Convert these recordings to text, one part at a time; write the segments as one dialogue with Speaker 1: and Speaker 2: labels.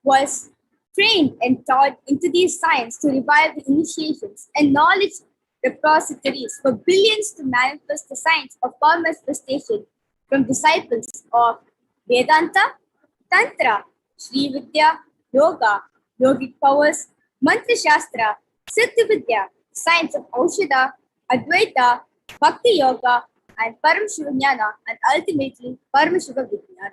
Speaker 1: was trained and taught into these science to revive the initiations and knowledge repositories for billions to manifest the science of power manifestation from disciples of Vedanta, Tantra, Sri Vidya, Yoga, Yogic powers, Mantra Shastra, Siddha Vidya, science of Aushadha, Advaita, Bhakti Yoga, and Paramashivoham, and ultimately Paramashivoham.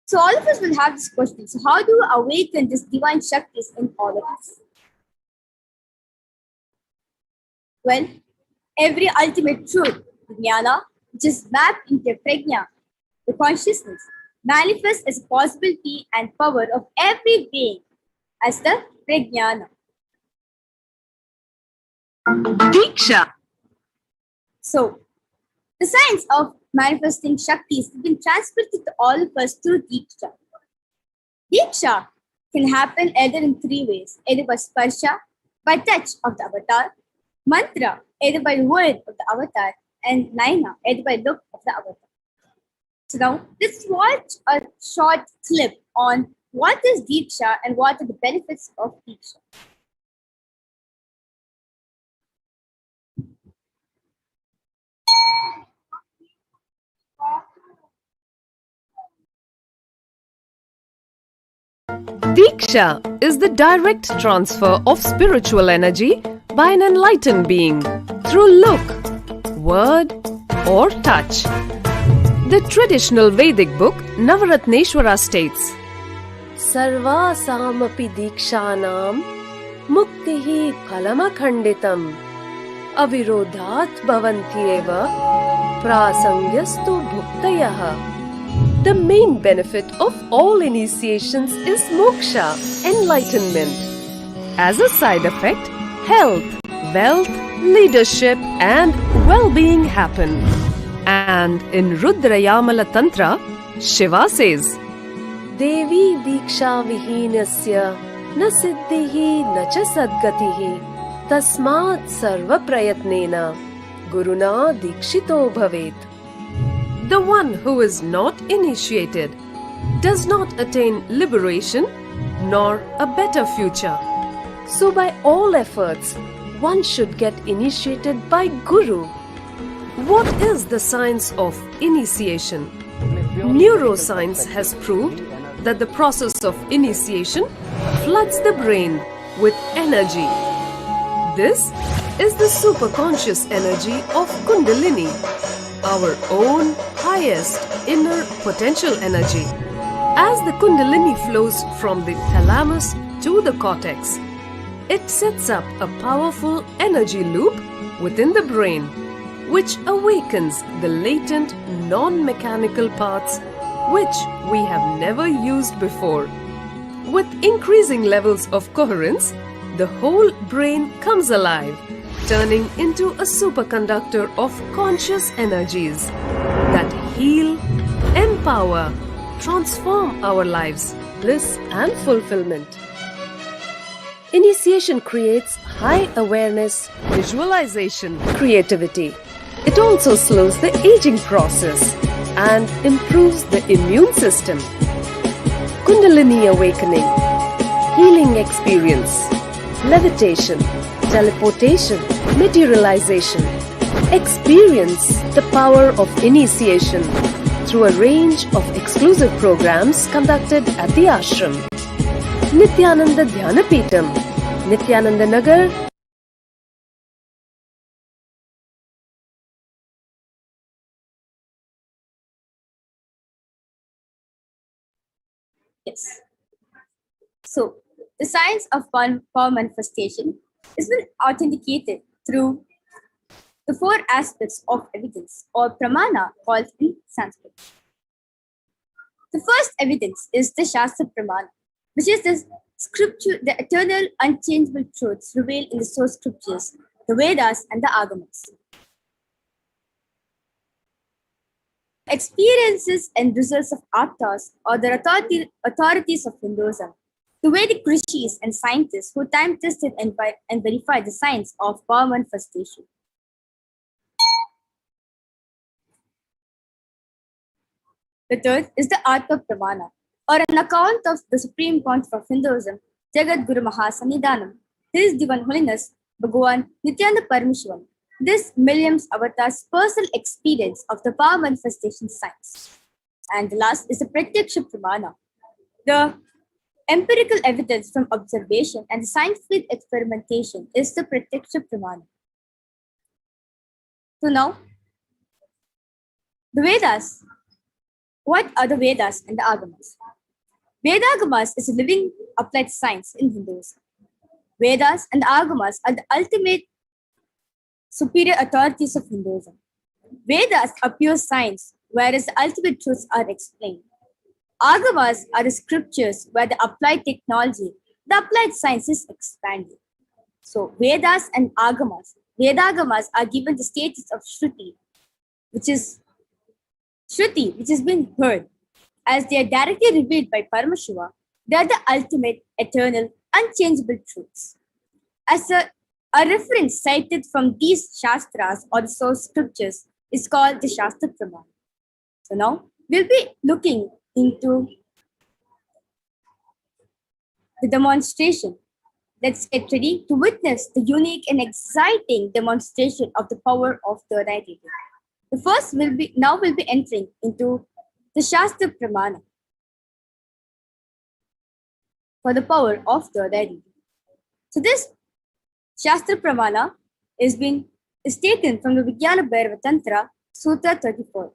Speaker 1: So all of us will have this question. So how do we awaken this divine Shaktis in all of us? Well, every ultimate truth, jnana, which is mapped into prajna, the consciousness, manifests as a possibility and power of every being as the prajnana.
Speaker 2: Diksha.
Speaker 1: So, the science of manifesting Shaktis has been transferred to all of us through Diksha. Diksha can happen either in three ways, either by sparsha, by touch of the avatar, mantra, either by word of the avatar, and naina, either by look of the avatar. So now, let's watch a short clip on what is Diksha and what are the benefits of Diksha.
Speaker 2: Diksha is the direct transfer of spiritual energy by an enlightened being through look, word, or touch. The traditional Vedic book Navaratneshwara states, Sarvasamapi dikshanam muktihi phalamakhanditam avirodhat bhavantyeva prasangyastu bhuktayaha. The main benefit of all initiations is moksha, enlightenment. As a side effect, health, wealth, leadership, and well-being happen. And in Rudrayamala Tantra, Shiva says, Devi diksha vihinasya na siddhihi na cha sadgatihi tasmat sarva prayatnena guruna dikshito bhavet. The one who is not initiated does not attain liberation nor a better future. So by all efforts, one should get initiated by Guru. What is the science of initiation? Neuroscience has proved that the process of initiation floods the brain with energy. This is the superconscious energy of Kundalini, our own highest inner potential energy. As the Kundalini flows from the thalamus to the cortex, it sets up a powerful energy loop within the brain, which awakens the latent non-mechanical parts which we have never used before. With increasing levels of coherence, the whole brain comes alive, turning into a superconductor of conscious energies that heal, empower, transform our lives, bliss and fulfillment. Initiation creates high awareness, visualization, creativity. It also slows the aging process and improves the immune system. Kundalini awakening, healing experience, levitation, teleportation, materialization. Experience the power of initiation through a range of exclusive programs conducted at the ashram. Nithyananda Dhyanapeetham, Nithyananda Nagar.
Speaker 1: Yes. So, the science of power manifestation has been authenticated through the four aspects of evidence, or pramana, called in Sanskrit. The first evidence is the Shastra Pramana, which is the scripture, the eternal, unchangeable truths revealed in the source scriptures, the Vedas and the Agamas. Experiences and results of Aptas, or the authorities of Hinduism, the Vedic rishis and scientists who time tested and verified the science of power manifestation. The third is the Atma Pramana, or an account of the supreme concept of Hinduism, Jagat Guru Mahasannidhanam, His Divine Holiness, Bhagavan Nithyananda Paramashivam. This Milliam's avatar's personal experience of the power manifestation science. And the last is the Pratyaksha Pramana, the empirical evidence from observation and scientific experimentation is the Pratyaksha Pramana. So now, the Vedas. What are the Vedas and the Agamas? Vedagamas is a living applied science in Hinduism. Vedas and Agamas are the ultimate superior authorities of Hinduism. Vedas are pure science, whereas the ultimate truths are explained. Agamas are the scriptures where the applied technology, the applied science is expanded. So Vedas and Agamas, Vedagamas are given the status of Shruti, which has been heard. As they are directly revealed by Paramashiva, they are the ultimate, eternal, unchangeable truths. As a reference cited from these Shastras or the source scriptures is called the Shastra Pramana. So now we'll be looking into the demonstration. Let's get ready to witness the unique and exciting demonstration of the power of third eye reading. The first we'll be entering into the Shastra Pramana for the power of third eye reading. So this Shastra Pramana is taken from the Kalabhairava Tantra, Sutra 34.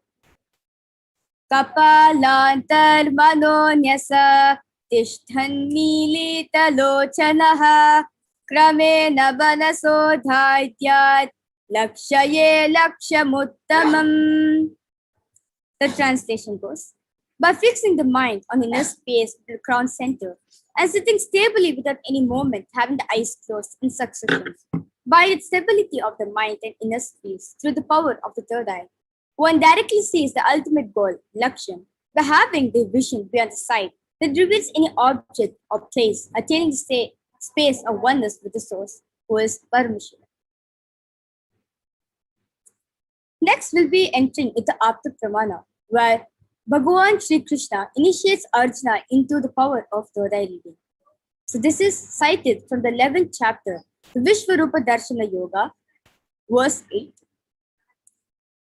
Speaker 1: Kapalantar manonyasa tishthan milita lochanaha kramena banaso dhaityat lakshaye lakshamuttamam. The translation goes, by fixing the mind on inner space in the crown center and sitting stably without any movement, having the eyes closed in succession, by its stability of the mind and inner space through the power of the third eye, one directly sees the ultimate goal, Lakshyan, by having the vision beyond the sight that reveals any object or place, attaining the space of oneness with the source, who is Paramashiva. Next, we'll be entering into Apta Pramana, where Bhagavan Sri Krishna initiates Arjuna into the power of third eye reading. So this is cited from the 11th chapter, the Vishwarupa Darshana Yoga, verse 8.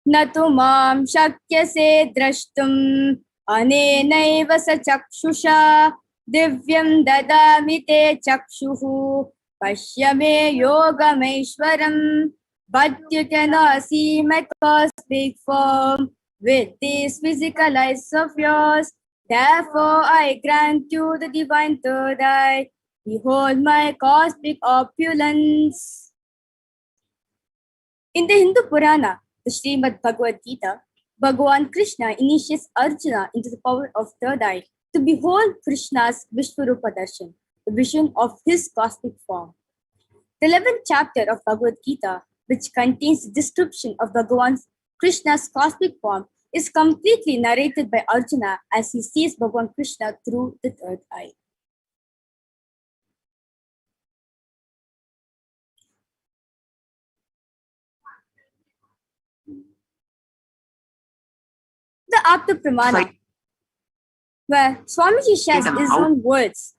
Speaker 1: Natu mam shakyase drashtum anenaiva sa chakshusha divyam dadami te chakshuhu pashyame yogameshwaram. But you cannot see my cosmic form with these physical eyes of yours. Therefore, I grant you the divine third eye. Behold my cosmic opulence. In the Hindu Purana, the Srimad Bhagavad Gita, Bhagavan Krishna initiates Arjuna into the power of third eye to behold Krishna's Vishwarupa Darshan, the vision of his cosmic form. The 11th chapter of Bhagavad Gita, which contains the description of Bhagavan Krishna's cosmic form, is completely narrated by Arjuna as he sees Bhagavan Krishna through the third eye. The Apta Pramana, where Swamiji shares his own words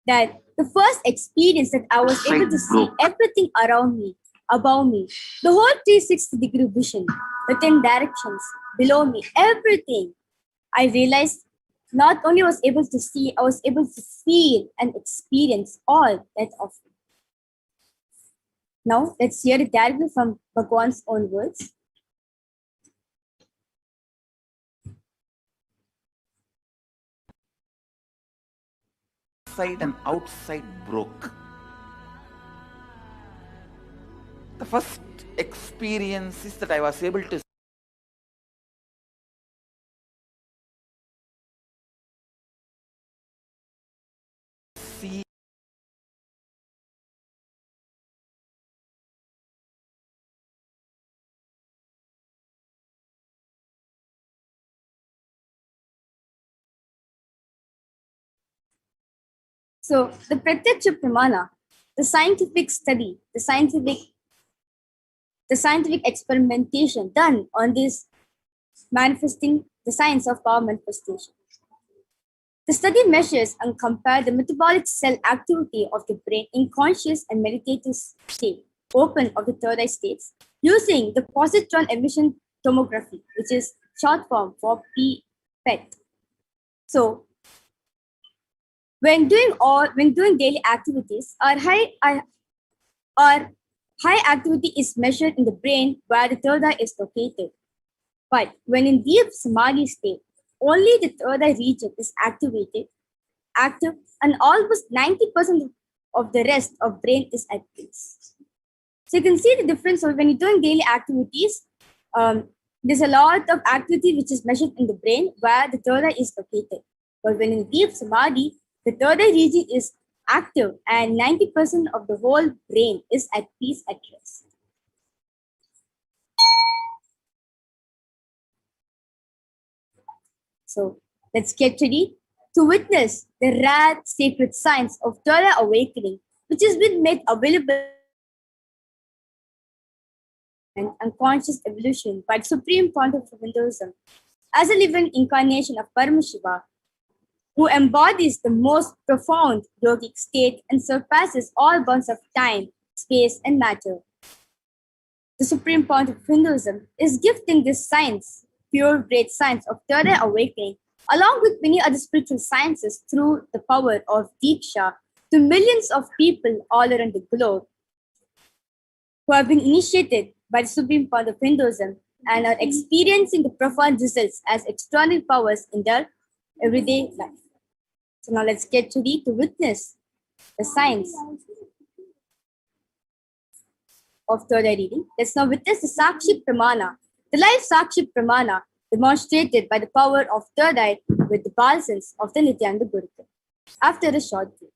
Speaker 1: that the first experience that I was able to see everything around me, above me, the whole 360-degree vision, the 10 directions, below me, everything, I realized not only was able to see, I was able to feel and experience all that of me. Now, let's hear it directly from Bhagwan's own words.
Speaker 3: Inside and outside broke. The first experience is that I was able to see
Speaker 1: So the Pratyaksha Pramana, the scientific study, the scientific experimentation done on this manifesting the science of power manifestation. The study measures and compares the metabolic cell activity of the brain in conscious and meditative state, open of the third eye states, using the positron emission tomography, which is short form for PET. So, when doing daily activities, our high activity is measured in the brain where the third eye is located. But when in deep samadhi state, only the third eye region is active, and almost 90% of the rest of brain is at peace. So you can see the difference of when you're doing daily activities. There's a lot of activity which is measured in the brain where the third eye is located. But when in deep samadhi, the third eye region is active and 90% of the whole brain is at peace, at rest. So let's get ready to witness the rare sacred science of third eye awakening, which has been made available and unconscious evolution by the Supreme Pontiff of Hinduism as a living incarnation of Paramashiva, who embodies the most profound yogic state and surpasses all bounds of time, space, and matter. The Supreme Pontiff of Hinduism is gifting this science, pure great science of third eye awakening, along with many other spiritual sciences through the power of Diksha to millions of people all around the globe who have been initiated by the Supreme Pontiff of Hinduism and are experiencing the profound results as extraordinary powers in their everyday life. So now let's get ready to witness the science of third eye reading. Let's now witness the Sakshi Pramana, the life Sakshi Pramana demonstrated by the power of third eye with the balsams of the Nithyananda Gurukul. After a short break.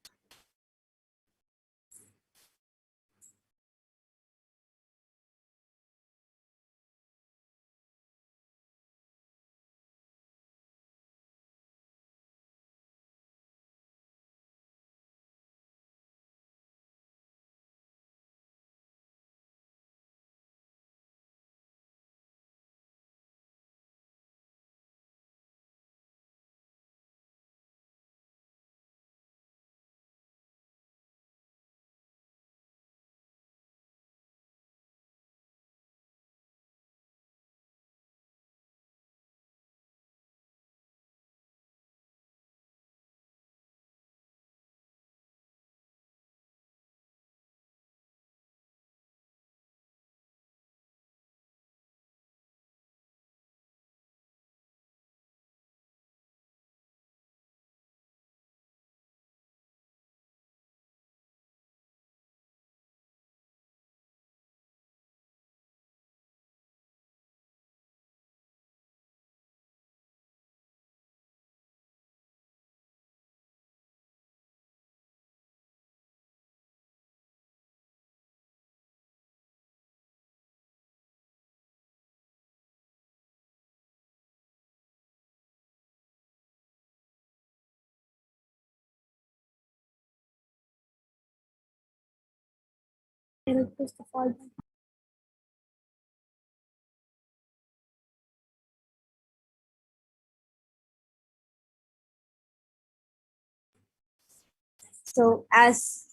Speaker 1: So as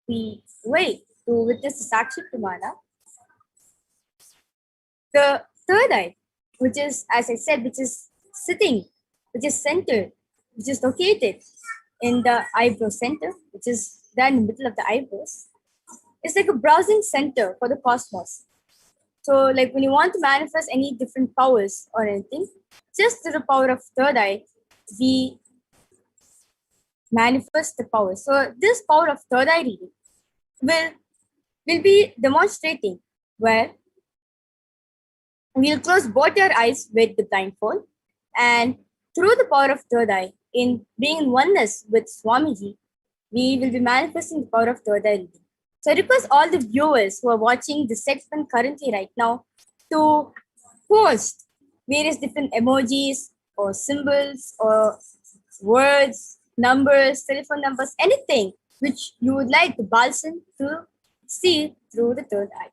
Speaker 1: we wait to witness the Sakshi Pramana, the third eye, which is, as I said, which is sitting, which is centered, which is located in the eyebrow center, which is there in the middle of the eyebrows, it's like a browsing center for the cosmos. So, like when you want to manifest any different powers or anything, just through the power of third eye, we manifest the power. So, this power of third eye reading will be demonstrating where we'll close both our eyes with the blindfold, and through the power of third eye, in being in oneness with Swamiji, we will be manifesting the power of third eye reading. So I request all the viewers who are watching this segment currently right now to post various different emojis or symbols or words, numbers, telephone numbers, anything which you would like the balsam to see through the third eye.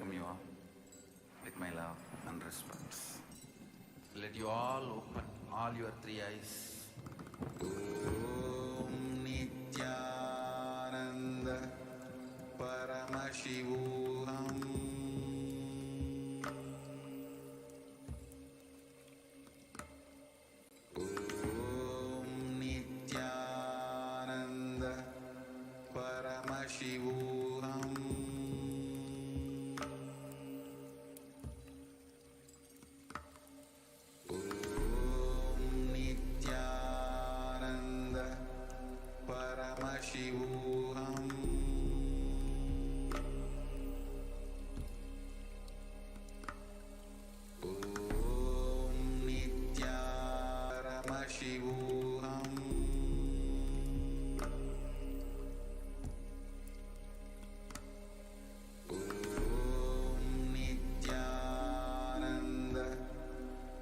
Speaker 3: welcome you all with my love and respects. Let you all open all your three eyes. Om Nithyananda Paramashivoham. Om Nithyananda Paramashivoham. Paramashivoham. Om Nitya Paramashivoham. Om Nityananda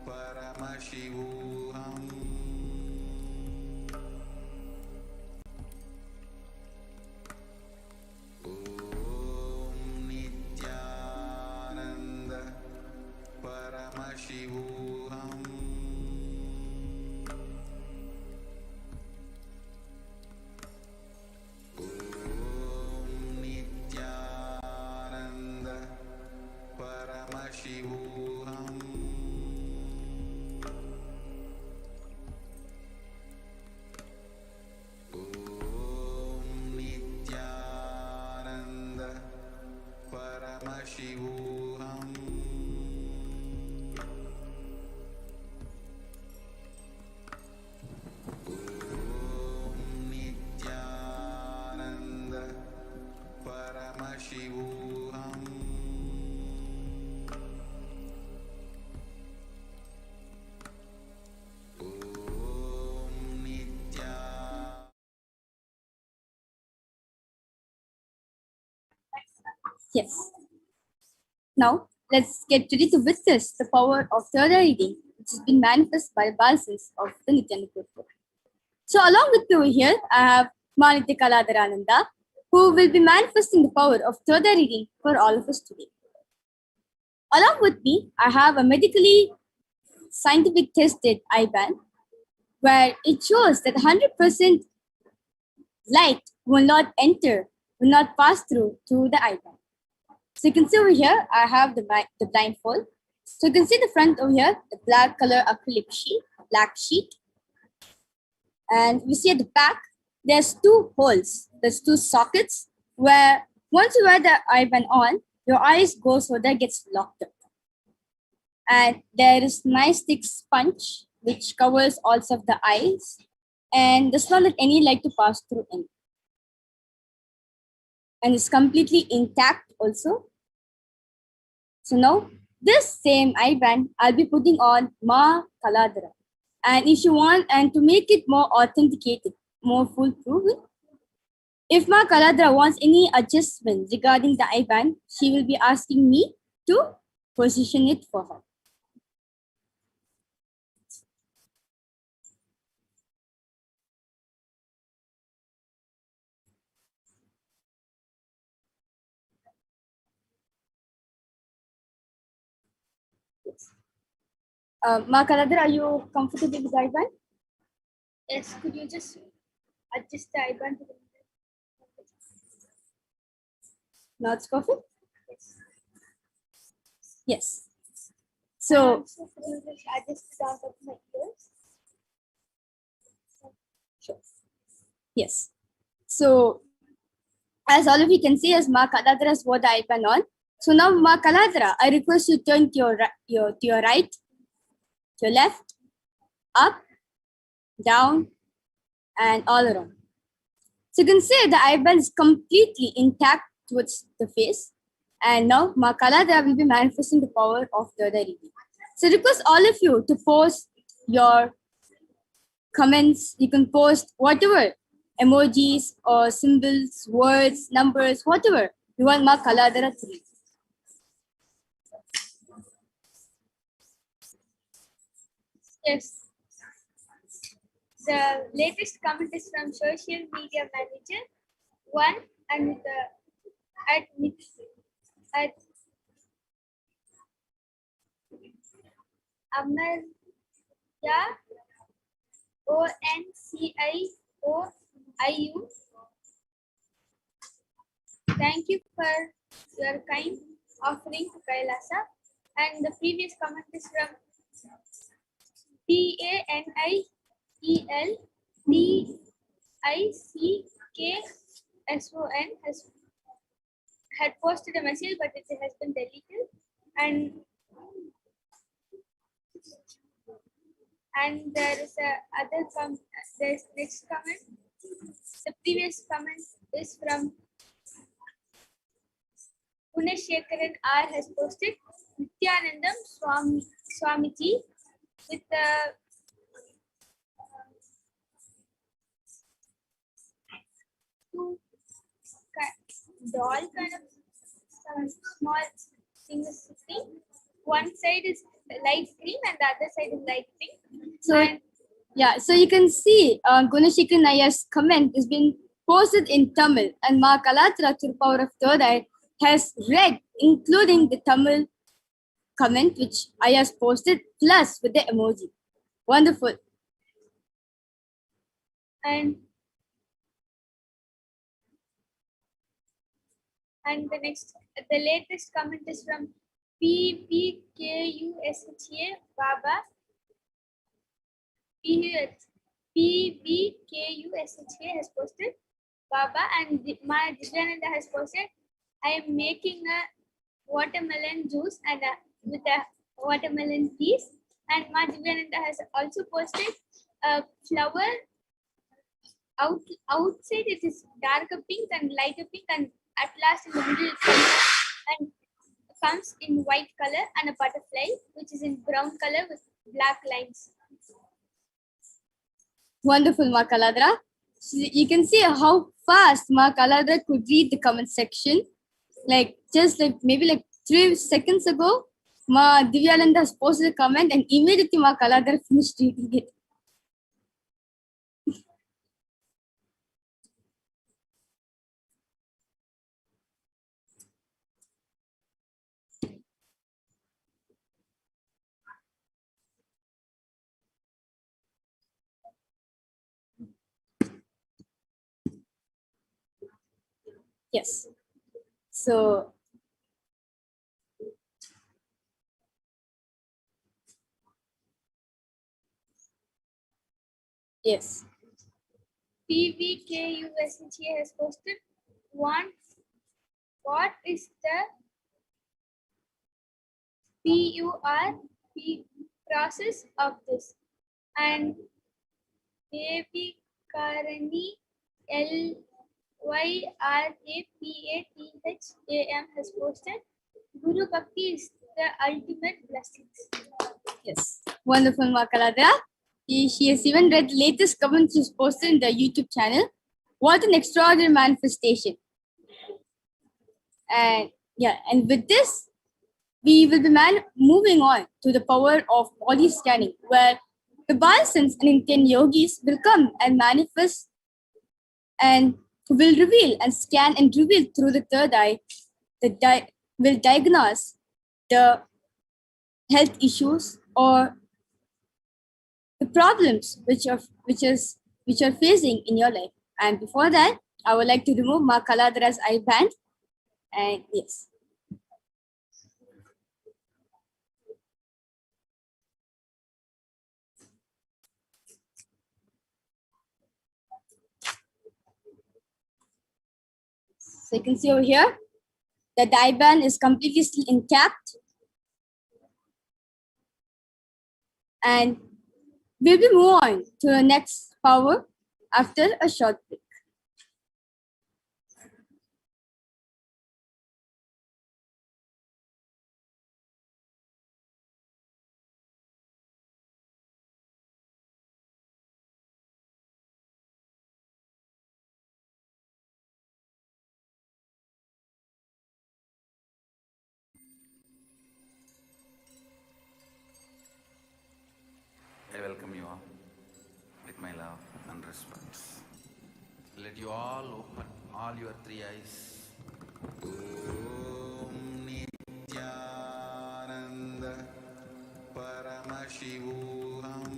Speaker 3: Paramashivoham. Paramashivoham. Om Nithyananda Paramashivoham. Om Nithyananda Paramashivoham. Paramashivoham. Om Nitya.
Speaker 1: Yes. Now, let's get ready to witness the power of third eye reading, which has been manifested by the balance of the Nithyananda Guru. So, along with me over here, I have Manitya Kaladarananda, who will be manifesting the power of third eye reading for all of us today. Along with me, I have a medically scientific tested eye band, where it shows that 100% light will not enter, will not pass through to the eye band. So you can see over here, I have the blindfold. So you can see the front over here, the black color acrylic sheet, black sheet. And we see at the back, there's two holes, there's two sockets, where once you wear the eye band on, your eyes go so that gets locked up. And there is nice thick sponge, which covers all of the eyes, and does not let any light to pass through in. And it's completely intact also. So now, this same eye band I'll be putting on Ma Kaladara. And if you want, and to make it more authenticated, more foolproof, if Ma Kaladara wants any adjustment regarding the eye band, she will be asking me to position it for her. Ma Kaladara, are you comfortable with the eye band? Yes, could you just adjust the eye band to the now it's perfect? Yes. Yes. So, could you just adjust it out of my ears? Sure. Yes. So, as all of you can see, as Ma Kaladara has wore the eye band on. So now, Ma Kaladara, I request you turn to your right, to your left, up, down, and all around. So you can see the eye band is completely intact towards the face. And now Ma Kaladara will be manifesting the power of third eye reading. So I request all of you to post your comments. You can post whatever emojis or symbols, words, numbers, whatever you want Ma Kaladara to read. Yes. The latest comment is from social media manager 1 and at Amarya, ONCIOIU. Thank you for your kind offering to Kailasa. And the previous comment is from PANIELDICKSON had posted a message, but it has been deleted. And there is there's next comment. The previous comment is from Puneshekaran R has posted Nithyanandam Swamiji with the two doll kind of small things sitting. One side is light green and the other side is light pink. So you can see Gunashekar Nayar's comment has been posted in Tamil, and Ma Kalatra through power of third eye has read, including the Tamil comment which I has posted, plus with the emoji. Wonderful. And the latest comment is from PBKUSHA Bhava. PBKUSHA has posted Baba, and Ma Dhyananda has posted, I am making a watermelon juice and with a watermelon piece. And Ma Dhyananda has also posted a flower. Outside it is darker pink and lighter pink, and at last in the middle it comes in white color, and a butterfly which is in brown color with black lines. Wonderful, Ma Kaladra. So you can see how fast Ma Kaladra could read the comment section. Maybe 3 seconds ago, Ma Divyananda has posted a comment and immediately Ma Kaladra finished reading it. Yes. So yes. PVKUSHA has posted what is the PURP process of this? And Baby Karani LYRAPATHAM has posted Guru Bhakti is the ultimate blessings. Yes. Wonderful, Ma Kaladra. She has even read the latest comments she's posted in the YouTube channel. What an extraordinary manifestation. And with this, we will be moving on to the power of body scanning, where the Balsans and Indian yogis will come and manifest and will reveal and scan and reveal through the third eye, will diagnose the health issues or the problems which are facing in your life. And before that, I would like to remove Ma Kaladra's eye band. And yes. So you can see over here, the eye band is completely still intact. And we will move on to the next power after a short break.
Speaker 3: I welcome you all with my love and respects. Let you all open all your 3 eyes. Om Nithyananda Paramashivoham. Paramashivoham.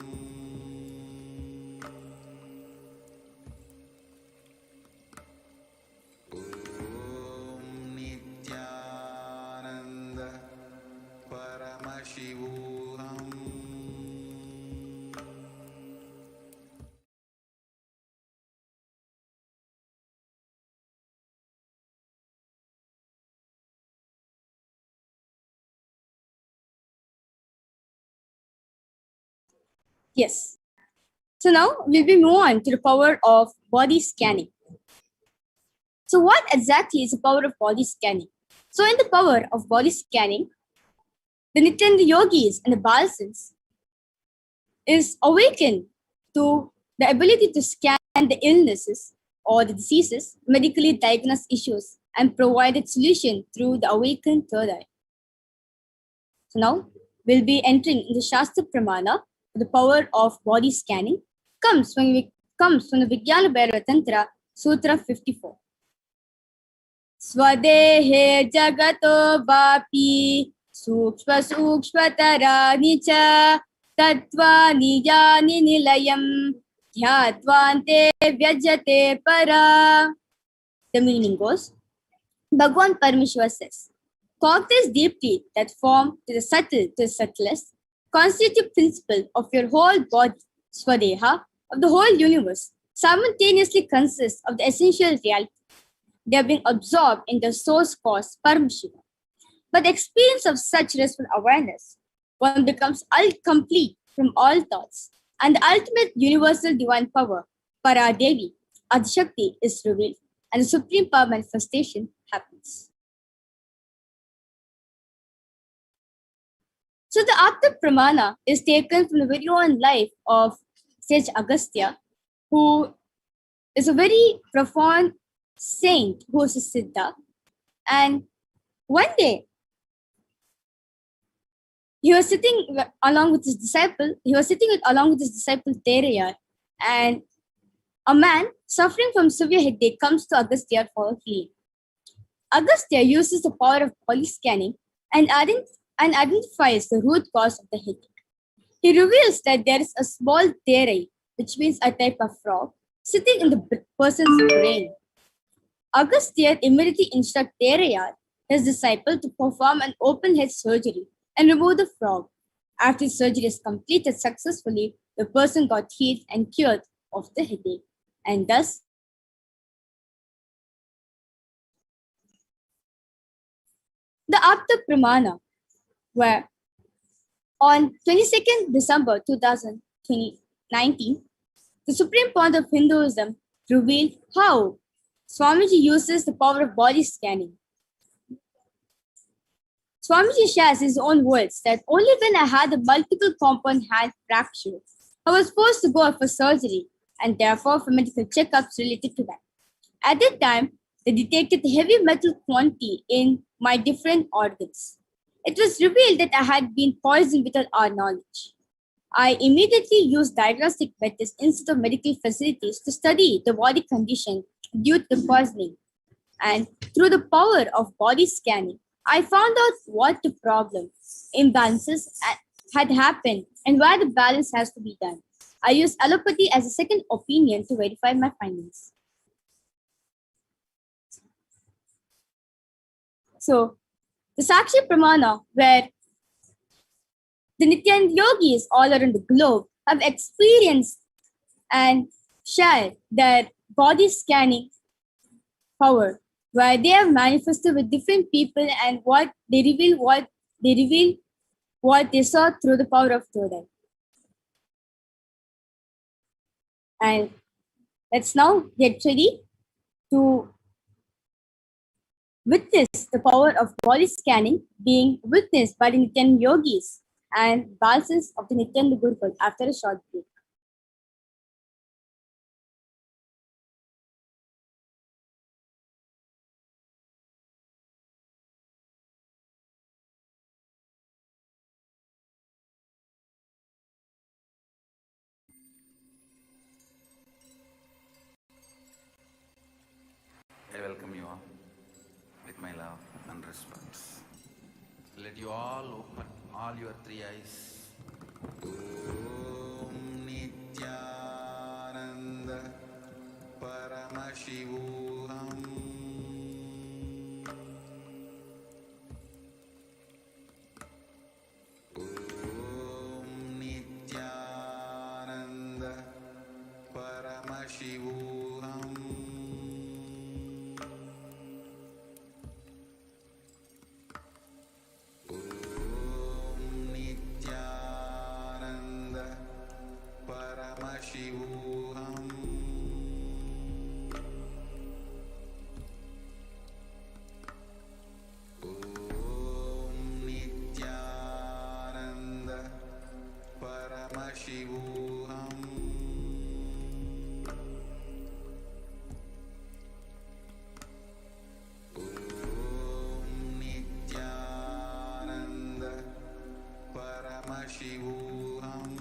Speaker 3: Om Nithyananda Paramashivoham.
Speaker 1: Yes. So now we'll be move on to the power of body scanning. So what exactly is the power of body scanning? So in the power of body scanning, the Nithyananda yogis and the Balsans is awakened to the ability to scan the illnesses or the diseases, medically diagnose issues, and provide a solution through the awakened third eye. So now we'll be entering in the Shastra Pramana. The power of body scanning comes from the Kalabhairava Tantra, Sutra 54. Swadehe jagato vapi sukshma sukshmatara cha tatvani yani nilayam dhyatvante vyajate para. The meaning goes, Bhagwan Paramashiva says, cognizance deeply that form to the subtle to the subtlest, constitutive principle of your whole body, Swadeha, of the whole universe, simultaneously consists of the essential reality. They are being absorbed in the source cause, Paramashiva. But the experience of such restful awareness, one becomes complete from all thoughts, and the ultimate universal divine power, Paradevi, Adishakti, is revealed, and the supreme power manifestation happens. So the Apta Pramana is taken from the very own life of sage Agastya, who is a very profound saint who is a Siddha. And one day, he was sitting along with his disciple, Terayar, and a man suffering from severe headache comes to Agastya for healing. Agastya uses the power of body scanning and identifies the root cause of the headache. He reveals that there is a small terai, which means a type of frog, sitting in the person's brain. Agastya immediately instructs Terayar, his disciple, to perform an open head surgery and remove the frog. After the surgery is completed successfully, the person got healed and cured of the headache. And thus, the Apta Pramana, where on 22nd December 2019, the Supreme Point of Hinduism revealed how Swamiji uses the power of body scanning. Swamiji shares his own words that only when I had a multiple compound hand fracture, I was forced to go for surgery and therefore for medical checkups related to that. At that time, they detected heavy metal quantity in my different organs. It was revealed that I had been poisoned without our knowledge. I immediately used diagnostic methods instead of medical facilities to study the body condition due to the poisoning. And through the power of body scanning, I found out what the problem, imbalances had happened and why the balance has to be done. I used allopathy as a second opinion to verify my findings. So, the Sakshi Pramana, where the Nithyananda yogis all around the globe have experienced and shared their body scanning power, where they have manifested with different people and what they reveal what they saw through the power of third eye. And let's now get ready to witness the power of body scanning being witnessed by the Nithyananda yogis and Balsans of the Nithyananda Gurukul after a short break.
Speaker 3: I welcome you all with my love and respect. Let you all open all your three eyes Om Nithyananda Paramashivoham. Om Nithyananda Paramashivoham. Om Nithyananda Paramashivoham. Om Nithyananda Paramashivoham. Om Nithyananda Paramashivoham.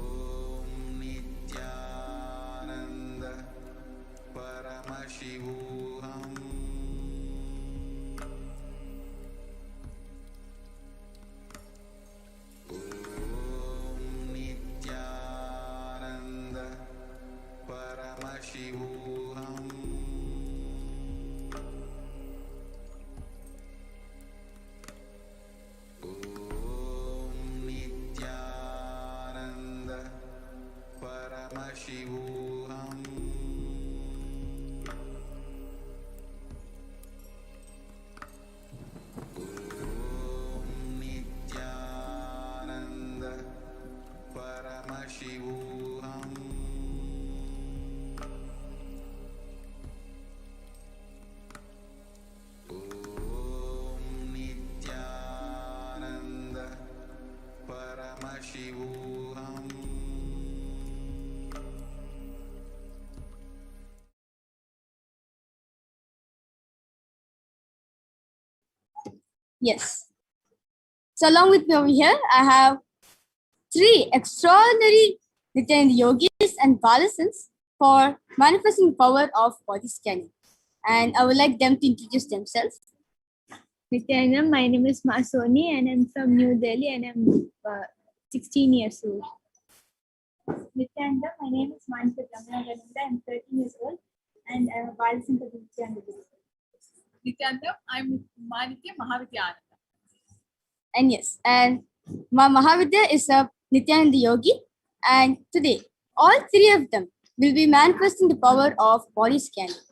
Speaker 3: Om Nithyananda Paramashivoham. Om Nithyananda Paramashivoham. Om Nithyananda Paramashivoham. Om Nithyananda Paramashivoham. Om Nithyananda Paramashivoham.
Speaker 1: Yes. So along with me over here, I have three extraordinary Nithyananda yogis and Kalasans for manifesting the power of body scanning. And I would like them to introduce themselves.
Speaker 4: Nithyananda, my name is Masoni and I'm from New Delhi and I'm 16 years old. Nithyananda, my name is Manika Ramanagananda, I'm 13 years old and I'm a Balasan for Nithyananda.
Speaker 5: Nithyananda, I'm Manitya Mahavidyananda.
Speaker 1: And yes, and Ma Mahavidya is a Nithyananda yogi. And today, all three of them will be manifesting the power of body scanning.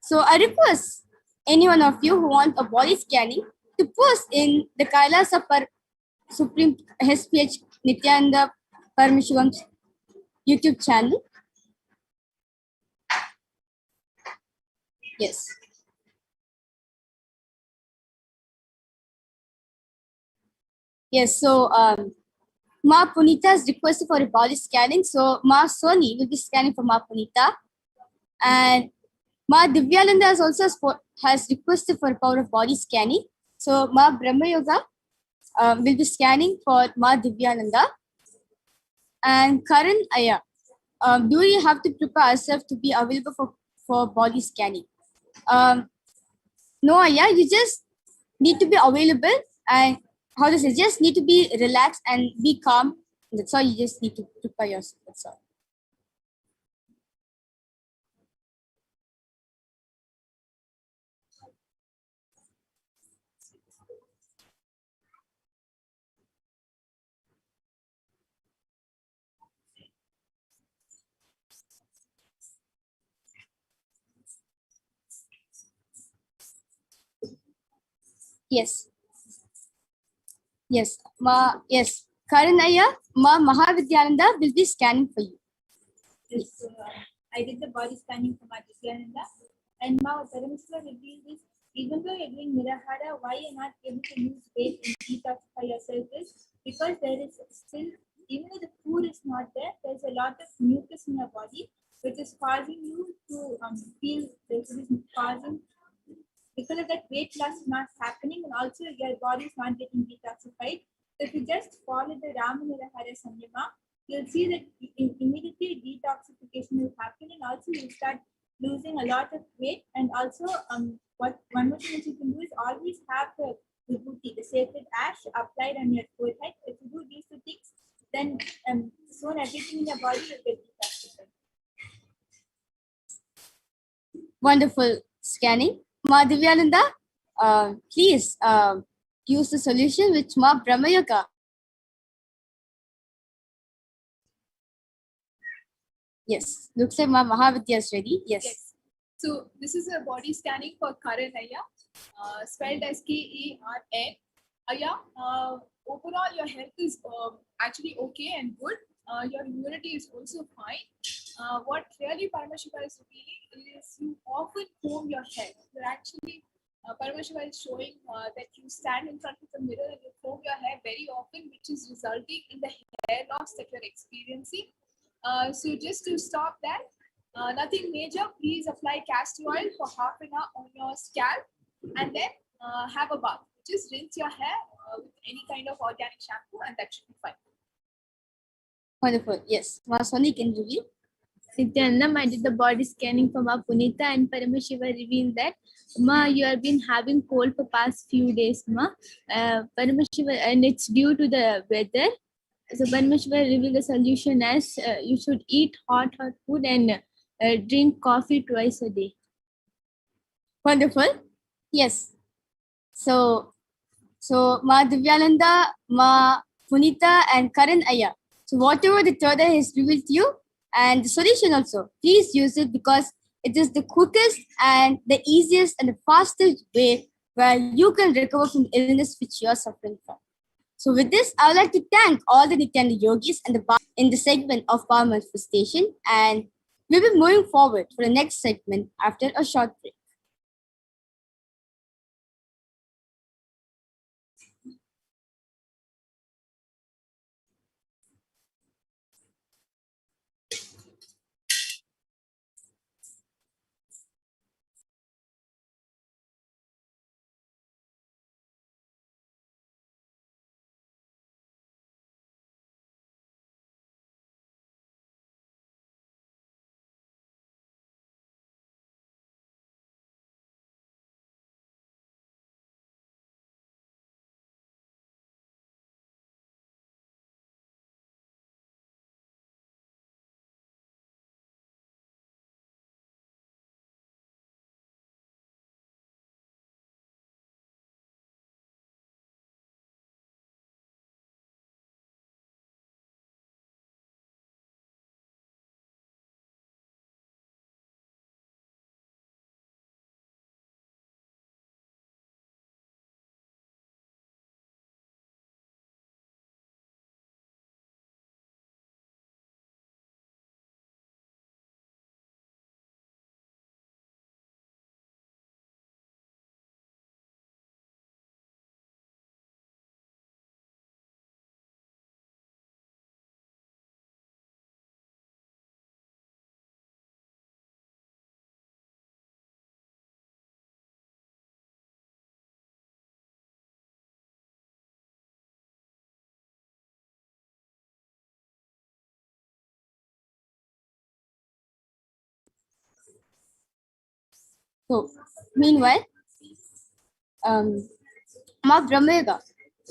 Speaker 1: So I request any one of you who want a body scanning to post in the Kailasa Supreme HDH Nithyananda Paramashivam YouTube channel. Yes. Yes, so Ma Punita has requested for a body scanning. So Ma Soni will be scanning for Ma Punita. And Ma Divyananda has requested for power of body scanning. So Ma Brahma Yoga will be scanning for Ma Divyananda. And Karan Aya, do we have to prepare ourselves to be available for body scanning? No, Aya, you just need to be available and how does it just need to be relaxed and be calm. That's all you just need to prepare yourself. That's all. Yes. Yes. Yes. Karanaya, Ma Mahavidyananda will be scanning for you.
Speaker 4: Yes, I did the body scanning for my Nithyananda and now Paramashivoham revealed this. Even though you're doing Nirahara, why you're not able to lose weight and detoxify yourself is because there is still, even though the food is not there, there's a lot of mucus in your body which is causing you to feel this is causing, because of that weight loss is not happening and also your body is not getting detoxified. So if you just follow the Rama Nirahara Samyama, you'll see that immediately detoxification will happen and also you'll start losing a lot of weight and also one one more thing which you can do is always have the vibhuti, the sacred ash applied on your forehead. If you do these two things, then soon everything in your body will get detoxified.
Speaker 1: Wonderful scanning. Ma Divyananda, please use the solution which Ma Brahmayoga. Yes, looks like Ma Mahavidya is ready. Yes.
Speaker 5: Yes. So this is a body scanning for Karan Aya, spelled as Kern. Aya, overall your health is actually okay and good. Your immunity is also fine. What really Paramashiva is revealing is you often comb your hair. You're actually, Paramashiva is showing that you stand in front of the mirror and you comb your hair very often, which is resulting in the hair loss that you're experiencing. So just to stop that, nothing major, please apply castor oil for half an hour on your scalp and then have a bath. Just rinse your hair with any kind of organic shampoo and that should be fine.
Speaker 1: Wonderful. Yes. Ma Soni can review.
Speaker 6: Nithyananda, I did the body scanning for Ma Punita and Paramashiva revealed that Ma, you have been having cold for past few days, Ma. Paramashiva, and it's due to the weather. So Paramashiva revealed the solution as you should eat hot food and drink coffee twice a day.
Speaker 1: Wonderful. Yes. So Ma Divyananda, Ma Punita, and Karan Aya. So whatever the third eye has revealed to you, and the solution also, please use it because it is the quickest and the easiest and the fastest way where you can recover from the illness which you are suffering from. So with this, I would like to thank all the Nithyananda yogis and the in the segment of power manifestation, and we'll be moving forward for the next segment after a short break. So, meanwhile, Ma Brahmayoga,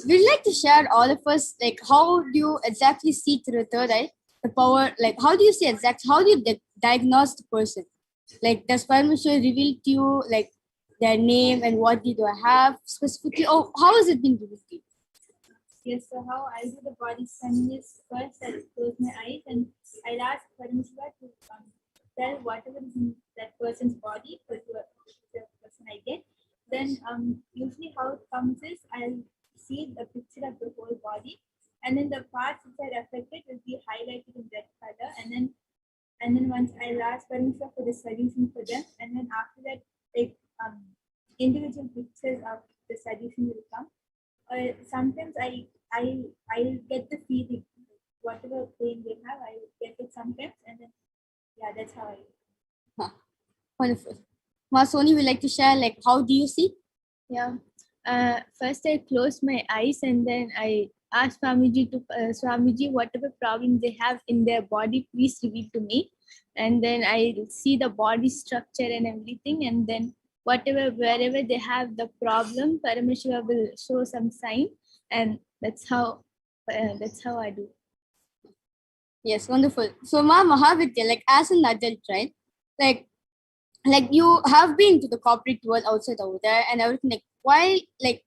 Speaker 1: we'd like to share all of us, like, how do you exactly see through the third eye, the power, like, how do you see exactly, how do you diagnose the person? Like, does Paramashiva reveal to you, like, their name and what they do have specifically? Oh, how has it been revealed to you?
Speaker 4: Yes, so how I do the body scanning is first I close my eyes and I'll ask Paramashiva to tell whatever is in that person's body for the person I get. Then usually how it comes is I'll see the picture of the whole body and then the parts which are affected will be highlighted in red color and then once I'll ask Paramashiva for the solution for them and then after that like individual pictures of the solution will come. Sometimes I'll get the feeling, whatever pain they have, I will get it sometimes, and then yeah, that's how I.
Speaker 1: Huh. Wonderful. Ma Soni would like to share, like, how do you see?
Speaker 6: Yeah. First I close my eyes and then I ask Swamiji to Swamiji, whatever problem they have in their body, please reveal to me. And then I see the body structure and everything. And then wherever they have the problem, Paramashiva will show some sign, and that's how I do.
Speaker 1: Yes, wonderful. So, Ma Mahavidya, like as an adult, right? Like you have been to the corporate world outside over there and everything. Like, why? Like,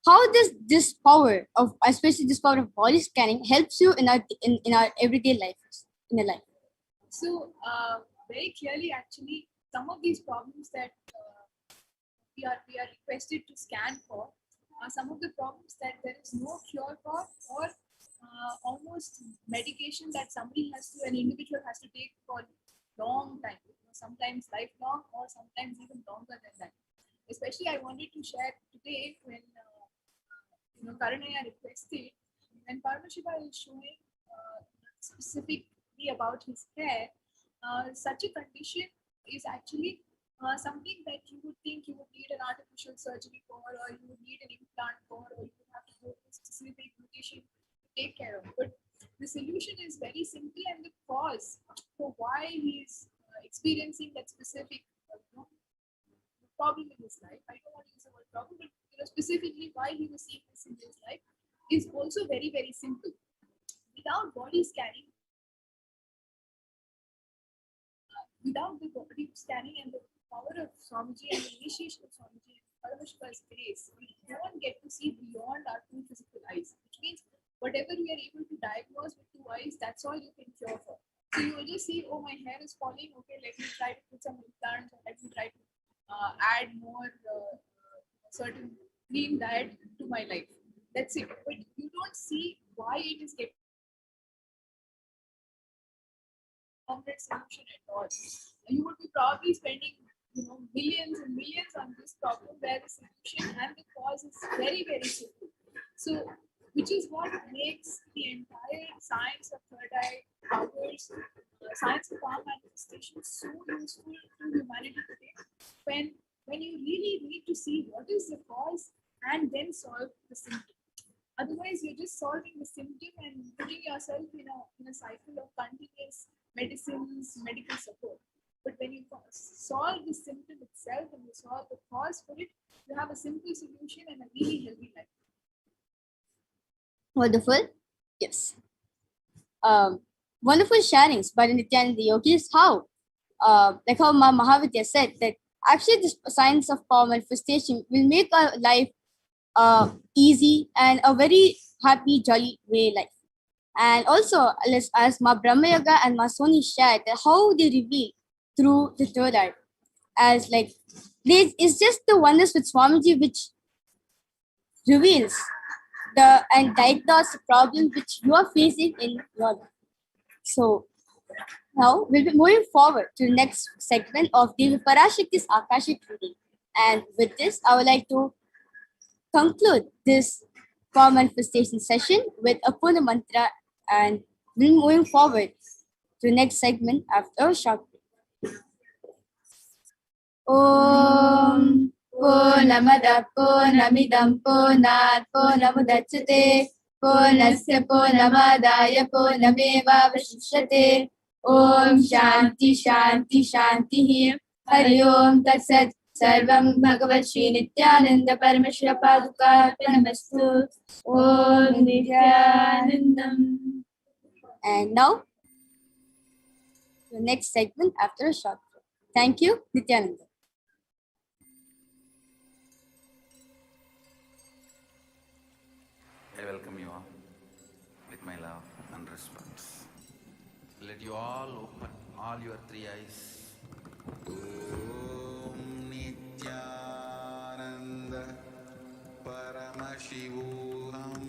Speaker 1: how does this power of, especially this power of body scanning, helps you in our everyday life, in your life?
Speaker 5: So, very clearly, actually, some of these problems that we are requested to scan for are some of the problems that there is no cure for, or almost medication that an individual has to take for long time, sometimes lifelong or sometimes even longer than that. Especially, I wanted to share today when Karanaya requested, when Paramashiva is showing specifically about his hair, such a condition is actually something that you would think you would need an artificial surgery for, or you would need an implant for, or you would have to go to a specific location to take care of. But the solution is very simple, and the cause for why he is experiencing that specific problem in his life, I don't want to use the word problem, but specifically why he was seeing this in his life, is also very, very simple. Without body scanning, without the body scanning and the power of Swamiji and the initiation of Swamiji and Paramashiva's grace, we don't get to see beyond our two physical eyes, which means whatever we are able to diagnose with two eyes, that's all you can cure for. So you will just see, oh, my hair is falling, okay, let me try to put some implants, or let me try to add more certain clean diet to my life. That's it. But you don't see why it is getting complex solution at all. You would be probably spending millions and millions on this problem, where the solution and the cause is very, very simple. So, which is what makes the entire science of third eye powers, science of power manifestation so useful to humanity today. When you really need to see what is the cause and then solve the symptom. Otherwise, you're just solving the symptom and putting yourself in a cycle of continuous medicines, medical support. But when you solve the symptom itself and you solve the cause for it, you have a simple solution and a really healthy life.
Speaker 1: Wonderful. Yes. Wonderful sharings by the Nithyananda yogis. How? Like how Ma Mahavidya said, that actually this science of power manifestation will make our life easy and a very happy, jolly way life. And also, as Ma Brahma Yoga and Ma Soni shared, how they reveal through the third eye, as like it's just the oneness with Swamiji which reveals and diagnose the problem which you are facing in your life. So now we'll be moving forward to the next segment of the Parashakti's Akashic reading. And with this, I would like to conclude this power manifestation session with a Purna mantra, and we'll be moving forward to the next segment after a short break. Om Purnamada Purnamidam Purnat Purnamudachyate Purnasya Purnamadaya Purnameva Vashishyate. Om Shanti Shanti Shanti. Hari Om Tat Sat. Sarvam Bhagavat Shri Nithyananda Paramashiva Paduka Namastu. Om Nithyanandam. And now, the next segment after a short break. Thank you, Nithyananda.
Speaker 3: I welcome you all with my love and respect. Let you all open all your three eyes. Om Nithyananda Paramashivoham.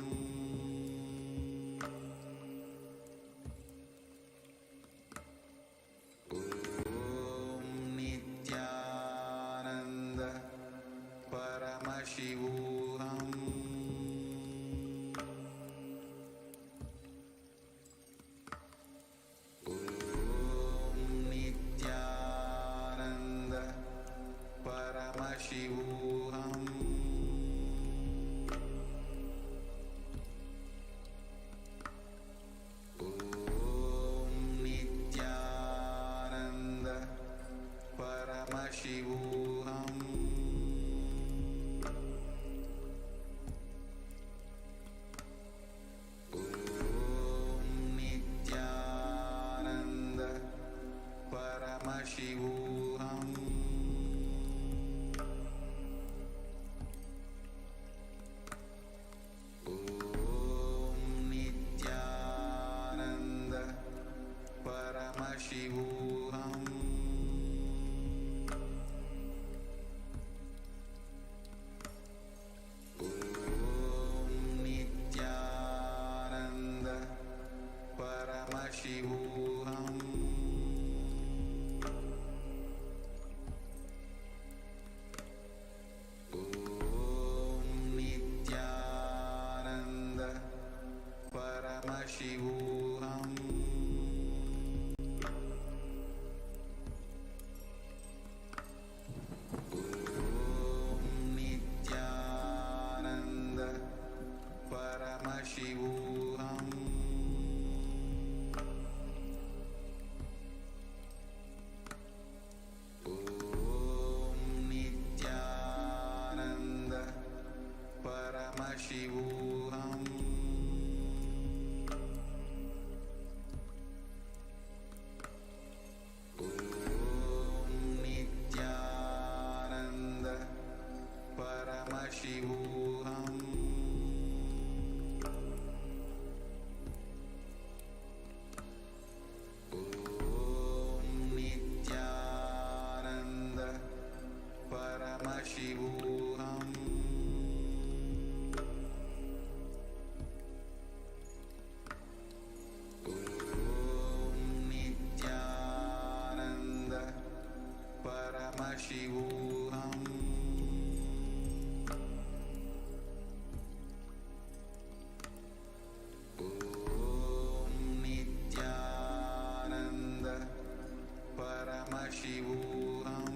Speaker 3: Om Nithyananda Paramashivoham. Paramashivoham. Paramashivoham. Om Nithyananda Paramashivoham. Om Nithyananda Paramashivoham. Om Nithyananda Paramashivoham. Om Nithyananda Paramashivoham. Om Nithyananda Paramashivoham. Om Nithyananda Paramashivoham. Om Nithyananda Paramashivoham. Om Nithyananda Paramashivoham. Om Nithyananda Paramashivoham.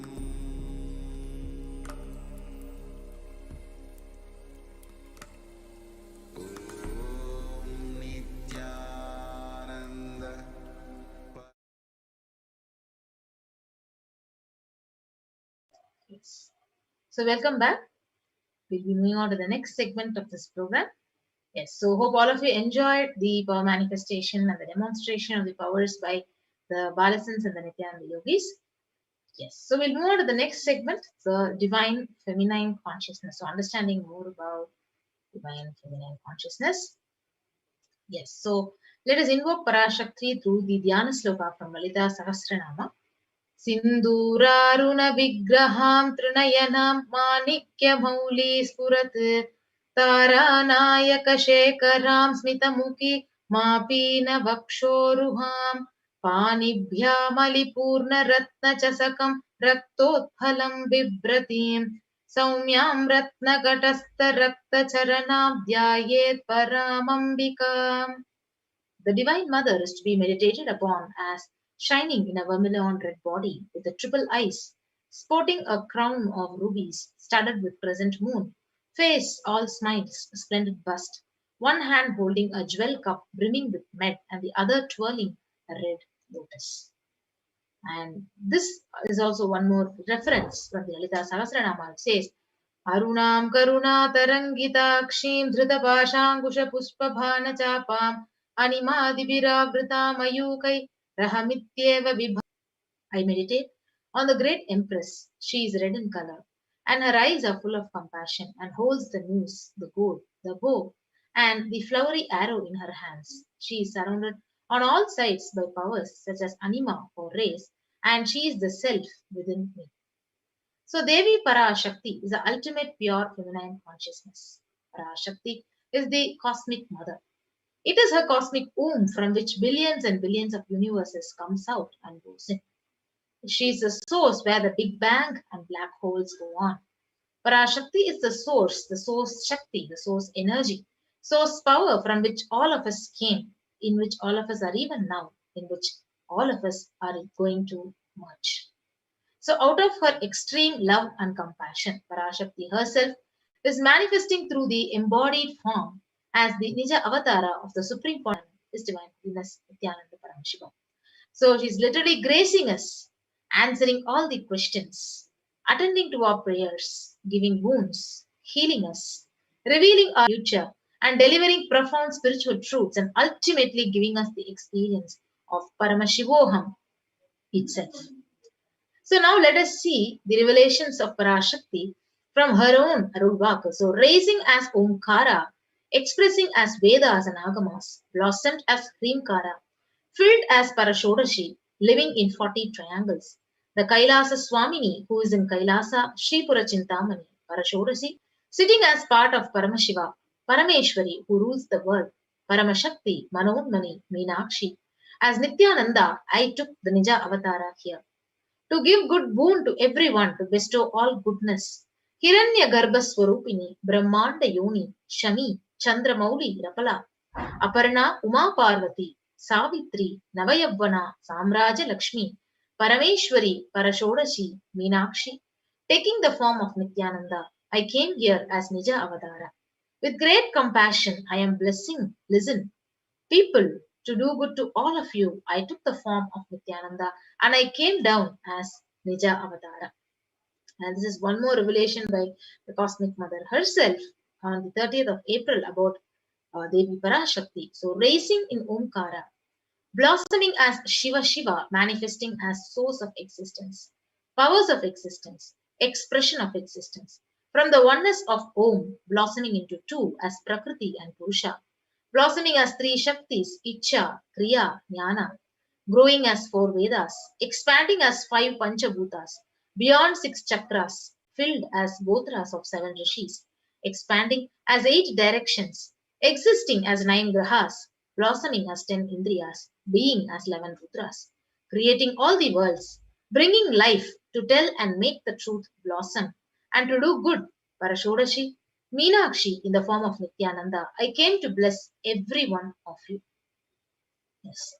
Speaker 3: Om Nithyananda
Speaker 7: Yes. So welcome back. We'll be moving on to the next segment of this program. Yes, so hope all of you enjoyed the power manifestation and the demonstration of the powers by the Balasans and the Nithyananda yogis. Yes, so we'll move on to the next segment, the divine feminine consciousness. So understanding more about divine feminine consciousness. Yes, so let us invoke Parashakti through the Dhyana Sloka from Lalita Sahasranama. सिन्दूरारुण विग्रहां त्रिनयनां माणिक्यमौली स्फुरत् तारानायकशेखरां स्मितमुखी मापीन वक्षोरुहां पाणिभ्यामलिपूर्णरत्नचषकं रक्तोत्फलं बिभ्रतीं सौम्यां रत्नकटस्थरक्तचरणां ध्यायेत् परामम्बिकाम्. The Divine Mother is to be meditated upon as shining in a vermilion red body with the triple eyes, sporting a crown of rubies studded with crescent moon, face all smiles, splendid bust, one hand holding a jewel cup brimming with med and the other twirling a red lotus. And this is also one more reference from the Lalita Sahasranama. It says, Arunam Karuna Tarangitakshim Dhritapashankusha Pushpabhana Chapam Animadibiravrita Mayukai Rahamityeva Vibha. I meditate on the great Empress. She is red in color, and her eyes are full of compassion and holds the noose, the gold, the bow, and the flowery arrow in her hands. She is surrounded on all sides by powers such as anima or race, and she is the self within me. So Devi Parashakti is the ultimate pure feminine consciousness. Parashakti is the cosmic mother. It is her cosmic womb from which billions and billions of universes comes out and goes in. She is the source where the Big Bang and black holes go on. Parashakti is the source Shakti, the source energy, source power from which all of us came, in which all of us are even now, in which all of us are going to merge. So out of her extreme love and compassion, Parashakti herself is manifesting through the embodied form as the Nija Avatara of the Supreme Form, His Divine Holiness Nithyananda Paramashivam. So she's literally gracing us, answering all the questions, attending to our prayers, giving wounds, healing us, revealing our future, and delivering profound spiritual truths, and ultimately giving us the experience of Paramashivoham itself. So now let us see the revelations of Parashakti from her own Arulvaka. So raising as Omkara, expressing as Vedas and Agamas, blossomed as Hrimkara, filled as Parashodashi, living in 40 triangles. The Kailasa Swamini, who is in Kailasa, Sripura Chintamani, Parashodashi, sitting as part of Paramashiva, Parameshwari, who rules the world, Paramashakti, Manohmani, Meenakshi. As Nithyananda, I took the Nija Avatara here. To give good boon to everyone, to bestow all goodness. Hiranya Garbha Swarupini, Brahmanda Yoni, Shami, Chandramauli, Rapala, Aparna, Uma Parvati, Savitri, Navayavana, Samraja Lakshmi, Parameshwari, Parashodashi, Meenakshi, taking the form of Nithyananda, I came here as Nija Avadara. With great compassion, I am blessing, listen, people, to do good to all of you. I took the form of Nithyananda and I came down as Nija Avatara. And this is one more revelation by the Cosmic Mother herself on the 30th of April about Devi Parashakti. So, raising in Omkara, blossoming as Shiva Shiva, manifesting as source of existence, powers of existence, expression of existence. From the oneness of Om, blossoming into two as Prakriti and Purusha, blossoming as three Shaktis, Icha, Kriya, Jnana, growing as four Vedas, expanding as five Panchabhutas, beyond six chakras, filled as Gotras of seven rishis, expanding as eight directions, existing as nine grahas, blossoming as 10 indriyas, being as 11 rudras, creating all the worlds, bringing life to tell and make the truth blossom, and to do good, Parashodashi, Meenakshi in the form of Nithyananda, I came to bless every one of you. Yes.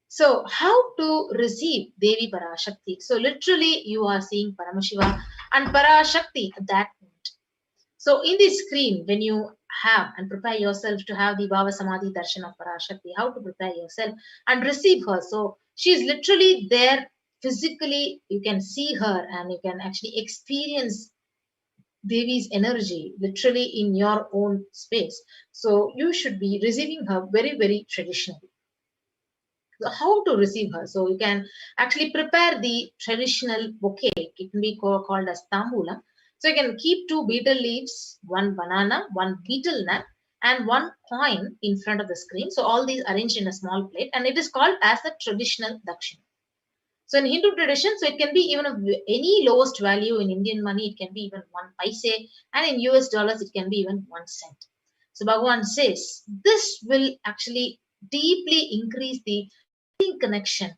Speaker 7: So, how to receive Devi Parashakti? So, literally, you are seeing Paramashiva and Parashakti at that point. So, in the screen, when you have and prepare yourself to have the Bhava Samadhi Darshan of Parashakti, how to prepare yourself and receive her. So, she is literally there physically. You can see her and you can actually experience Devi's energy literally in your own space. So, you should be receiving her very, very traditionally. So how to receive her? So you can actually prepare the traditional bouquet. It can be called as tambula. So you can keep two betel leaves, one banana, one betel nut, and one coin in front of the screen. So all these arranged in a small plate, and it is called as the traditional dakshina. So in Hindu tradition, so it can be even of any lowest value in Indian money. It can be even 1 paise, and in US dollars, it can be even 1 cent. So Bhagavan says this will actually deeply increase the connection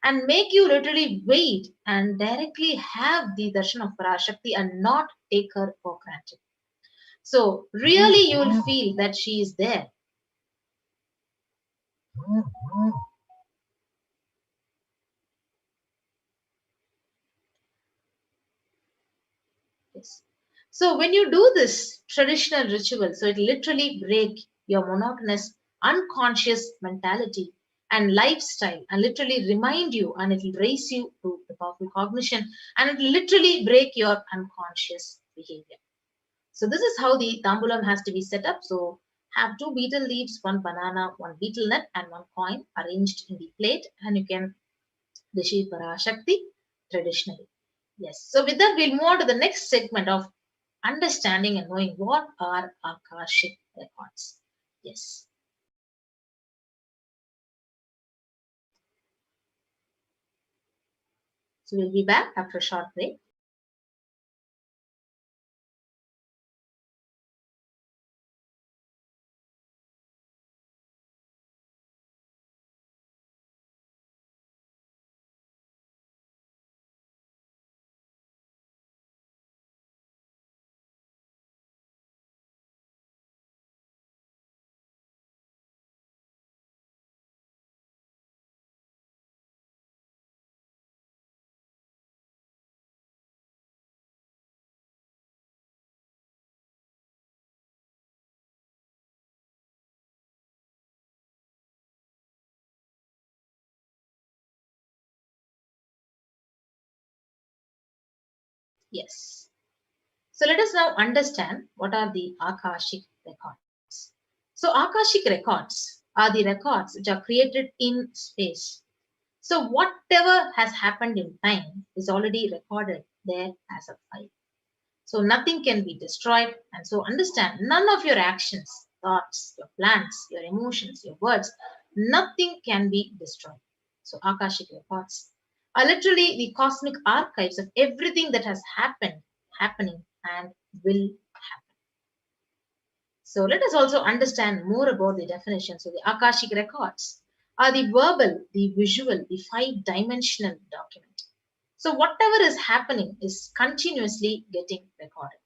Speaker 7: and make you literally wait and directly have the darshan of Parashakti and not take her for granted. So really you will feel that she is there. Yes. So when you do this traditional ritual, so it literally break your monotonous unconscious mentality and lifestyle and literally remind you, and it will raise you to the powerful cognition, and it will literally break your unconscious behavior. So this is how the tambulam has to be set up. So have two betel leaves, one banana, one betel nut, and one coin arranged in the plate, and you can receive Parashakti traditionally. Yes. So with that, we'll move on to the next segment of understanding and knowing what are Akashic records. Yes. So we'll be back after a short break. Yes. So let us now understand what are the Akashic records. So Akashic records are the records which are created in space. So whatever has happened in time is already recorded there as a file. So nothing can be destroyed. And so understand, none of your actions, thoughts, your plans, your emotions, your words, nothing can be destroyed. So Akashic records are literally the cosmic archives of everything that has happened, happening, and will happen. So let us also understand more about the definition. So the Akashic records are the verbal, the visual, the five-dimensional document. So whatever is happening is continuously getting recorded.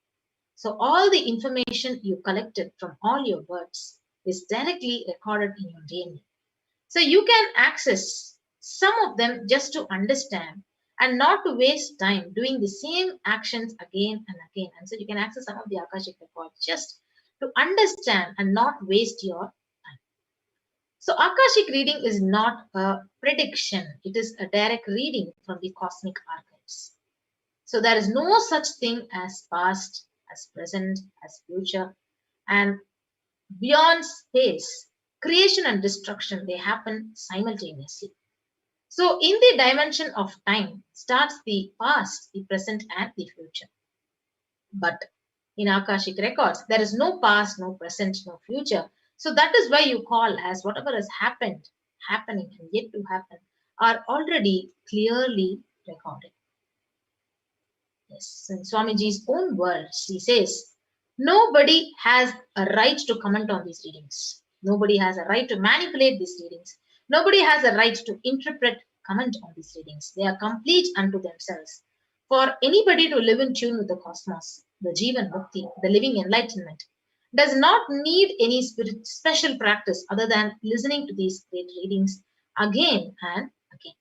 Speaker 7: So all the information you collected from all your words is directly recorded in your DNA. So you can access some of them just to understand and not to waste time doing the same actions again and again. And so you can access some of the Akashic records just to understand and not waste your time. So Akashic reading is not a prediction. It is a direct reading from the cosmic archives. So there is no such thing as past, as present, as future, and beyond space. Creation and destruction, they happen simultaneously. So in the dimension of time starts the past, the present, and the future. But in Akashic records, there is no past, no present, no future. So that is why you call as whatever has happened, happening, and yet to happen are already clearly recorded. Yes, in Swamiji's own words, he says, nobody has a right to comment on these readings. Nobody has a right to manipulate these readings. Nobody has a right to interpret, comment on these readings. They are complete unto themselves. For anybody to live in tune with the cosmos, the Jivan Mukti, the living enlightenment, does not need any special practice other than listening to these great readings again and again.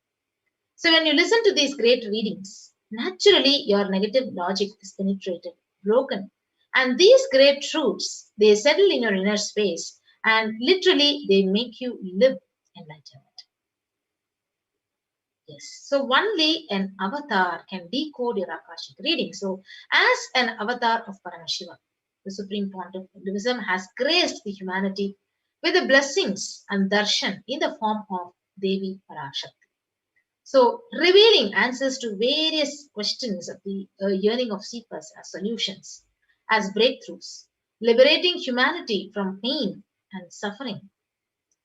Speaker 7: So when you listen to these great readings, naturally your negative logic is penetrated, broken. And these great truths, they settle in your inner space and literally they make you live enlightenment. Yes. So only an avatar can decode your Akashic reading. So as an avatar of Paramashiva, the Supreme Pontiff of Hinduism has graced the humanity with the blessings and darshan in the form of Devi Parashakti. So, revealing answers to various questions of the yearning of seekers as solutions, as breakthroughs, liberating humanity from pain and suffering.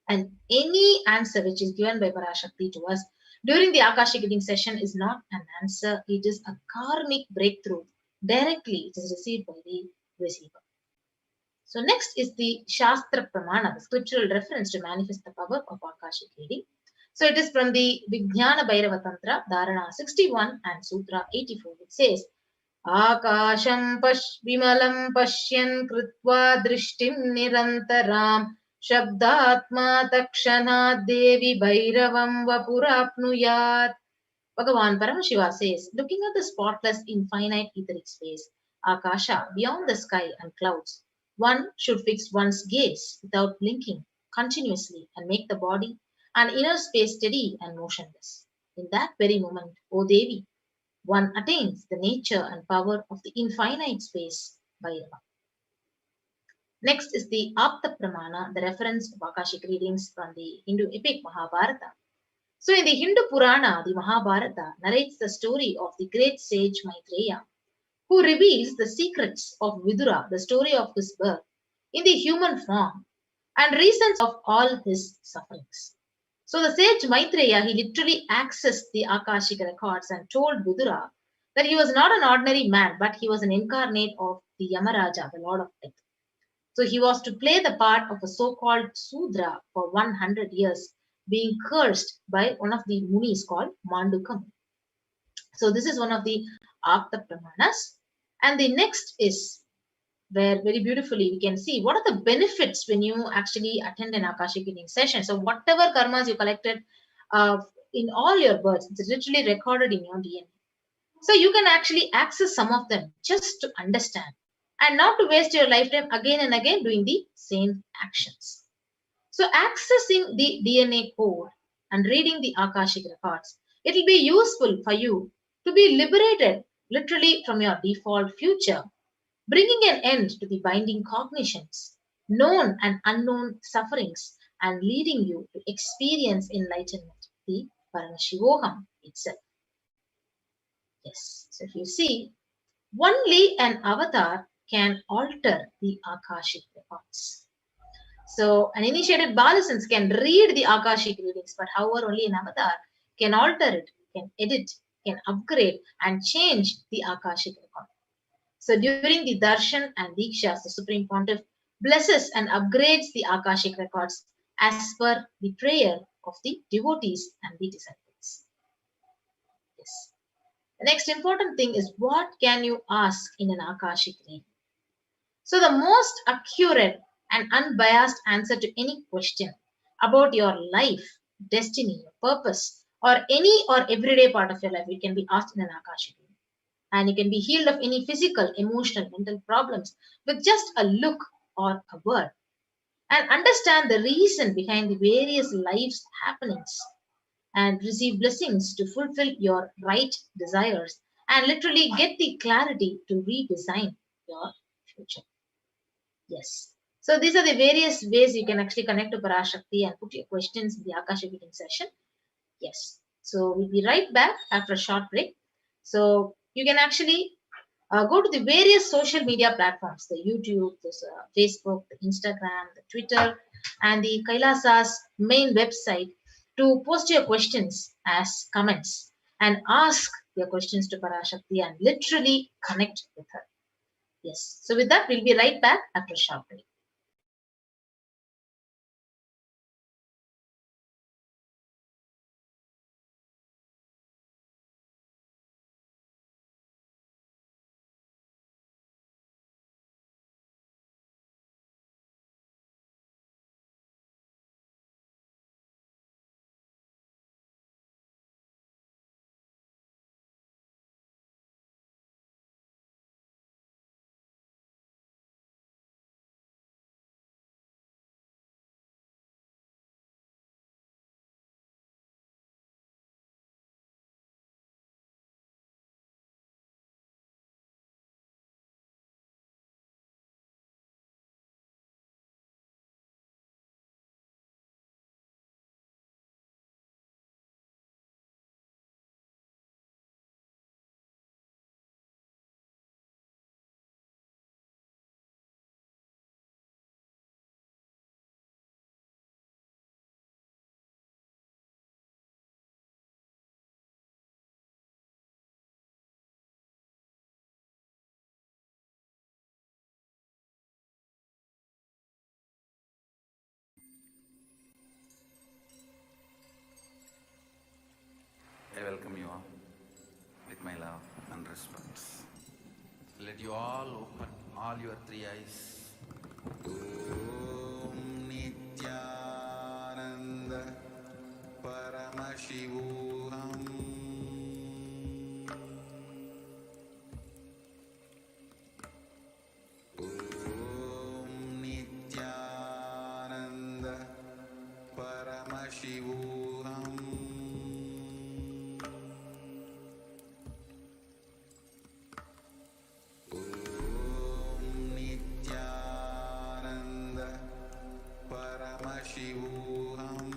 Speaker 7: And any answer which is given by Parashakti to us during the Akashic reading session is not an answer, it is a karmic breakthrough. Directly, it is received by the receiver. So, next is the Shastra Pramana, the scriptural reference to manifest the power of Akashic reading. So it is from the Kalabhairava Tantra, Dharana 61 and Sutra 84, which says, Akasham vimalam pashyan kritva drishtim nirantaram shabdatma takshana devi bhairavam vapurapnuyat. Bhagavan Paramashiva says, looking at the spotless infinite etheric space, Akasha, beyond the sky and clouds, one should fix one's gaze without blinking continuously and make the body and inner space steady and motionless. In that very moment, O Devi, one attains the nature and power of the infinite space, Bhairava. Next is the Apta Pramana, the reference of Akashic readings from the Hindu epic Mahabharata. So in the Hindu Purana, the Mahabharata narrates the story of the great sage Maitreya, who reveals the secrets of Vidura, the story of his birth, in the human form, and reasons of all his sufferings. So the sage Maitreya, he literally accessed the Akashic records and told Vidura that he was not an ordinary man, but he was an incarnate of the Yamaraja, the Lord of Death. So he was to play the part of a so-called Sudra for 100 years, being cursed by one of the Munis called Mandukam. So this is one of the Apta Pramanas. And the next is where very beautifully we can see what are the benefits when you actually attend an Akashic reading session. So whatever karmas you collected in all your births, it's literally recorded in your DNA. So you can actually access some of them just to understand and not to waste your lifetime again and again doing the same actions. So accessing the DNA code and reading the Akashic records, it will be useful for you to be liberated literally from your default future, bringing an end to the binding cognitions, known and unknown sufferings, and leading you to experience enlightenment, the Paramashivoham itself. Yes, so if you see, only an avatar can alter the Akashic records. So an initiated Balasans can read the Akashic readings, but however only an avatar can alter it, can edit, can upgrade and change the Akashic record. So during the Darshan and Dikshas, the Supreme Pontiff blesses and upgrades the Akashic records as per the prayer of the devotees and the disciples. Yes. The next important thing is, what can you ask in an Akashic reading? So the most accurate and unbiased answer to any question about your life, destiny, your purpose, or any or everyday part of your life, it can be asked in an Akashic reading. And you can be healed of any physical, emotional, mental problems with just a look or a word. And understand the reason behind the various life's happenings and receive blessings to fulfill your right desires and literally get the clarity to redesign your future. Yes. So these are the various ways you can actually connect to Parashakti and put your questions in the Akashic reading session. Yes. So we'll be right back after a short break. So you can actually go to the various social media platforms, the YouTube, the Facebook, the Instagram, the Twitter, and the Kailasa's main website to post your questions as comments and ask your questions to Parashakti and literally connect with her. Yes. So with that, we'll be right back after a short break.
Speaker 3: I welcome you all with my love and respect. Let you all open all your three eyes. Om Nithyananda Paramashivoham. Om Nithyananda Paramashivoham. Paramashivoham.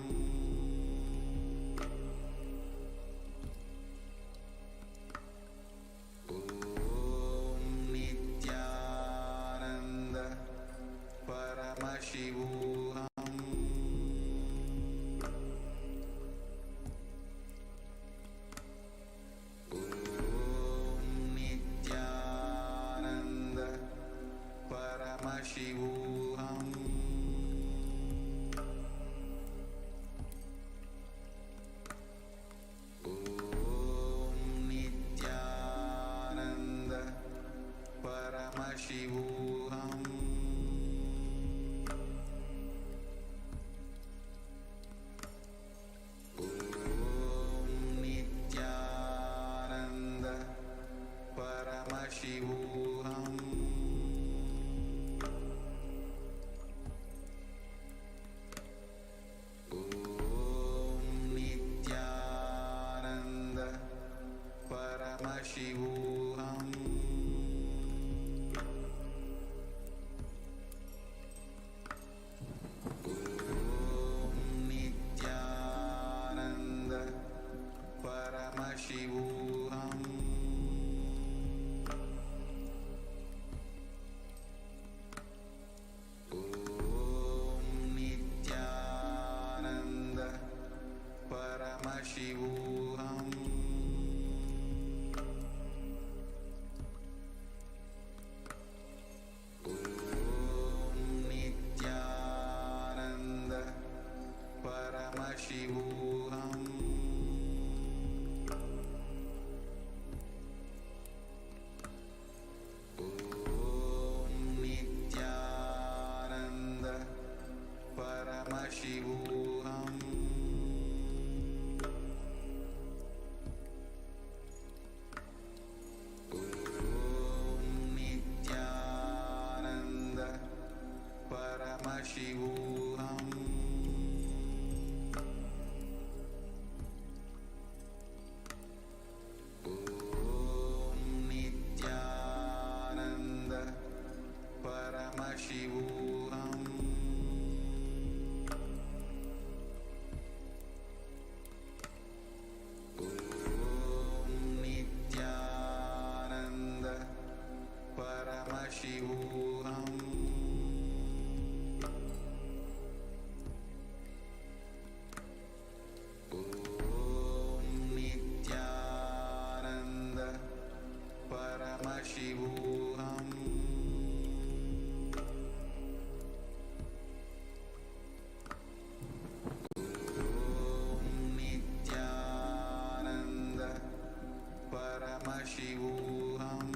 Speaker 3: Paramashivoham.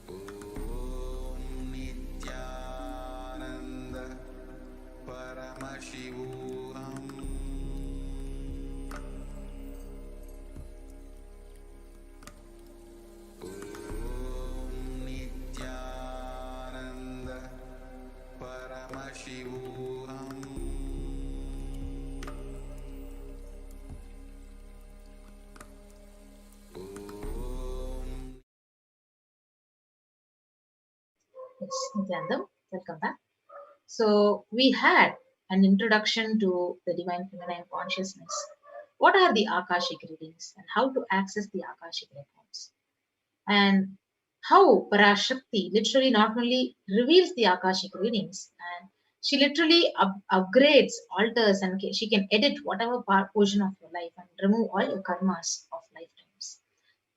Speaker 3: Om Nithyananda Paramashivoham. Om Nithyananda Paramashivoham.
Speaker 7: Yes, Nithyanandam, welcome back. So we had an introduction to the divine feminine consciousness. What are the Akashic readings and how to access the Akashic records? And how Parashakti literally not only reveals the Akashic readings, and she literally upgrades, alters, and she can edit whatever portion of your life and remove all your karmas of lifetimes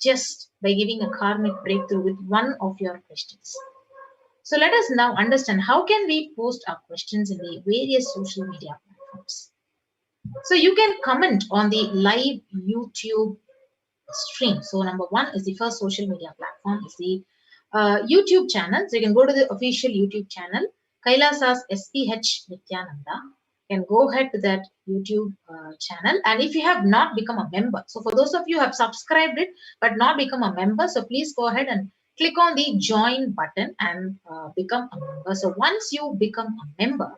Speaker 7: just by giving a karmic breakthrough with one of your questions. So let us now understand how can we post our questions in the various social media platforms. So you can comment on the live YouTube stream. So number one is the first social media platform is the YouTube channel. So you can go to the official YouTube channel, Kailasa's SPH Nithyananda. You can go ahead to that YouTube channel. And if you have not become a member, so for those of you who have subscribed it but not become a member, so please go ahead and click on the join button and become a member. So once you become a member,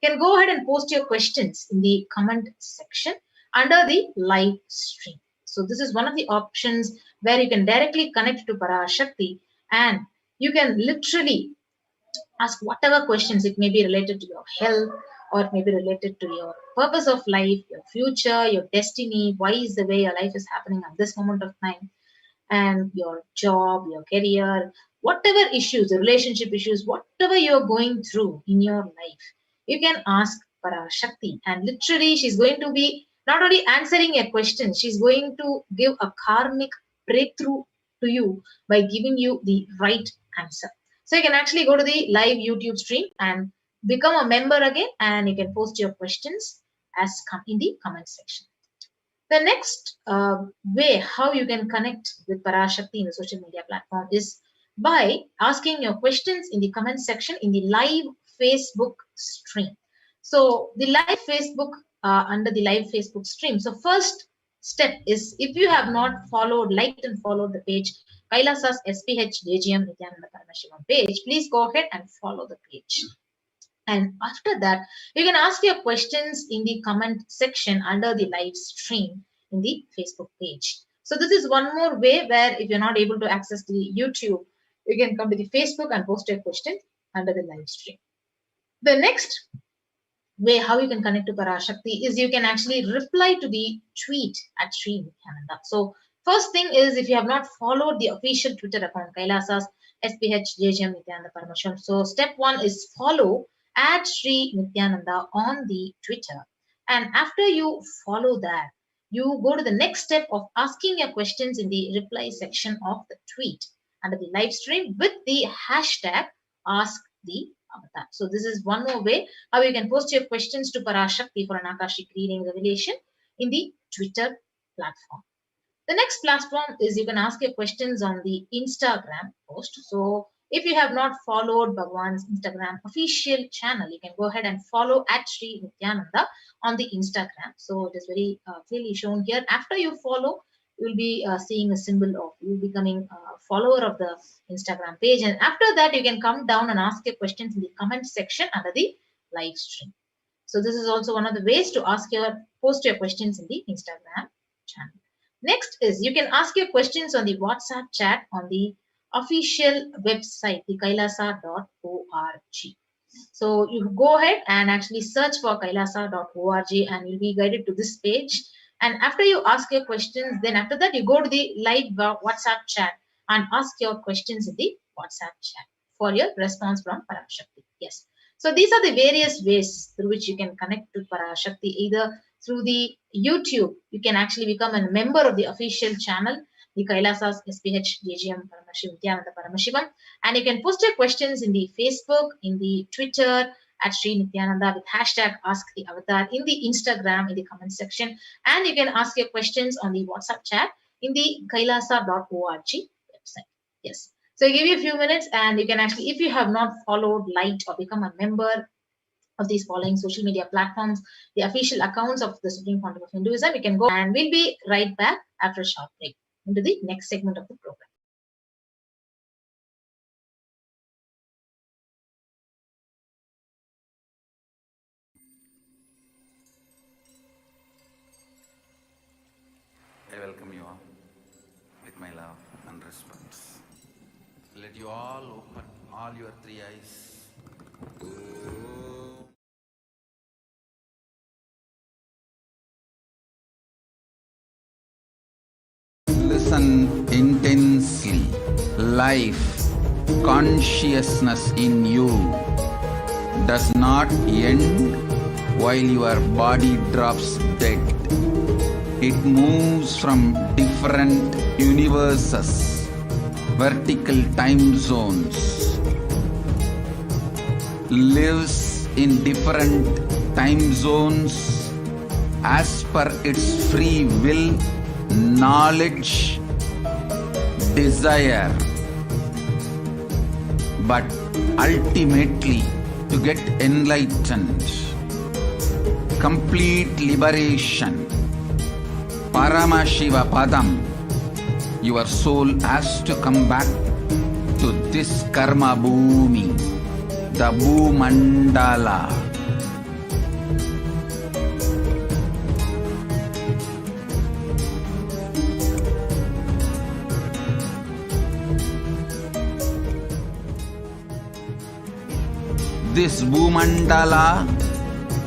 Speaker 7: you can go ahead and post your questions in the comment section under the live stream. So this is one of the options where you can directly connect to Parashakti and you can literally ask whatever questions. It may be related to your health or it may be related to your purpose of life, your future, your destiny, why is the way your life is happening at this moment of time, and your job, your career, whatever issues, the relationship issues, whatever you're going through in your life, you can ask Parashakti. And literally, she's going to be not only answering your questions, she's going to give a karmic breakthrough to you by giving you the right answer. So you can actually go to the live YouTube stream and become a member again, and you can post your questions as in the comment section. The next way how you can connect with Parashakti in the social media platform is by asking your questions in the comment section in the live Facebook stream. So the live Facebook, under the live Facebook stream. So first step is, if you have not liked and followed the page, Kailasa's SPH Nithyananda Paramashivam page, please go ahead and follow the page. And after that, you can ask your questions in the comment section under the live stream in the Facebook page. So this is one more way where if you're not able to access the YouTube, you can come to the Facebook and post your question under the live stream. The next way how you can connect to Parashakti is you can actually reply to the tweet at Sri Nithyananda. So first thing is, if you have not followed the official Twitter account, Kailasa's SPH Nithyananda Paramashivam. So step one is follow at Sri Nithyananda on the Twitter. And after you follow that, you go to the next step of asking your questions in the reply section of the tweet under the live stream with the hashtag ask the avatar. So this is one more way how you can post your questions to Parashakti for an Akashic reading revelation in the Twitter platform. The next platform is you can ask your questions on the Instagram post. So if you have not followed Bhagwan's Instagram official channel, you can go ahead and follow at Sri Nithyananda on the Instagram. So it is very clearly shown here. After you follow, you will be seeing a symbol of you becoming a follower of the Instagram page. And after that, you can come down and ask your questions in the comment section under the live stream. So this is also one of the ways to post your questions in the Instagram channel. Next is you can ask your questions on the WhatsApp chat on the official website, the kailasa.org. So you go ahead and actually search for kailasa.org and you'll be guided to this page. And after you ask your questions, then after that, you go to the live WhatsApp chat and ask your questions in the WhatsApp chat for your response from Parashakti. Yes. So these are the various ways through which you can connect to Parashakti, either through the YouTube. You can actually become a member of the official channel, the Kailasa's SPH Nithyananda Paramashivam, and you can post your questions in the Facebook, in the Twitter, at Sri Nithyananda with hashtag Ask the Avatar in the Instagram in the comment section. And you can ask your questions on the WhatsApp chat in the kailasa.org website. Yes. So I give you a few minutes and you can actually, if you have not followed, liked, or become a member of these following social media platforms, the official accounts of the Supreme Founder of Hinduism, you can go, and we'll be right back after a short break into the next segment of the program.
Speaker 3: I welcome you all with my love and respect. Let you all open all your three eyes. Listen intensely. Life, consciousness in you does not end while your body drops dead. It moves from different universes, vertical time zones, lives in different time zones as per its free will, knowledge, desire, but ultimately to get enlightened, complete liberation, Paramashiva Padam, your soul has to come back to this karma bhumi, the Bhumandala. This Bhumandala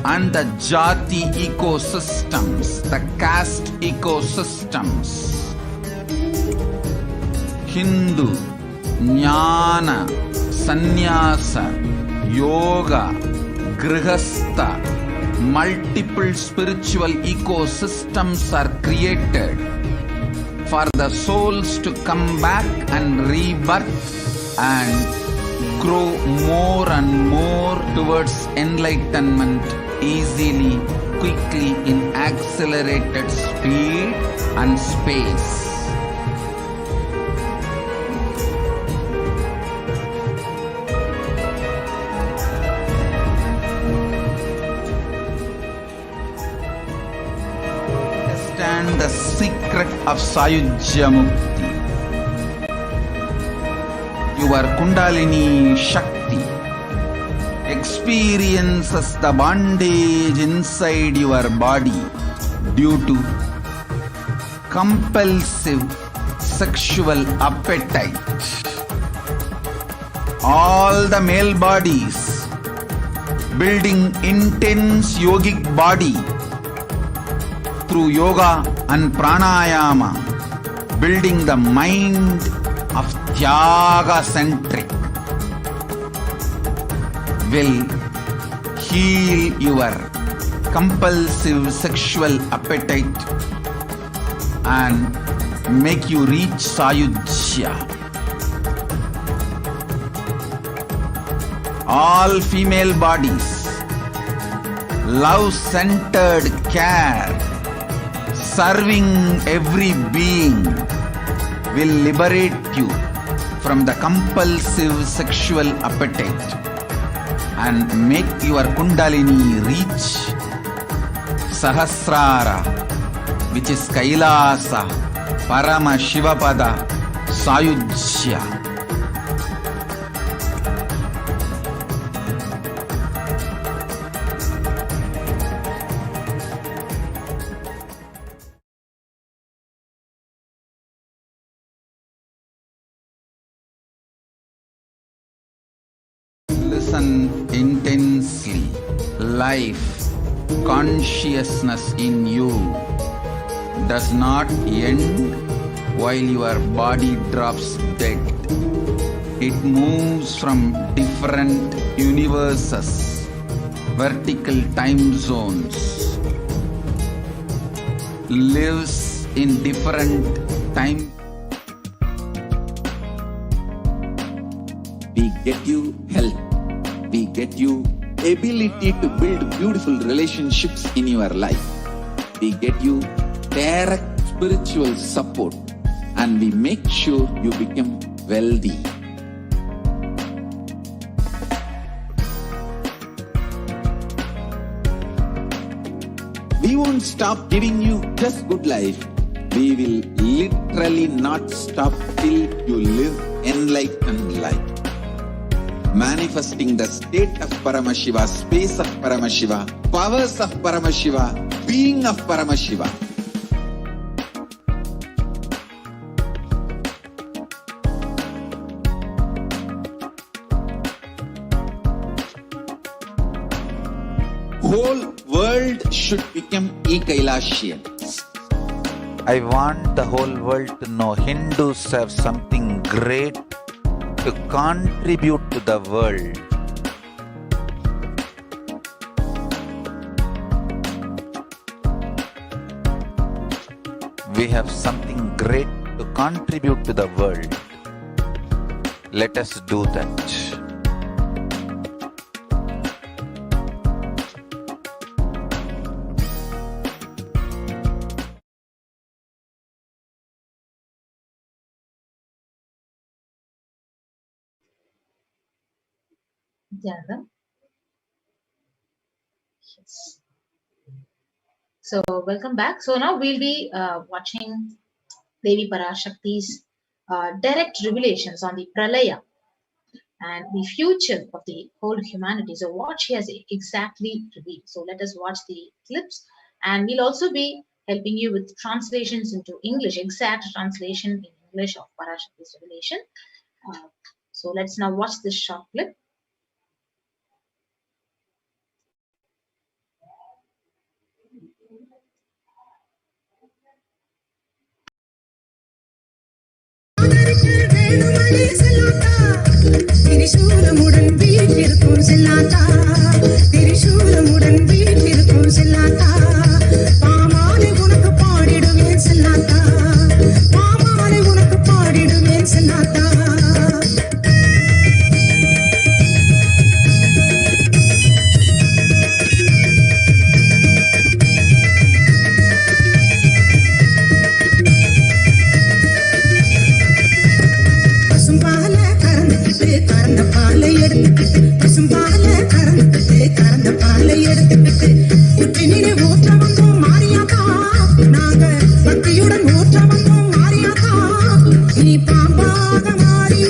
Speaker 3: and the Jati ecosystems, the caste ecosystems, Hindu, Jnana, Sannyasa, Yoga, Grihastha, multiple spiritual ecosystems are created for the souls to come back and rebirth and grow more and more towards enlightenment easily, quickly, in accelerated speed and space. Understand the secret of Sayujya Mukti. Your Kundalini Shakti experiences the bondage inside your body due to compulsive sexual appetite. All the male bodies building intense yogic body through yoga and pranayama, building the mind of Tyaga-centric, will heal your compulsive sexual appetite and make you reach Sayujya. All female bodies, love-centered care, serving every being, will liberate you from the compulsive sexual appetite and make your Kundalini reach Sahasrara, which is Kailasa, Paramashivoham, Sayujya. Listen intensely. Life, consciousness in you does not end while your body drops dead. It moves from different universes, vertical time zones, lives in different time. We get you health. We get you ability to build beautiful relationships in your life. We get you direct spiritual support and we make sure you become wealthy. We won't stop giving you just good life. We will literally not stop till you live enlightened life. Manifesting the state of Paramashiva, space of Paramashiva, powers of Paramashiva, being of Paramashiva. Whole world should become Kailasian. I want the whole world to know Hindus have something great to contribute to the world. We have something great to contribute to the world. Let us do that.
Speaker 7: Nithyananda? Yes. So welcome back. So now we'll be watching Devi Parashakti's direct revelations on the Pralaya and the future of the whole humanity. So what she has exactly revealed. So let us watch the clips, and we'll also be helping you with translations into English, exact translation in English of Parashakti's revelation. So let's now watch this short clip.
Speaker 8: திரிசூலமுடன் வீட்டிற்கும் செல்லாதா, திரிசூலமுடன் வீட்டிற்கும் செல்லாதா, பாமாலை உனக்கு பாடிடுவேன் செல்லாதா, பாமாலை உனக்கு பாடிடுவேன் செல்லாதா. கறந்த பாலை எடுத்துக்கிட்டு, பசும்பாலை கறந்துக்கிட்டு, கறந்த பாலை எடுத்துக்கிட்டு, புற்றினிலே ஊற்ற வந்தோம் மாறியாதா, நாங்க பக்தியுடன் ஊற்ற வந்தோம் மாறியாதா, நீ பாம்பாக மாறி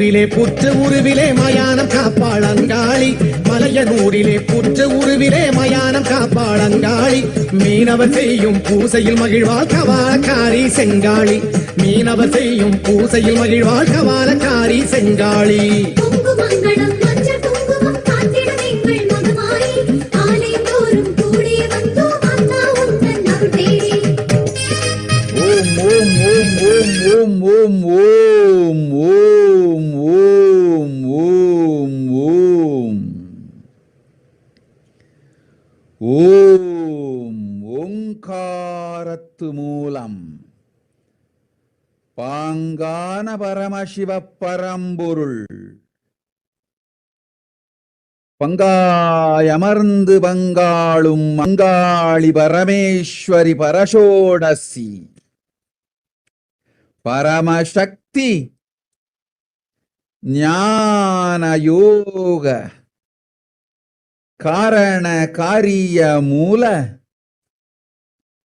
Speaker 8: மலையனூரிலே புற்ற உருவிலே மயானம் காப்பாளங்காளி மலையனூரிலே புற்ற உருவிலே மயானம் காப்பாளங்காளி மீனவர் செய்யும் பூசையில் மகிழ்வாள் கவாலக்காரி செங்காளி மீனவர் செய்யும் பூசையில் மகிழ்வாள் கவாலக்காரி செங்காளி
Speaker 3: ஓம் ஓம் ஓம் ஓம் ஓம் ஓம் ஓம் ஓம் ஓங்காரத்து மூலம் பாங்கான பரமசிவ பரம்பொருள் பங்காயமர்ந்து பங்காளும் மங்காளி பரமேஸ்வரி பரஷோடசி பரமசக்தி ஞான யோக காரண காரிய மூல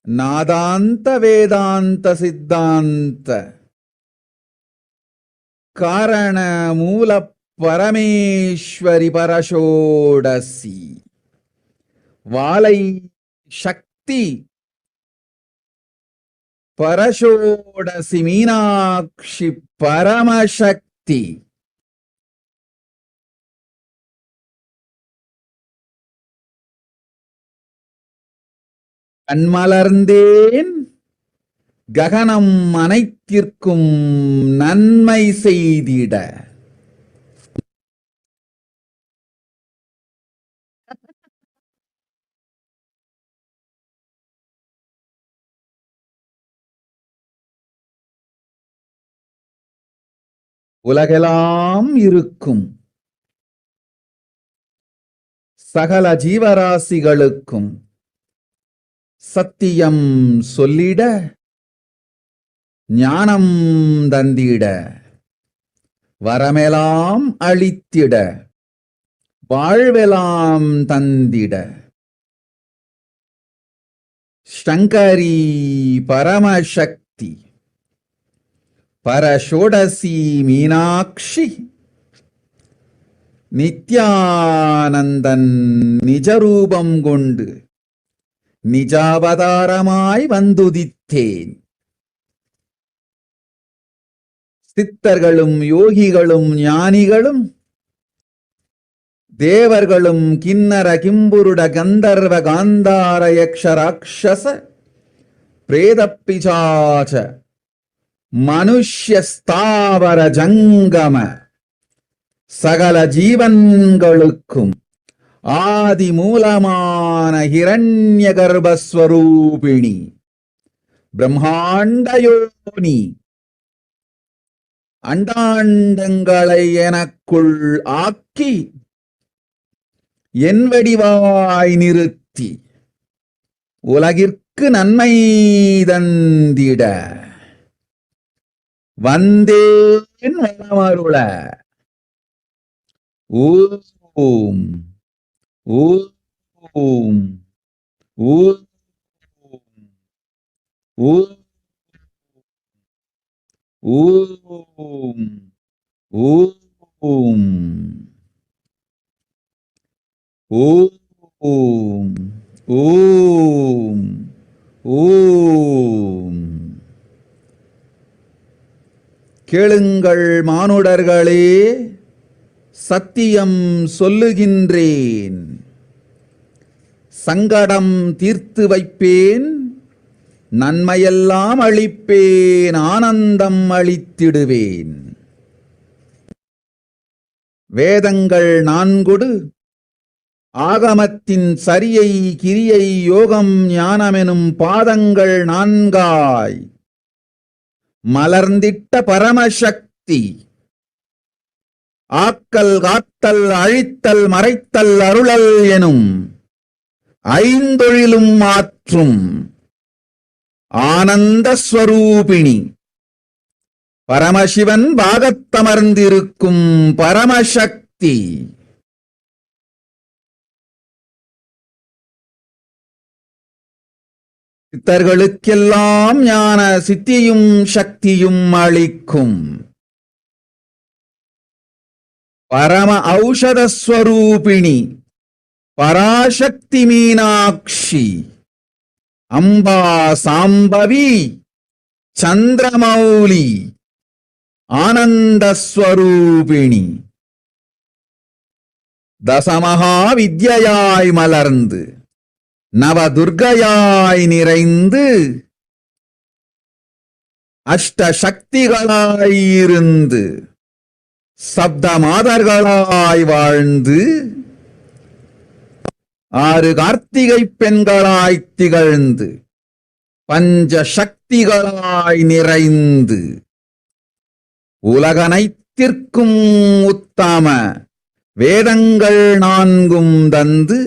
Speaker 3: நாதாந்த வேதாந்த சித்தாந்த காரண மூல பரமேஸ்வரி பரஷோடசி வாலை சக்தி பரஷோடசி மீனாட்சி பரமசக்தி கண்மலர்ந்தேன் ககனம் அனைத்திற்கும் நன்மை செய்திட உலகெல்லாம் இருக்கும் சகல ஜீவராசிகளுக்கும் சத்தியம் சொல்லிட ஞானம் தந்திட வரமெல்லாம் அளித்திட வாழ்வெல்லாம் தந்திட சங்கரி பரமசக்தி பரஷோடசி மீனாட்சி நித்யானந்தன் நிஜரூபம் கொண்டு நிஜாவதாரமாய் வந்துதித்தேன். சித்தர்களும் யோகிகளும் ஞானிகளும் தேவர்களும் கிண்ணர கிம்புருட கந்தர்வ காந்தார யக்ஷ ராட்சச பிரேதப்பிசாச மனுஷ்ய ஸ்தாவர ஜங்கம சகல ஜீவன்களுக்கும் ஆதி மூலமான ஹிரண்ய கர்ப்பஸ்வரூபிணி பிரம்மாண்டயோனி அண்டாண்டங்களை எனக்குள் ஆக்கி என் வடிவாய் நிறுத்தி உலகிற்கு நன்மை தந்திட வந்தேன் வளமருள. ஓம் ஓம் ஓம் ஓம் ஓம் ஓம் ஓம் ஓம் ஓம் ஓம். கேளுங்கள் மானுடர்களே, சத்தியம் சொல்லுகின்றேன். சங்கடம் தீர்த்து வைப்பேன், நன்மையெல்லாம் அளிப்பேன், ஆனந்தம் அளித்திடுவேன். வேதங்கள் நான்கொடு ஆகமத்தின் சரியை கிரியை யோகம் ஞானமெனும் பாதங்கள் நான்காய் மலர்ந்திட்ட பரமசக்தி ஆக்கல் காத்தல் அழித்தல் மறைத்தல் அருளல் எனும் ஐந்தொழிலும் மாற்றும் ஆனந்த ஸ்வரூபிணி பரமசிவன் பாகத்தமர்ந்திருக்கும் பரமசக்தி. சித்தர்களுக்கெல்லாம் ஞான சித்தியும் சக்தியும் அளிக்கும் Parama Aushada Swarupini, Parashakti Meenakshi, Amba Sambhavi, Chandramauli, Ananda Swarupini, Dasamaha Vidyayai Malarndu, Navadurgayai Niraindu, Ashta Shaktigalai Irundu, Sabda Madargalai Valndu, ஆறு கார்த்திகை பெண்களாய் திகழ்ந்து பஞ்ச சக்திகளாய் நிறைந்து உலகனைத்திற்கும் உத்தாம வேதங்கள் நான்கும் தந்து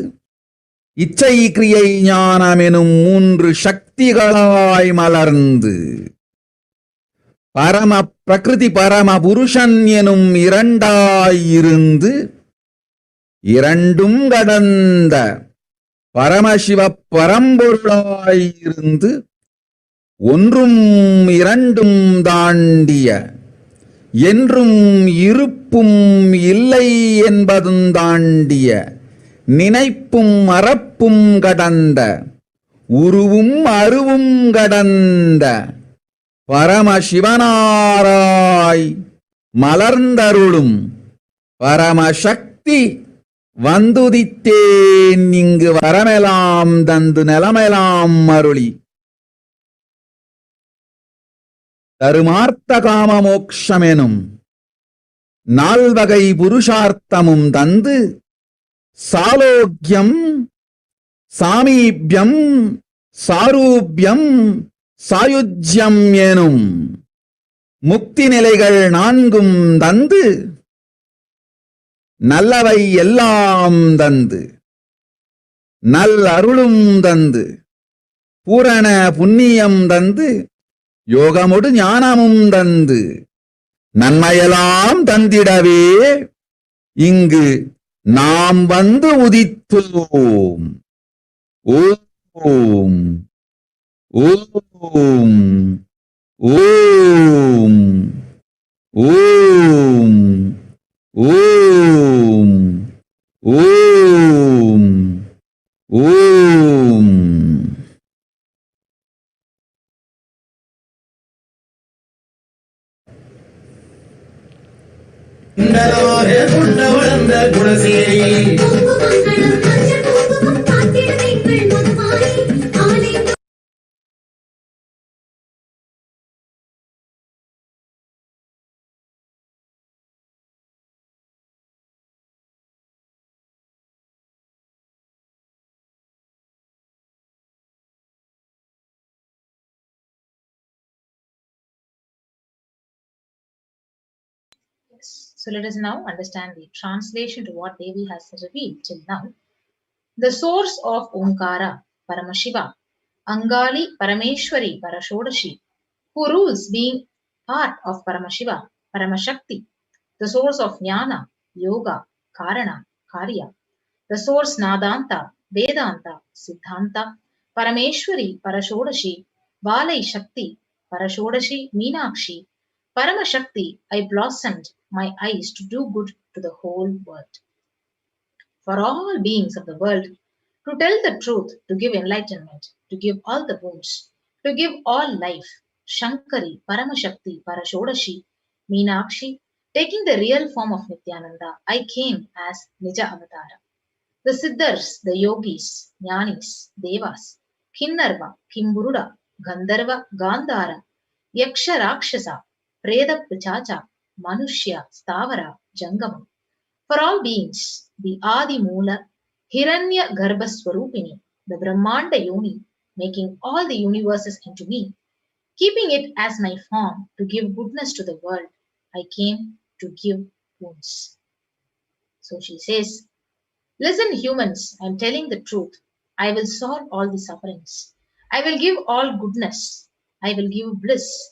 Speaker 3: இச்சை கிரியை ஞானமெனும் மூன்று சக்திகளாய் மலர்ந்து பரம பிரகிருதி பரம புருஷன் எனும் இரண்டாயிருந்து இரண்டும் கடந்த பரமசிவ பரம்பொருளாயிருந்து ஒன்றும் இரண்டும் தாண்டிய என்றும் இருப்பும் இல்லை என்பதும் தாண்டிய நினைப்பும் மறப்பும் கடந்த உருவும் அருவும் கடந்த பரமசிவனாராய் மலர்ந்தருளும் பரமசக்தி வந்துதித்தேன் இங்கு வரமெலாம் தந்து நலமெலாம் அருளி தருமார்த்த காம மோக்ஷமெனும் நால்வகை புருஷார்த்தமும் தந்து சாலோக்கியம் சாமீபியம் சாரூபியம் சாயுஜ்யம் எனும் முக்தி நிலைகள் நான்கும் தந்து நல்லவை எல்லாம் தந்து நல் அருளும் தந்து பூரண புண்ணியம் தந்து யோகமொடு ஞானமும் தந்து நன்மையெல்லாம் தந்திடவே இங்கு நாம் வந்து உதித்தோம். ஓம் ஓம் ஓம் ஓம் ஓம் ஓம் ஓம்.
Speaker 8: வளர்ந்த குணசேரி
Speaker 7: So let us now understand the translation to what Devi has revealed till now. The source of Omkara, Paramashiva, Angali Parameshwari Parashodashi, who rules being part of Paramashiva, Paramashakti, the source of Jnana, Yoga, Karana, Karya, the source Nadanta, Vedanta, Siddhanta, Parameshwari Parashodashi, Valai Shakti, Parashodashi, Meenakshi, Paramashakti, I blossomed my eyes to do good to the whole world. For all beings of the world, to tell the truth, to give enlightenment, to give all the boons, to give all life, Shankari, Paramashakti, Parashodashi, Meenakshi, taking the real form of Nithyananda, I came as Nija Avatara. The Siddhars, the Yogis, Jnanis, Devas, Kinnarva, Kimburuda, Gandharva, Gandhara, Yaksha Rakshasa, Preda Pichacha, Manushya, Stavara, Jangama. For all beings, the Adi Mula, Hiranya Garbha Swarupini, the Brahmanda Yoni, making all the universes into me, keeping it as my form to give goodness to the world, I came to give boons. So she says, listen, humans, I am telling the truth. I will solve all the sufferings. I will give all goodness. I will give bliss.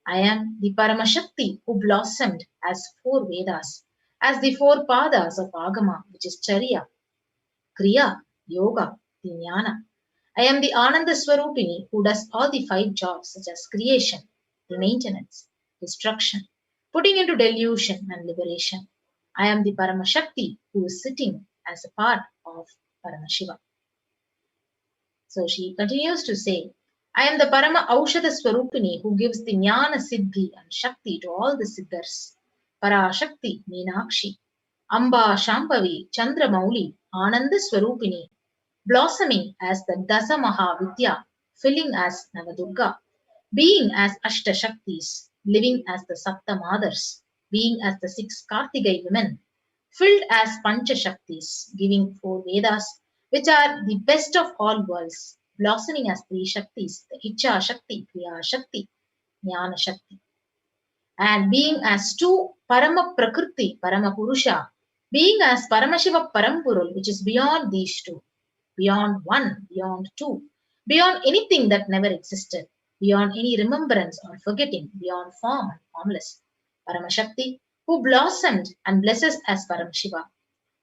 Speaker 7: I am the Paramashakti who blossomed as 4 Vedas, as the 4 Padas of Agama, which is Charya, Kriya, Yoga, Jnana. I am the Ananda Swarupini who does all the 5 jobs such as creation, the maintenance, destruction, putting into delusion and liberation. I am the Paramashakti who is sitting as a part of Paramashiva. So she continues to say, I am the Parama Aushadha Swarupini who gives the Jnana Siddhi and Shakti to all the Siddhars. Parashakti Meenakshi, Amba Shambhavi Chandra Mauli Ananda Swarupini, blossoming as the Dasa Maha Vidya, filling as Navadurga, being as Ashta Shaktis, living as the Sapta Mothers, being as the 6 Kartigai women, filled as Pancha Shaktis, giving 4 Vedas, which are the best of all worlds, blossoming as 3 Shaktis, the Icha Shakti, Kriya Shakti, Jnana Shakti, and being as 2 Parama Prakriti, Parama Purusha, being as Paramashiva Parampurul, which is beyond these 2, beyond 1, beyond 2, beyond anything that never existed, beyond any remembrance or forgetting, beyond form and formless. Paramashakti, who blossomed and blesses as Paramashiva.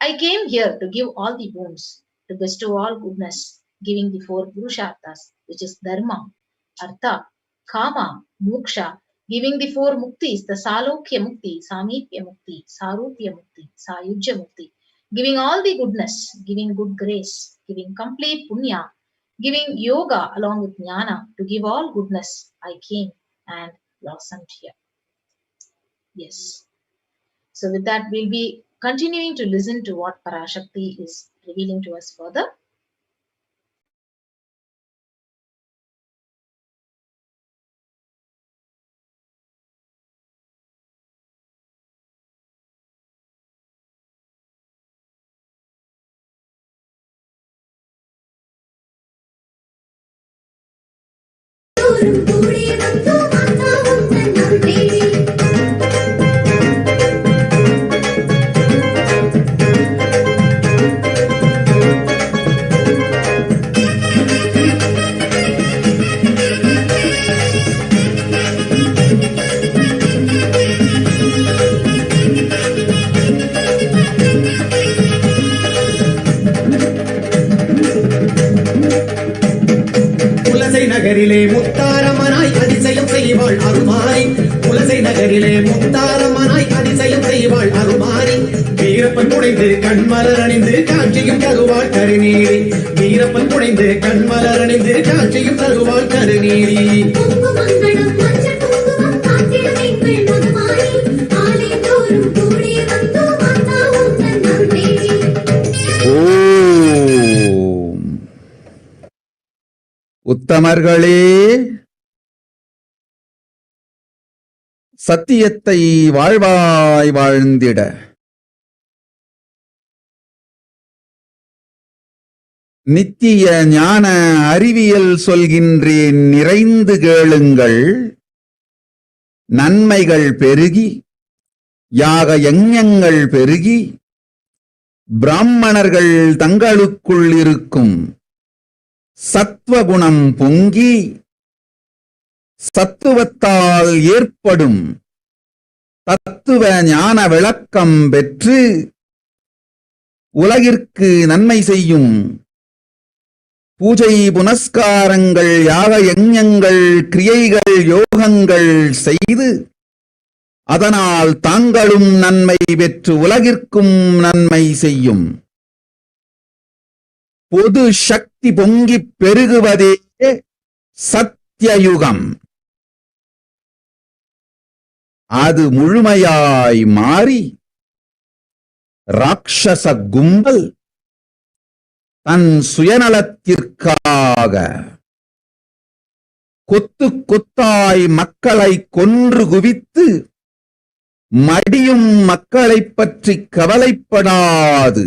Speaker 7: I came here to give all the boons, to bestow all goodness, giving the 4 Purusharthas, which is Dharma, Artha, Kama, Moksha, giving the 4 Muktis, the Salokya Mukti, Samipya Mukti, Sarupya Mukti, Sayujya Mukti, giving all the goodness, giving good grace, giving complete punya, giving yoga along with jnana, to give all goodness, I came and blossomed here. Yes. So with that, we'll be continuing to listen to what Parashakti is revealing to us further.
Speaker 8: நகரிலே முத்தாரம்மனாய் அதிசயம் செய்வாள் அருமாறி, குலசை நகரிலே முத்தாரம்மனாய் அதிசயம் செய்வாள் அருமாறி, வீரப்பன் புனைந்து கண்மலர் அணிந்து காட்சியும் தருவாள் கருநீரி, வீரப்பன் புனைந்து கண்மலர் அணிந்து காட்சியும் தருவாள் கருநீரி.
Speaker 3: உத்தமர்களே, சத்தியத்தை வாழ்வாய் வாழ்ந்திட நித்திய ஞான அறிவியல் சொல்கின்றேன், நிறைந்து கேளுங்கள். நன்மைகள் பெருகி, யாக யஞங்கள் பெருகி, பிராமணர்கள் தங்களுக்குள் இருக்கும் சத்வகுணம் பொங்கி, சத்துவத்தால் ஏற்படும் தத்துவ ஞான விளக்கம் பெற்று உலகிற்கு நன்மை செய்யும் பூஜை புனஸ்காரங்கள், யாக யஞங்கள், கிரியைகள், யோகங்கள் செய்து அதனால் தாங்களும் நன்மை பெற்று உலகிற்கும் நன்மை செய்யும் பொது சக்தி பொங்கிப் பெருகுவதே சத்தியயுகம். அது முழுமையாய் மாறி ராட்சச கும்பல் தன் சுயநலத்திற்காக கொத்து கொத்தாய் மக்களை கொன்று குவித்து மடியும் மக்களைப் பற்றி கவலைப்படாது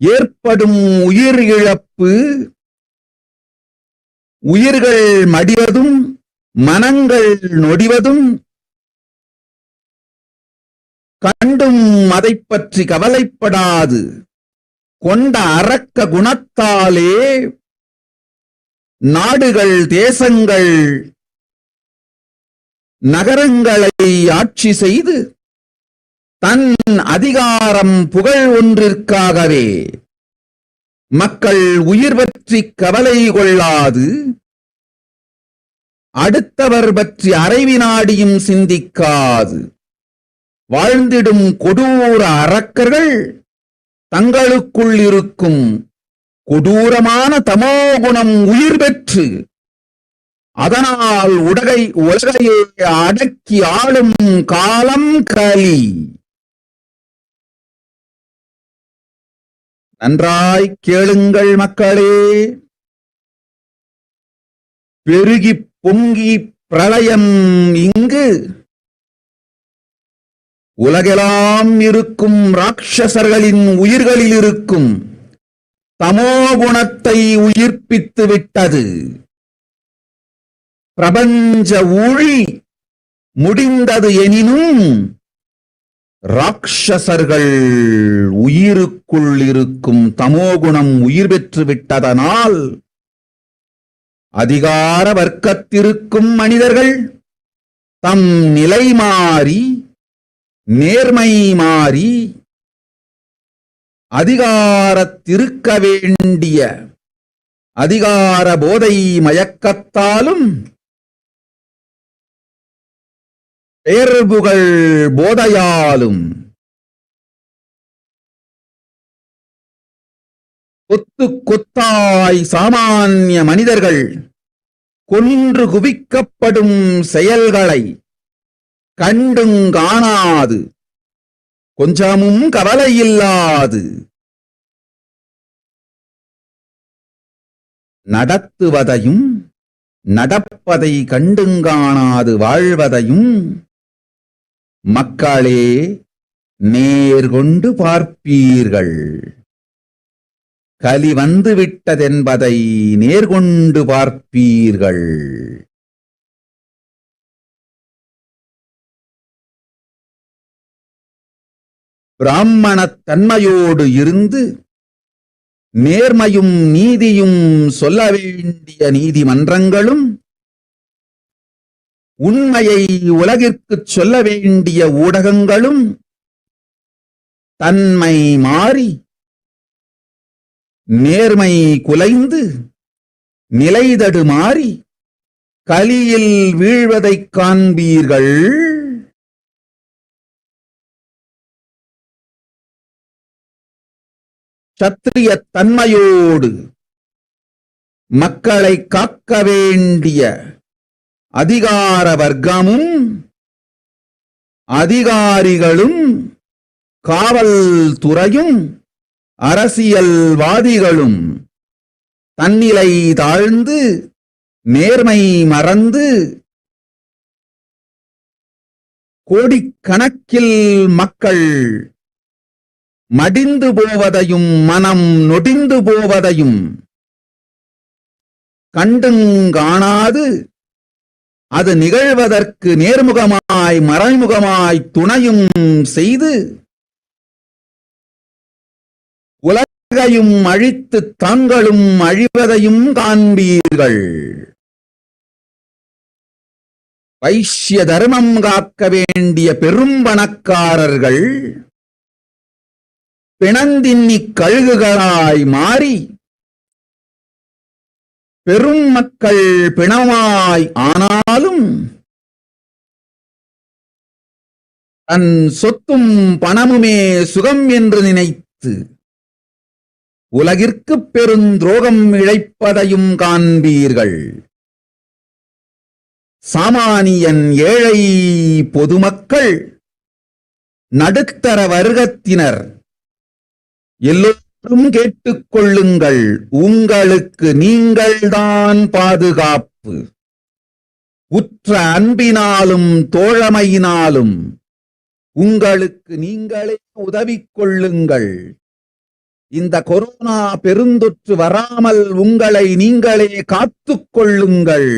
Speaker 3: ஏற்படும் உயிர் இழப்பு, உயிர்கள் மடிவதும் மனங்கள் நொடிவதும் கண்டும் அதைப் பற்றி கவலைப்படாது கொண்ட அரக்க குணத்தாலே நாடுகள், தேசங்கள், நகரங்களை ஆட்சி செய்து தன் அதிகாரம் புகழ் ஒன்றிற்காகவே மக்கள் உயிர் பற்றி கவலை கொள்ளாது அடுத்தவர் பற்றி அரை வினாடியும் சிந்திக்காது வாழ்ந்திடும் கொடூர அரக்கர்கள் தங்களுக்குள் இருக்கும் கொடூரமான தமோகுணம் உயிர் பெற்று அதனால் உலகையே அடக்கி ஆளும் காலம் கலி. நன்றாய் கேளுங்கள் மக்களே. பெருகி பொங்கி பிரளயம் இங்கு உலகெல்லாம் இருக்கும் ராட்சசர்களின் உயிர்களில் இருக்கும் தமோகுணத்தை உயிர்ப்பித்து விட்டது. பிரபஞ்ச ஊழி முடிந்தது எனினும் ராட்சசர்கள் உயிருக்குள் இருக்கும் தமோகுணம் உயிர் பெற்று விட்டதனால் அதிகார வர்க்கத்திற்கும் மனிதர்கள் தம் நிலை மாறி நேர்மை மாறி அதிகாரத்திருக்க வேண்டிய அதிகார போதை மயக்கத்தாலும் பேர்புகள் போதையாலும் கொத்து கொத்தாய் சாமானிய மனிதர்கள் கொன்று குவிக்கப்படும் செயல்களை கண்டும் காணாது கொஞ்சமும் கவலையில்லாது நடத்துவதையும் நடப்பதை கண்டுங்காணாது வாழ்வதையும் மக்களே நேர்கொண்டு பார்ப்பீர்கள். கலி வந்துவிட்டதென்பதை நேர்கொண்டு பார்ப்பீர்கள். பிராமணத் தன்மையோடு இருந்து நேர்மையும் நீதியும் சொல்ல வேண்டிய நீதிமன்றங்களும் உண்மையை உலகிற்குச் சொல்ல வேண்டிய ஊடகங்களும் தன்மை மாறி நேர்மை குலைந்து நிலைதடு மாறி கலியில் வீழ்வதைக் காண்பீர்கள். சத்திரிய தன்மையோடு மக்களை காக்க வேண்டிய அதிகார வர்க்கமும் அதிகாரிகளும் காவல்துறையும் அரசியல்வாதிகளும் தன்னிலை தாழ்ந்து நேர்மை மறந்து கோடிக்கணக்கில் மக்கள் மடிந்து போவதையும் மனம் நொடிந்து போவதையும் கண்டுங்காணாது அது நிகழ்வதற்கு நேர்முகமாய் மறைமுகமாய் துணையும் செய்து உலகையும் அழித்து தாங்களும் அழிவதையும் காண்பீர்கள். வைஷ்ய தர்மம் காக்க வேண்டிய பெரும் பணக்காரர்கள் பிணந்தின்னிக் கழுகுகளாய் மாறி பெரும் மக்கள் பிணமாய் ஆனாலும் தன் சொத்தும் பணமுமே சுகம் என்று நினைத்து உலகிற்கு பெருந்துரோகம் இழைப்பதையும் காண்பீர்கள். சாமானியன் ஏழை பொதுமக்கள் நடுத்தர வர்க்கத்தினர் எல்லோரும் கேட்டுக்கொள்ளுங்கள். உங்களுக்கு நீங்கள்தான் பாதுகாப்பு. உற்ற அன்பினாலும் தோழமையினாலும் உங்களுக்கு நீங்களே உதவிக் கொள்ளுங்கள். இந்த கொரோனா பெருந்தொற்று வராமல் உங்களை நீங்களே காத்துக் கொள்ளுங்கள்.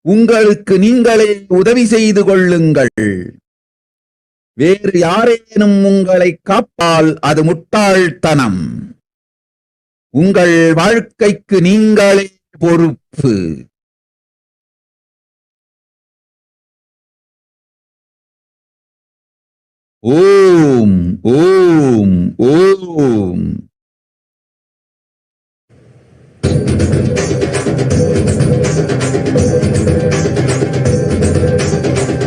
Speaker 3: உங்களுக்கு நீங்களே உதவி செய்து கொள்ளுங்கள். வேறு யாரேனும் உங்களை காப்பால் அது முட்டாள்தனம். உங்கள் வாழ்க்கைக்கு நீங்களே பொறுப்பு. ஓம் ஓம் ஓம்.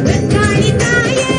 Speaker 9: வெக்காளி தாயே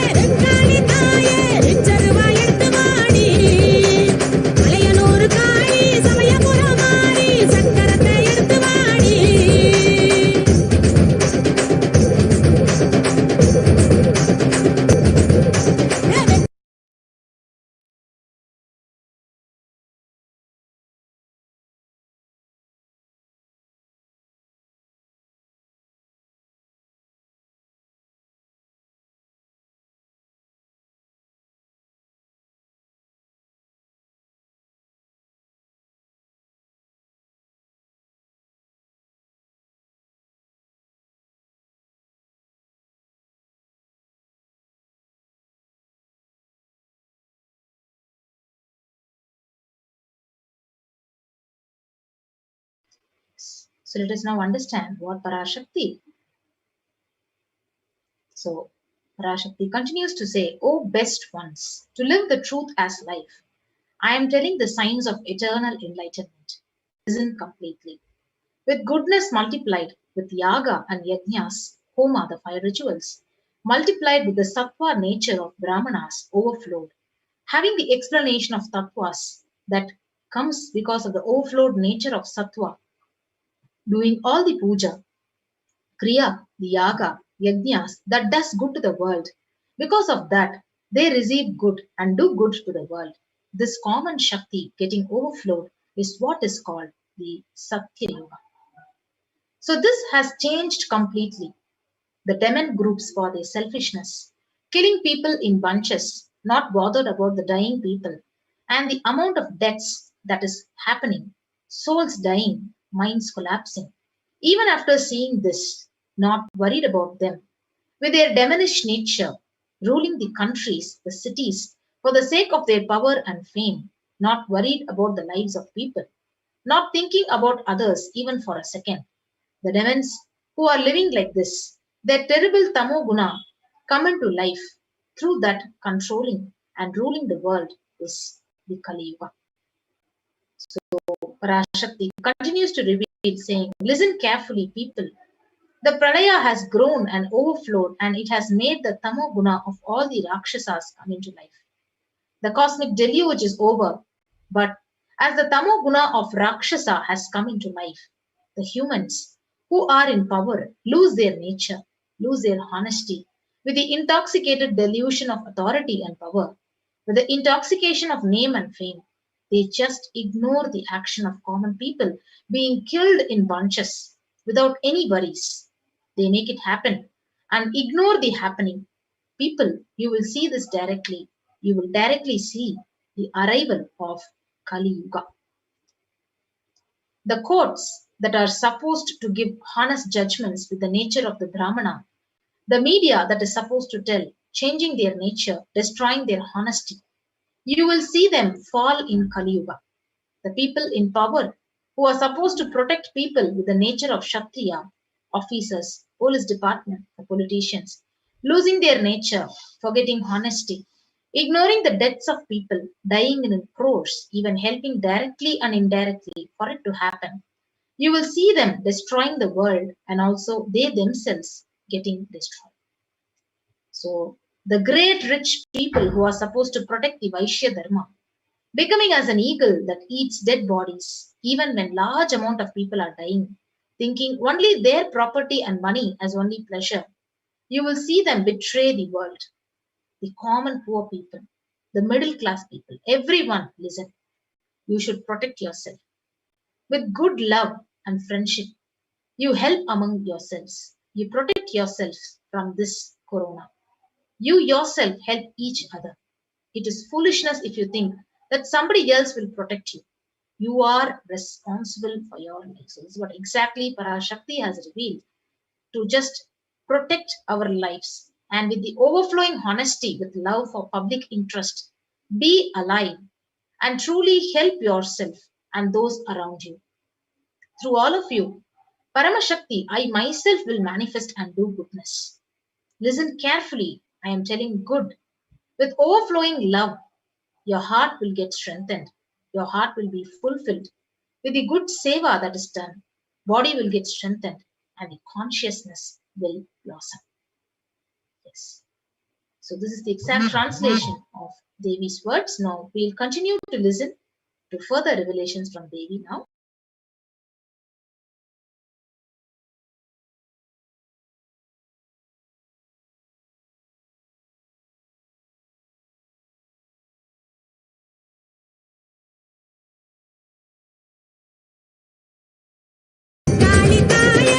Speaker 7: So let us now understand what Parashakti. So Parashakti continues to say, O best ones, to live the truth as life, I am telling the signs of eternal enlightenment. Listen completely. With goodness multiplied, with yaga and yajnas, homa, the fire rituals, multiplied with the sattva nature of brahmanas overflowed, having the explanation of tattvas that comes because of the overflowed nature of sattva, doing all the puja, kriya, the yaga, yajnas that does good to the world. Because of that, they receive good and do good to the world. This common Shakti getting overflowed is what is called the Satya Yuga. So this has changed completely. The demon groups for their selfishness, killing people in bunches, not bothered about the dying people, and the amount of deaths that is happening, souls dying, minds collapsing. Even after seeing this, not worried about them, with their demonish nature, ruling the countries, the cities, for the sake of their power and fame, not worried about the lives of people, not thinking about others even for a second. The demons who are living like this, their terrible tamoguna come into life through that controlling and ruling the world is the Kali Yuga. So Parashakti continues to reveal, saying, listen carefully, people. The Pralaya has grown and overflowed, and it has made the tamoguna of all the Rakshasas come into life. The cosmic deluge is over, but as the tamoguna of Rakshasa has come into life, the humans who are in power lose their nature, lose their honesty, with the intoxicated delusion of authority and power, with the intoxication of name and fame. They just ignore the action of common people being killed in bunches without any worries. They make it happen and ignore the happening. People, you will see this directly. You will directly see the arrival of Kali Yuga. The courts that are supposed to give honest judgments with the nature of the Brahmana, the media that is supposed to tell, changing their nature, destroying their honesty, you will see them fall in Kali Yuga. The people in power who are supposed to protect people with the nature of Kshatriya, officers, police department, the politicians, losing their nature, forgetting honesty, ignoring the deaths of people, dying in crores, even helping directly and indirectly for it to happen. You will see them destroying the world and also they themselves getting destroyed. So the great rich people who are supposed to protect the Vaishya Dharma, becoming as an eagle that eats dead bodies, even when large amount of people are dying, thinking only their property and money as only pleasure. You will see them betray the world. The common poor people, the middle class people, everyone, listen. You should protect yourself. With good love and friendship, you help among yourselves. You protect yourselves from this corona. You yourself help each other. It is foolishness if you think that somebody else will protect you. You are responsible for your life. So this is what exactly Parashakti has revealed. To just protect our lives. And with the overflowing honesty, with love for public interest, be alive and truly help yourself and those around you. Through all of you, Paramashakti, I myself will manifest and do goodness. Listen carefully. I am telling good. With overflowing love, your heart will get strengthened. Your heart will be fulfilled. With the good seva that is done, body will get strengthened and the consciousness will blossom. Yes. So this is the exact translation of Devi's words. Now we'll continue to listen to further revelations from Devi now.
Speaker 9: Mari, Mari,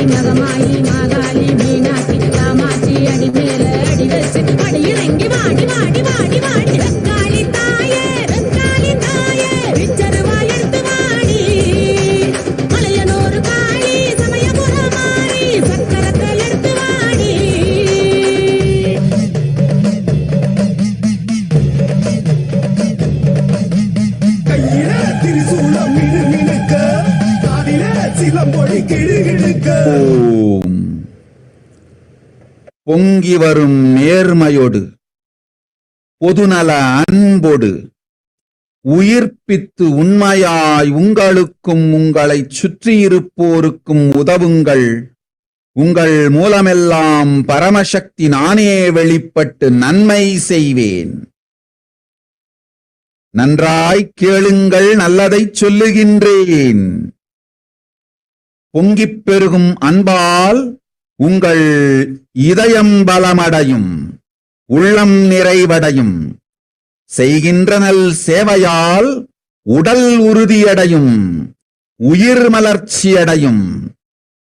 Speaker 9: Magamai, Magali,
Speaker 3: ஓம். பொங்கி வரும் நேர்மையோடு பொதுநல அன்போடு உயிர்ப்பித்து உண்மையாய் உங்களுக்கும் உங்களை சுற்றியிருப்போருக்கும் உதவுங்கள். உங்கள் மூலமெல்லாம் பரமசக்தி நானே வெளிப்பட்டு நன்மை செய்வேன். நன்றாய் கேளுங்கள், நல்லதைச் சொல்லுகின்றேன். பொங்கிப் பெருகும் அன்பால் உங்கள் இதயம் பலமடையும், உள்ளம் நிறைவடையும். செய்கின்ற நல் சேவையால் உடல் உறுதியடையும், உயிர் மலர்ச்சியடையும்.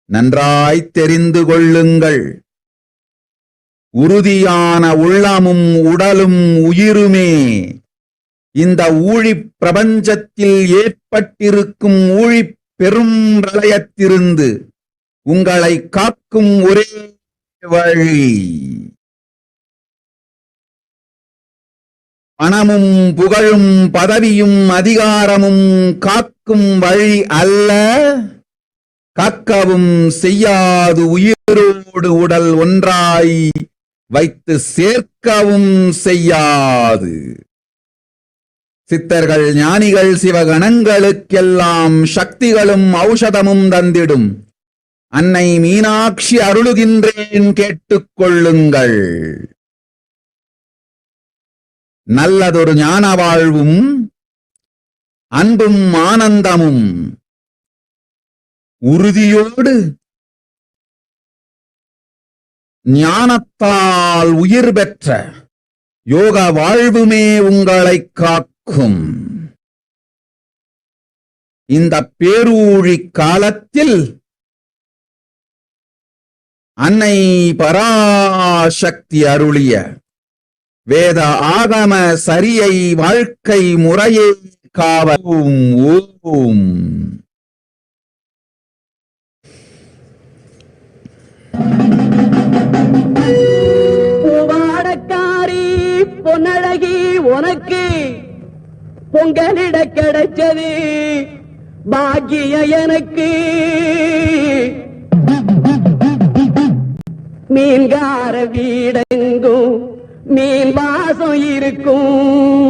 Speaker 3: நன்றாய் தெரிந்து கொள்ளுங்கள். உறுதியான உள்ளமும் உடலும் உயிருமே இந்த ஊழிப் பிரபஞ்சத்தில் ஏற்பட்டிருக்கும் ஊழிப் பெரும் பிரளயத்திலிருந்து உங்களை காக்கும் ஒரே வழி. பணமும் புகழும் பதவியும் அதிகாரமும் காக்கும் வழி அல்ல. காக்கவும் செய்யாது உயிரோடு உடல் ஒன்றாய் வைத்து சேர்க்கவும் செய்யாது. சித்தர்கள் ஞானிகள் சிவகணங்களுக்கெல்லாம் சக்திகளும் ஔஷதமும் தந்திடும் அன்னை மீனாட்சி அருளுகின்றேன், கேட்டுக்கொள்ளுங்கள். நல்லதொரு ஞான வாழ்வும் அன்பும் ஆனந்தமும் உறுதியோடு ஞானத்தால் உயிர் பெற்ற யோக வாழ்வுமே உங்களை காக்கும். இந்த பேரூழி காலத்தில் அன்னை பராசக்தி அருளிய வேத ஆகம சரியை வாழ்க்கை முறையை காவும். ஓம்.
Speaker 9: பூவாடக்காரி பொன்னழகி உனக்கு பொங்கலிட கிடைச்சது பாக்கிய எனக்கு. மீன்கார வீடெங்கும் மீன் வாசம் இருக்கும்.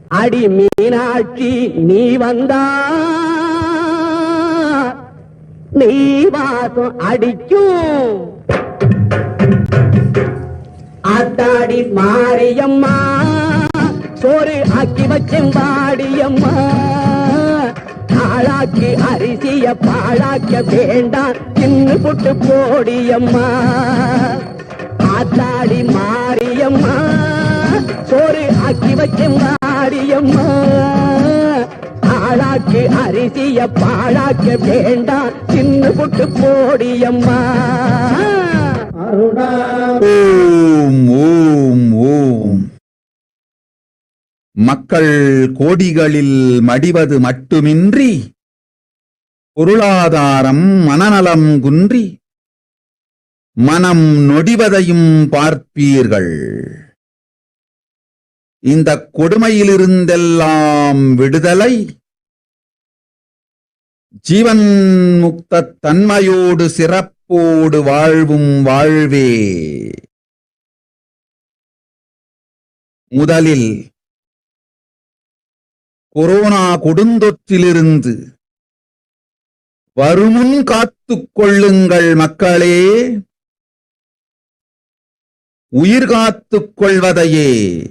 Speaker 9: அடி மீனாட்சி நீ வந்தா நீ வாசம் அடிக்கும். ஆத்தாடி மாரியம்மா சோறு ஆக்கி வச்சும் பாடியம்மா. ஆளாக்கி அரிசிய பாழாக்க வேண்டாம், தின்னு புட்டு போடியம்மா. ஆத்தாடி மாரியம்மா சோறு ஆக்கி வச்சும் பாடியம்மா. ஆளாக்கி அரிசிய பாழாக்க வேண்டாம், தின்னு புட்டு போடியம்மா.
Speaker 3: ஓம் ஓம் ஓம். மக்கள் கோடிகளில் மடிவது மட்டுமின்றி பொருளாதாரம் மனநலம் குன்றி மனம் நொடிவதையும் பார்ப்பீர்கள். இந்த கொடுமையிலிருந்தெல்லாம் விடுதலை ஜீவன் முக்த தன்மையோடு சிறப்போடு வாழ்வும் வாழ்வே. முதலில் கொரோனா கொடுந்தொற்றிலிருந்து வருமுன் காத்துக் கொள்ளுங்கள் மக்களே. உயிர் காத்துக் கொள்வதையே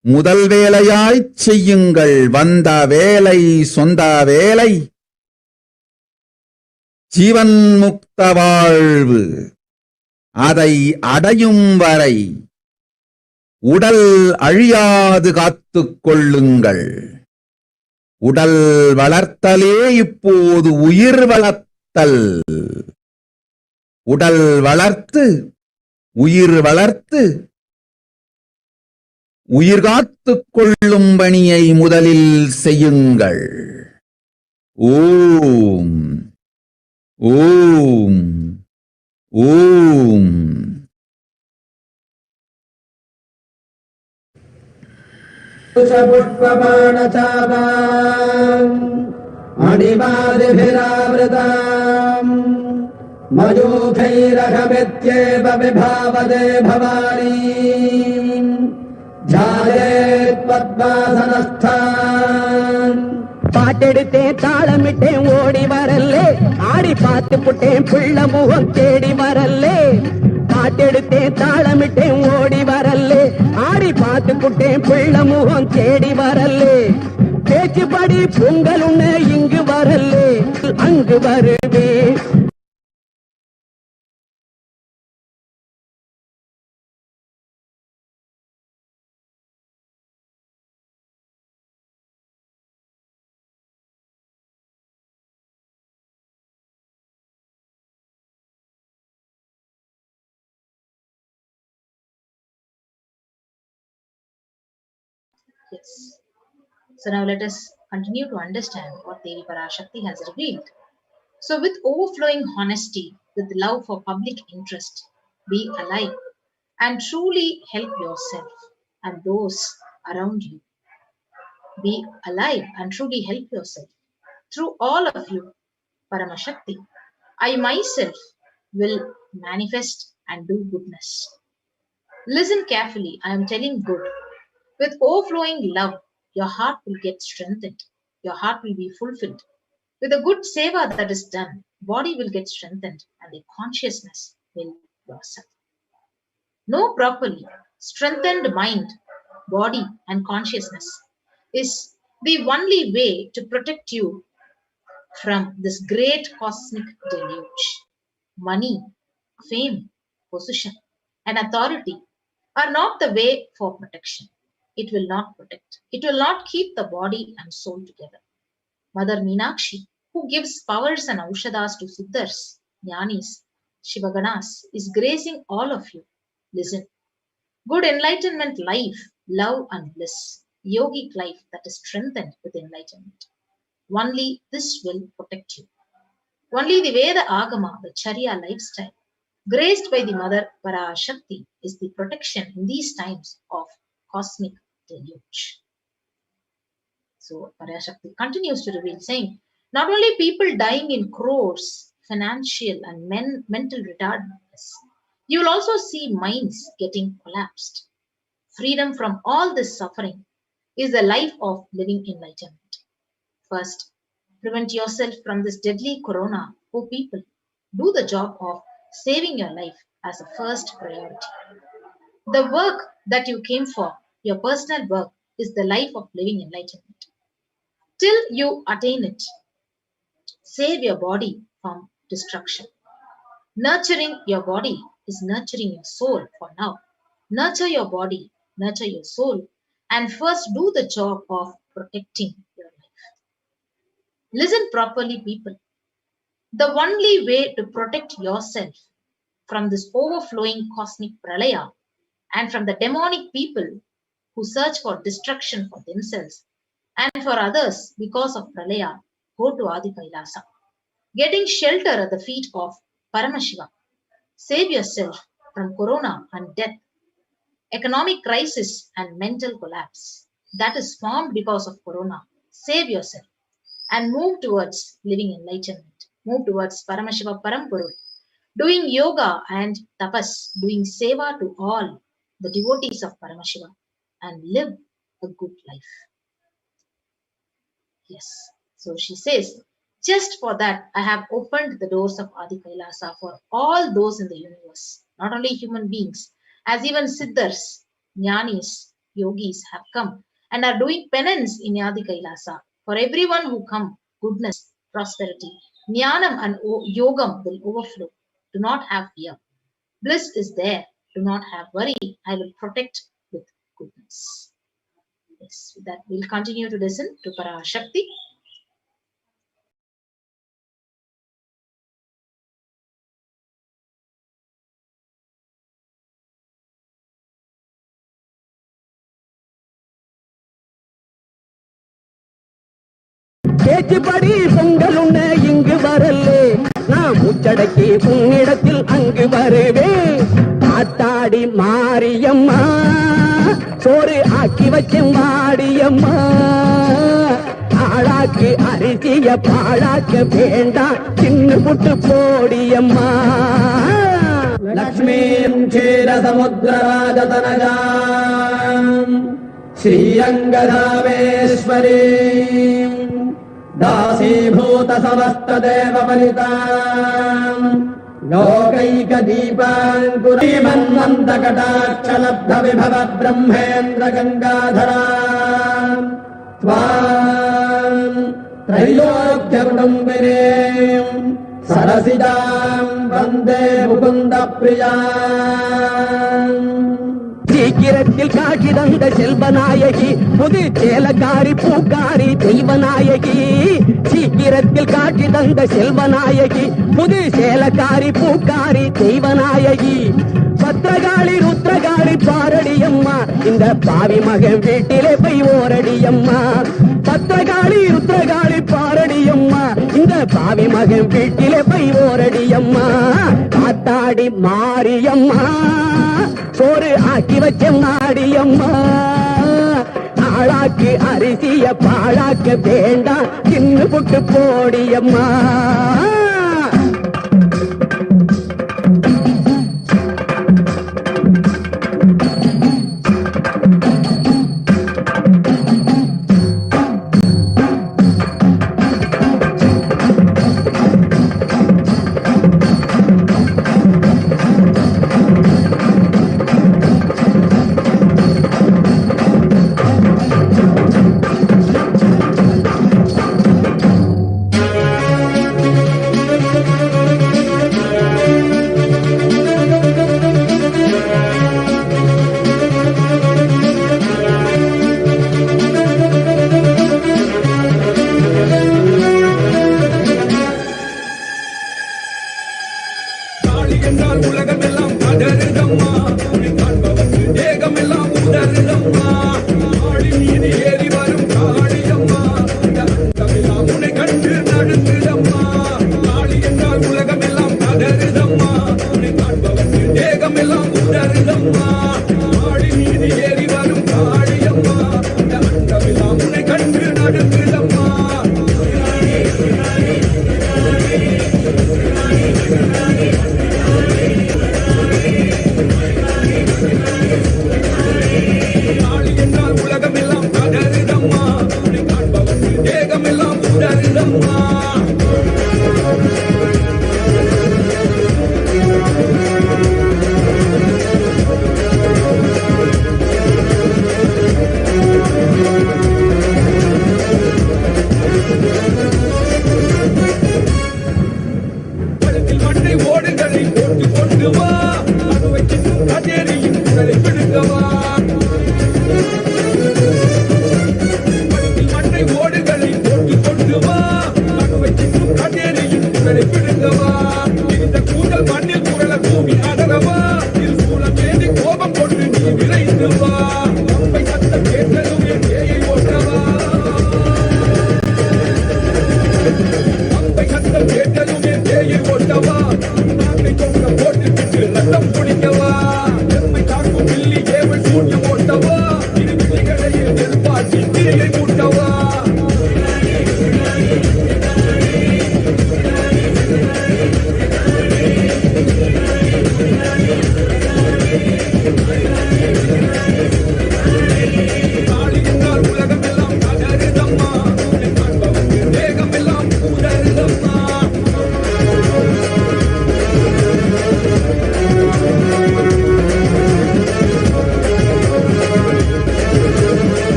Speaker 3: முதல் வேலையாய்ச் செய்யுங்கள். வந்த வேலை சொந்த வேலை, ஜீவன் முக்த வாழ்வு. அதை அடையும் வரை உடல் அழியாது காத்துக் கொள்ளுங்கள். உடல் வளர்த்தலே இப்போது உயிர் வளர்த்தல். உடல் வளர்த்து உயிர் வளர்த்து உயிர் காத்துக் கொள்ளும் பணியை முதலில் செய்யுங்கள். ஓம் ஓம் ஓம்.
Speaker 8: मणिमादिभिरावृताम् मयूखैरहमित्येव विभावदे भवानी ध्यायेत् पद्मासनस्थान्
Speaker 9: பாட்டெடுத்தேன் தாளமிட்டேன் ஓடி வரல்லே ஆடி பார்த்து புட்டேன் பிள்ளை முகம் தேடி வரல்லே பாட்டெடுத்தேன் தாளமிட்டேன் ஓடி வரல்லே ஆடி பார்த்து புட்டேன் பிள்ளை முகம் தேடி வரல்லே பேச்சுப்படி பொங்கல் உன்ன இங்கு வரல்லே அங்கு வருவே
Speaker 7: Yes. So now let us continue to understand what Devi Parashakti has revealed. So with overflowing honesty, with love for public interest, be alive and truly help yourself and those around you. Be alive and truly help yourself. Through all of you, Paramashakti, I myself will manifest and do goodness. Listen carefully, I am telling good. With overflowing love, your heart will get strengthened. Your heart will be fulfilled. With a good seva that is done, body will get strengthened and the consciousness will blossom. Know properly, strengthened mind, body and consciousness is the only way to protect you from this great cosmic deluge. Money, fame, position and authority are not the way for protection. It will not protect. It will not keep the body and soul together. Mother Meenakshi, who gives powers and aushadas to siddhars, jnanis, shivaganas, is gracing all of you. Listen. Good enlightenment life, love and bliss, yogic life that is strengthened with enlightenment. Only this will protect you. Only the Veda Agama, the Charya lifestyle, graced by the Mother Parashakti, is the protection in these times of cosmic deluge. So Parashakti continues to reveal, saying, not only people dying in crores, financial and mental retardedness, you will also see minds getting collapsed. Freedom from all this suffering is the life of living enlightenment. First, prevent yourself from this deadly corona. Oh people, do the job of saving your life as a first priority. The work that you came for, your personal work, is the life of living enlightenment. Till you attain it, save your body from destruction. Nurturing your body is nurturing your soul for now. Nurture your body, nurture your soul, and first do the job of protecting your life. Listen properly, people. The only way to protect yourself from this overflowing cosmic pralaya and from the demonic people who search for destruction for themselves and for others because of pralaya, go to Adi Kailasa, getting shelter at the feet of Paramashiva. Save yourself from corona and death, economic crisis and mental collapse that is formed because of corona. Save yourself and move towards living enlightenment. Move towards Paramashiva Parampurul, doing yoga and tapas, doing seva to all the devotees of Paramashiva, and live a good life. Yes. So she says, just for that, I have opened the doors of Adi Kailasa for all those in the universe, not only human beings, as even siddhars, jnanis, yogis have come and are doing penance in Adi Kailasa. For everyone who come, goodness, prosperity, jnanam and yogam will overflow. Do not have fear. Bliss is there. Do not have worry. I will protect with goodness. Yes, with that we'll continue to listen to Parashakti.
Speaker 9: பேச்சுப்படி Pongal உன்ன இங்கு வரல்லே நான் முச்சடக்கி உன்னிடத்தில் அங்கு வருவேன் ஆத்தாடி மாரியம்மா சோறு ஆக்கி வச்ச மாடியம்மா ஆளாக்கு அரிசிய பாழாக்க வேண்டாம் சின்ன புட்டு போடியம்மா. லக்ஷ்மீம் க்ஷீர சமுத்திரராஜதனஜாம் ஸ்ரீரங்கதாமேஸ்வரீம் दासीभूत समस्त देव वनितां लोकैक दीपांकुरीमन्वन्त कटाक्ष लब्ध विभव ब्रह्मेन्द्र गंगाधरां त्वां त्रैलोक्य कुटुम्बिनीं सरसिजां वन्दे मुकुन्द प्रियां. சீக்கிரத்தில் காட்சி தந்த செல்வநாயகி புது சேலக்காரி பூக்காரி தெய்வநாயகி. சீக்கிரத்தில் காட்சி தந்த செல்வநாயகி புது சேலக்காரி பூக்காரி தெய்வநாயகி. பத்திரகாளி ருத்ரகாளி பாரடியம்மா இந்த பாவி மகன் வீட்டிலே போய் ஓரடியம்மா. பத்திரகாளி ருத்ரகாளி பாரடியம்மா இந்த பாவி மகன் வீட்டிலே போய் ஓரடியம்மா. காத்தாடி மாரியம்மா சோறு ஆக்கி வச்ச நாடியம்மா. ஆளாக்கு அரிசிய பாழாக்க வேண்டாம் சின்ன புட்டு போடியம்மா.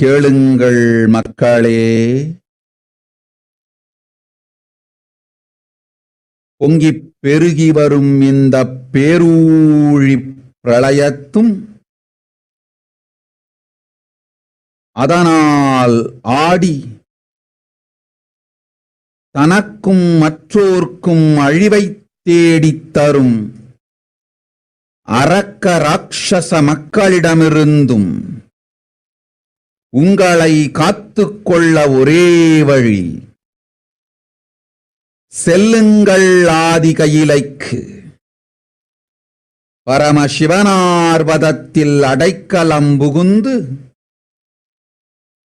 Speaker 3: கேளுங்கள் மக்களே. பொங்கிப் பெருகி வரும் இந்த பேரூழி பிரளயத்தும் அதனால் ஆடி தனக்கும் மற்றோர்க்கும் அழிவைத் தேடித் தரும் அரக்க ராட்சச மக்களிடமிருந்தும் உங்களை காத்துக்கொள்ள ஒரே வழி, செல்லுங்கள் ஆதி கையிலைக்கு. பரமசிவனார்வதத்தில் அடைக்கலம் புகுந்து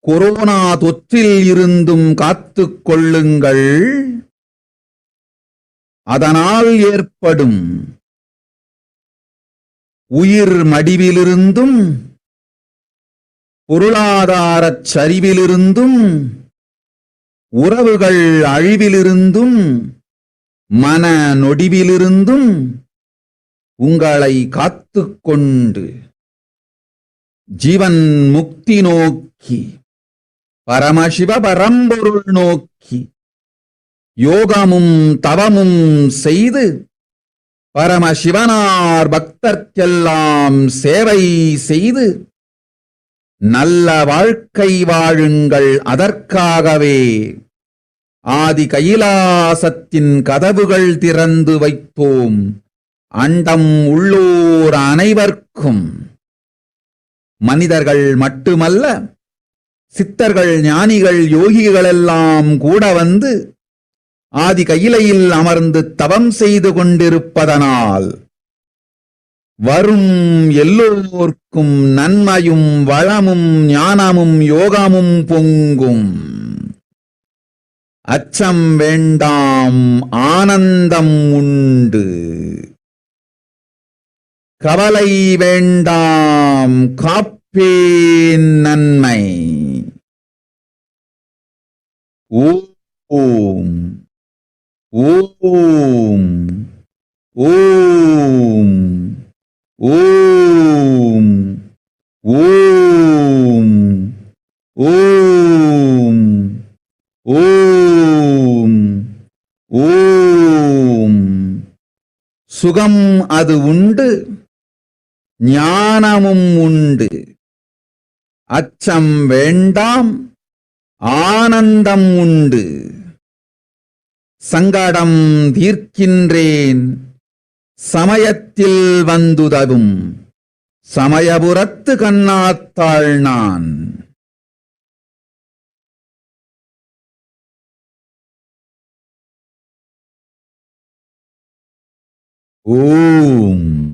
Speaker 3: கொரோனா தொற்றில் இருந்தும் காத்துக் கொள்ளுங்கள். அதனால் ஏற்படும் உயிர் மடிவிலிருந்தும் பொருளாதாரச் சரிவிலிருந்தும் உறவுகள் அழிவிலிருந்தும் மன நொடிவிலிருந்தும் உங்களை காத்துக்கொண்டு ஜீவன் முக்தி நோக்கி பரமசிவ பரம்பொருள் நோக்கி யோகமும் தவமும் செய்து பரமசிவனார் பக்தர்க்கெல்லாம் சேவை செய்து நல்ல வாழ்க்கை வாழுங்கள். அதற்காகவே ஆதி கைலாசத்தின் கதவுகள் திறந்து வைத்தோம். அண்டம் உள்ளோர் அனைவர்க்கும், மனிதர்கள் மட்டுமல்ல, சித்தர்கள், ஞானிகள், யோகிகளெல்லாம் கூட வந்து ஆதி கையிலையில் அமர்ந்து தவம் செய்து கொண்டிருப்பதனால் வரும் எல்லோர்க்கும் நன்மையும் வளமும் ஞானமும் யோகமும் பொங்கும். அச்சம் வேண்டாம், ஆனந்தம் உண்டு. கவலை வேண்டாம், காப்பேன் நன்மை. ஓம் ஓம் ஓம் ஓம் ஓம் ஓம் ஓம் ஓம். சுகம் அது உண்டு, ஞானமும் உண்டு. அச்சம் வேண்டாம், ஆனந்தம் உண்டு. சங்கடம் தீர்க்கின்றேன் சமயத்தில் வந்துதவும் சமயபுரத்து கண்ணாத்தாள் நான். ஓம்.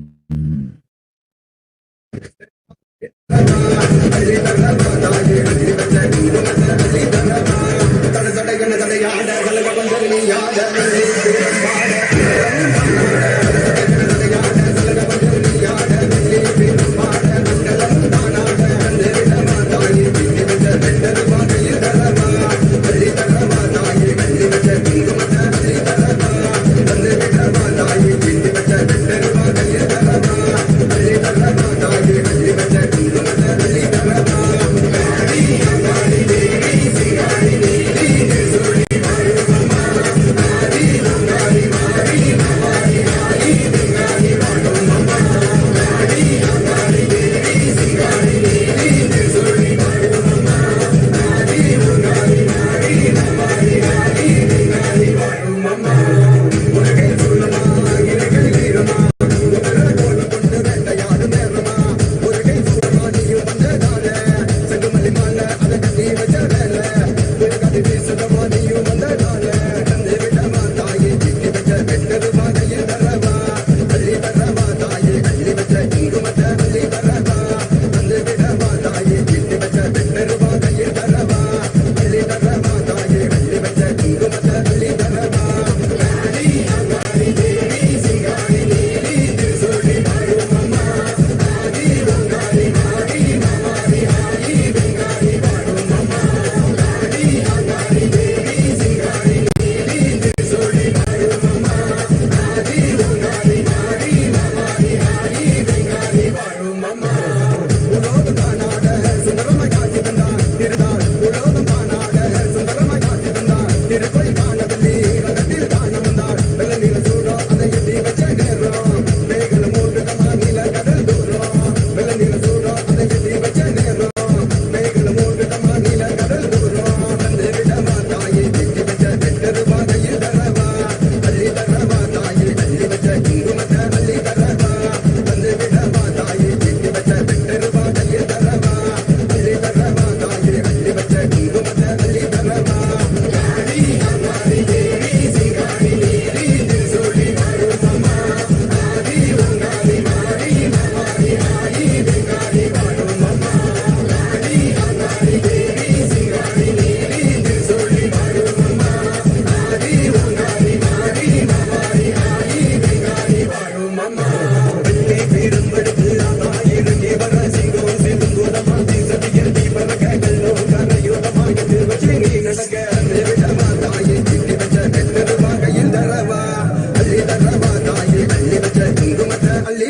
Speaker 3: ஓம்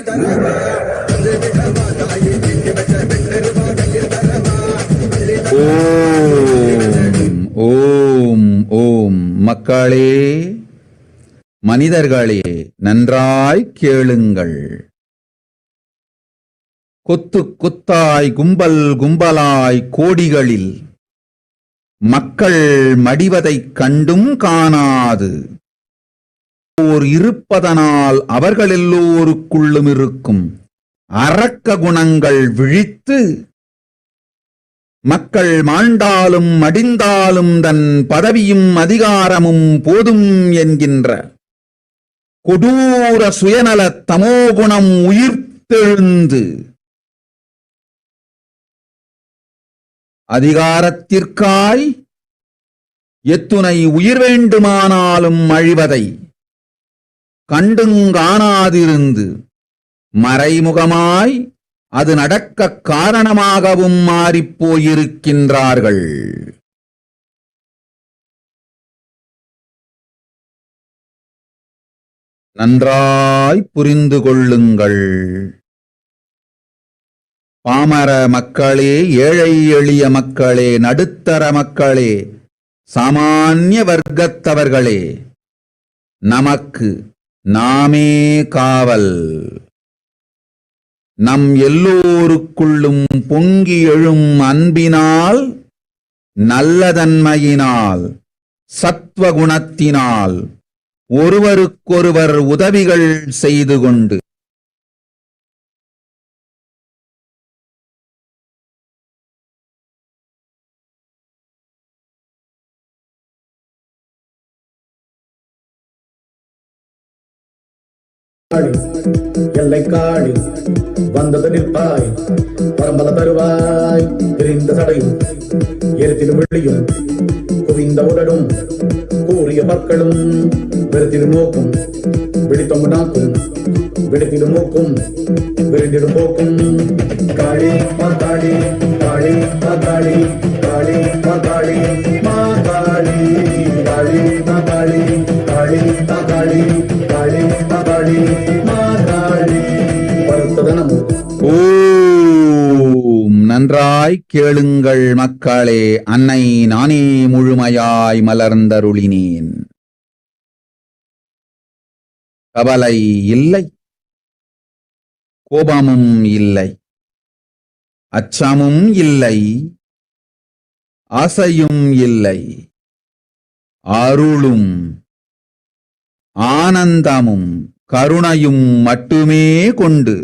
Speaker 3: ஓம். மக்களே, மனிதர்களே, நன்றாய் கேளுங்கள். கொத்து கொத்தாய் கும்பல் கும்பலாய் கோடிகளில் மக்கள் மடிவதைக் கண்டும் காணாது ஓர் இருப்பதனால் அவர்கள் எல்லோருக்குள்ளும் இருக்கும் அரக்க குணங்கள் விழித்து மக்கள் மாண்டாலும் மடிந்தாலும் தன் பதவியும் அதிகாரமும் போதும் என்கின்ற கொடூர சுயநல தமோகுணம் உயிர்த்தெழுந்து அதிகாரத்திற்காய் எத்துணை உயிர் வேண்டுமானாலும் அழிவதை கண்டுங்காணாதிருந்து மறைமுகமாய் அது நடக்க காரணமாகவும் மாறிப்போயிருக்கின்றார்கள். நன்றாய் புரிந்து கொள்ளுங்கள். பாமர மக்களே, ஏழை எளிய மக்களே, நடுத்தர மக்களே, சாமானிய வர்க்கத்தவர்களே, நமக்கு நாமே காவல். நம் எல்லோருக்குள்ளும் பொங்கி எழும் அன்பினால், நல்லதன்மையினால், சத்வகுணத்தினால் ஒருவருக்கொருவர் உதவிகள் செய்து கொண்டு
Speaker 8: எல்லை காடி வந்தது நிற்பாய், பரம்பல தருவாய், பிரிந்த சடையும் எரித்திடும் வெள்ளியும் குவிந்த உடலும் கூறிய பற்களும் வெறுத்திடும் நோக்கும் விழித்தொங்கு நாக்கும் விடுத்திடும் மூக்கும் விருந்திடும் போக்கும். காளி மாகாளி காளி மாகாளி காளி மாகாளி மாகாளி காளி மாகாளி காளி மாகாளி காளி மாகாளி மாகாளி வருத்ததனமும்.
Speaker 3: ஓம். நன்றாய் கேளுங்கள் மக்களே. அன்னை நானே முழுமையாய் மலர்ந்தருளினேன். கவலை இல்லை, கோபமும் இல்லை, அச்சமும் இல்லை, ஆசையும் இல்லை, அருளும் ஆனந்தமும் கருணையும் மட்டுமே கொண்டு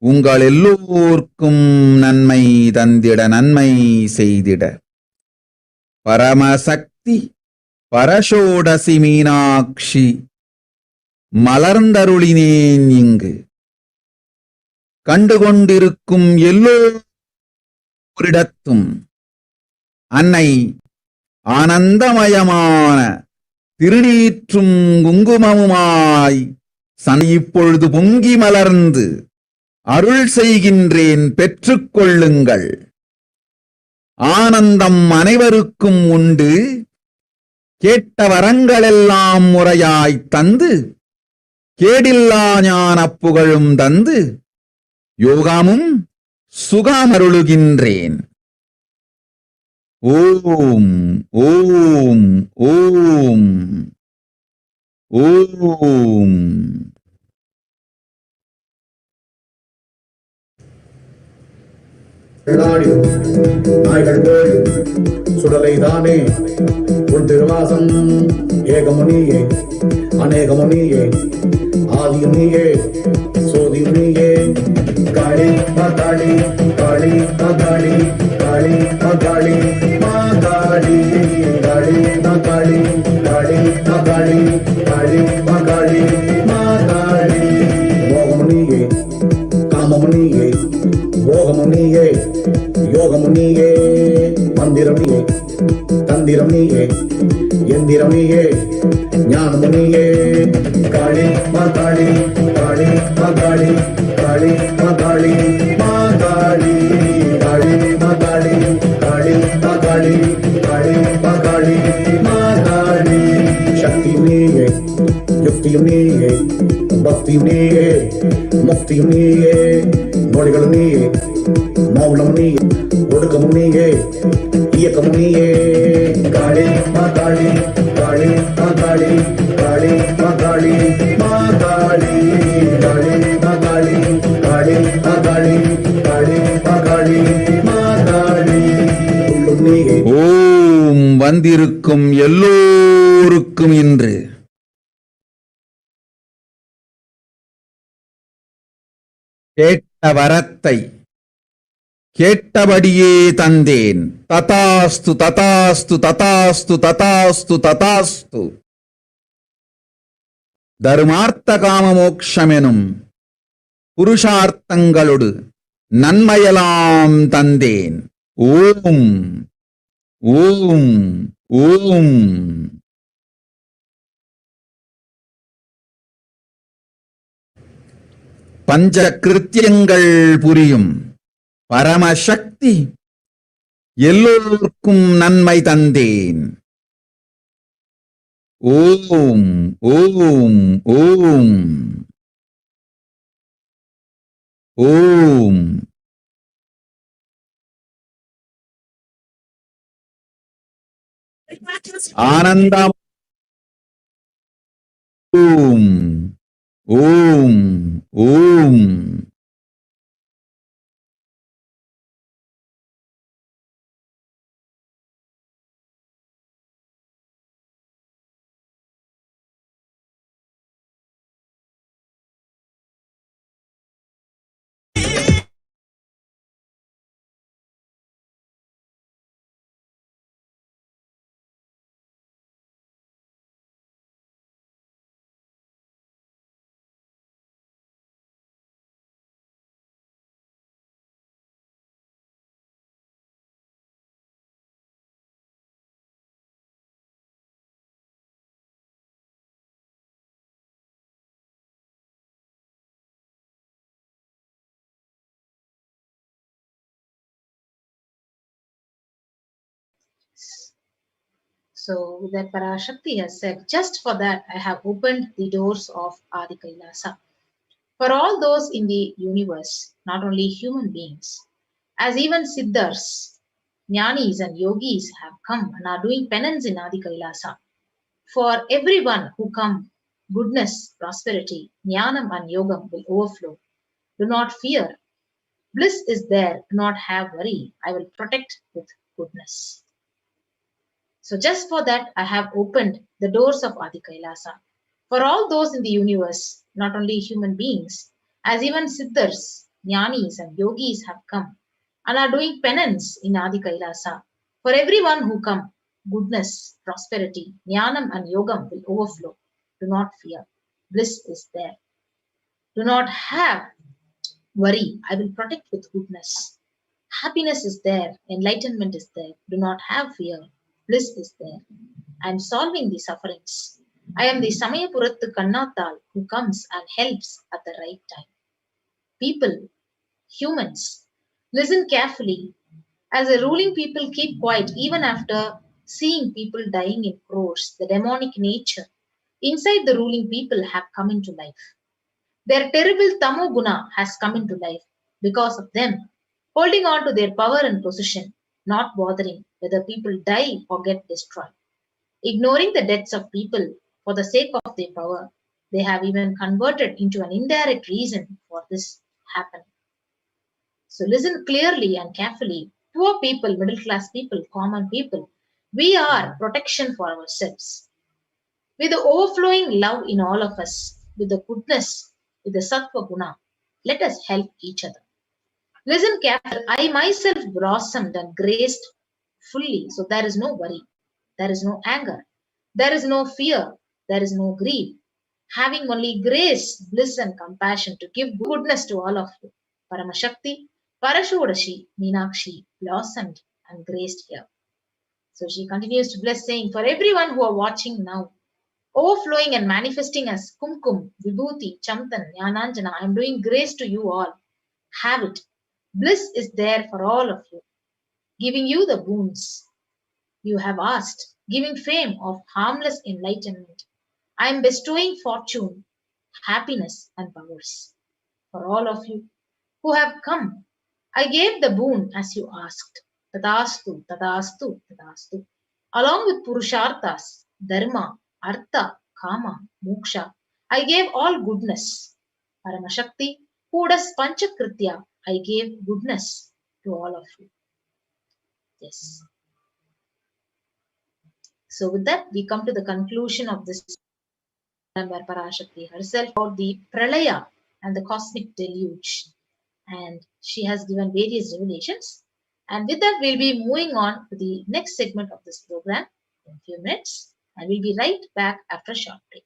Speaker 3: உங்கள் எல்லோர்க்கும் நன்மை தந்திட, நன்மை செய்திட பரமசக்தி பரஷோடசி மீனாட்சி மலர்ந்தருளினேன். இங்கு கண்டுகொண்டிருக்கும் எல்லோரிடத்தும் அன்னை ஆனந்தமயமான திருநீற்றும் குங்குமமுமாய் இப்பொழுது பொங்கி மலர்ந்து அருள் செய்கின்றேன், பெற்றுக்கொள்ளுங்கள். ஆனந்தம் அனைவருக்கும் உண்டு. கேட்ட வரங்களெல்லாம் முறையாய் தந்து கேடில்லா ஞான புகழும் தந்து யோகமும் சுகமருளுகின்றேன். ஓம் ஓம் ஓம் ஓம்.
Speaker 8: நாய்கள் போய் சுடலை தானே உன் திருவாசம் ஏகமுனியே அநேகமுனியே ஆதியுனியே சோதியுனியே. காளி மாகாளி காளி மாகாளி காளி மாகாளி மாகாளி காளி மாகாளி காளி மாகாளி காளி மாகாளி மாகாளி. மோகமுனியே காமமுனியே போகமுனியே யோகமுனியே மந்திரமுனியே தந்திரமுனியே எந்திரமுனியே ஞானமுனியே. காளி மாகாளி காளி மாகாளி காளி மாகாளி மாகாளி காளி மாகாளி காளி மாகாளி காளி மாகாளி மாகாளி. சக்தியுனியே யுக்தியும் நீயே பக்தியும் நீயே முக்தியும் நீயே மொழிகளும் நீயே மௌனமும் நீயே ஒடுக்கமும் நீயே இயக்கமும் நீயே காளி மாகாளி காளி மாகாளி காளி மாகாளி மாகாளி காளி மாகாளி காளி மாகாளி காளி மாகாளி மாகாளி உள்ளும் நீயே.
Speaker 3: ஓம் வந்திருக்கும் எல்லோருக்கும் இன்று கேட்ட வரத்தை கேட்டபடியே தந்தேன். ததாஸ்து ததாஸ்து ததாஸ்து ததாஸ்து ததாஸ்து. தர்மார்த்த காம மோக்ஷமெனும் புருஷார்த்தங்களோடு நன்மையெல்லாம் தந்தேன். ஓம் ஓம் ஓம். பஞ்ச கிருத்தியங்கள் புரியும் பரமசக்தி எல்லோருக்கும் நன்மை தந்தேன். ஓம் ஓம் ஓம் ஓம். ஆனந்தம். ஓம் ஓம் ஓம்.
Speaker 7: So with that, Parashakti has said, just for that I have opened the doors of Adi Kailasa. For all those in the universe, not only human beings, as even Siddhars, Jnanis and Yogis have come and are doing penance in Adi Kailasa. For everyone who come, goodness, prosperity, Jnanam and Yogam will overflow. Do not fear. Bliss is there. Do not have worry. I will protect with goodness. So just for that, I have opened the doors of Adi Kailasa. For all those in the universe, not only human beings, as even Siddhars, Jnanis and Yogis have come and are doing penance in Adi Kailasa. For everyone who come, goodness, prosperity, Jnanam and Yogam will overflow. Do not fear. Bliss is there. Do not have worry. I will protect with goodness. Happiness is there. Enlightenment is there. Do not have fear. Bliss is there. I am solving the sufferings. I am the Samayapurattu Kannathal who comes and helps at the right time. People, humans, listen carefully. As the ruling people keep quiet even after seeing people dying in crores, the demonic nature inside the ruling people have come into life. Their terrible Tamo Guna has come into life because of them, holding on to their power and position, not bothering whether people die or get destroyed. Ignoring the deaths of people for the sake of their power, they have even converted into an indirect reason for this happening. So listen clearly and carefully. Poor people, middle class people, common people, we are protection for ourselves. With the overflowing love in all of us, with the goodness, with the Sattva Guna, let us help each other. Listen carefully. I myself blossomed and graced fully, so there is no worry, there is no anger, there is no fear, there is no grief. Having only grace, bliss, and compassion to give goodness to all of you. Paramashakti, Parashodashi, Meenakshi blossomed and graced here. So she continues to bless, saying, for everyone who are watching now, overflowing and manifesting as Kumkum, Vibhuti, Chamtan, Jnananjana, I am doing grace to you all. Have it. Bliss is there for all of you, giving you the boons you have asked, giving fame of harmless enlightenment, I am bestowing fortune, happiness, and powers. For all of you who have come, I gave the boon as you asked. Tadastu, tadastu, tadastu. Along with Purusharthas, Dharma, Artha, Kama, Moksha, I gave all goodness. Paramashakti, who does Panchakritya, I gave goodness to all of you. Yes. So with that, we come to the conclusion of this where Parashakti herself about the Pralaya and the cosmic deluge. And she has given various revelations. And with that, we'll be moving on to the next segment of this program in a few minutes. And we'll be right back after a short break.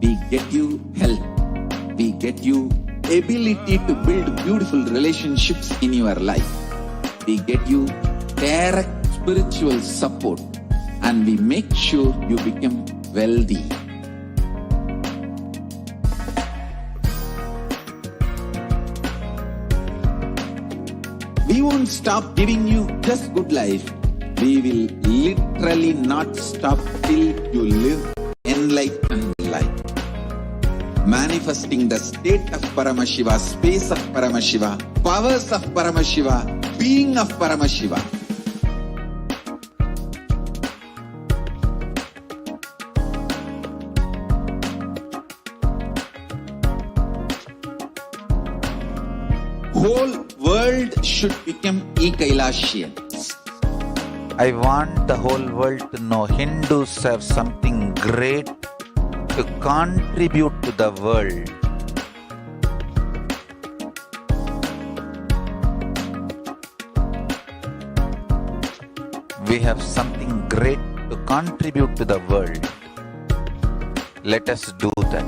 Speaker 3: We get you help. We get you ability to build beautiful relationships in your life. We get you direct spiritual support, and we make sure you become wealthy. We won't stop giving you just good life. We will literally not stop till you live enlightened life. Manifesting the state of Paramashiva, space of Paramashiva, powers of Paramashiva, being of Paramashiva. Whole world should become Kailasian. I want the whole world to know Hindus have something great to contribute to the world. We have something great to contribute to the world. Let us do that.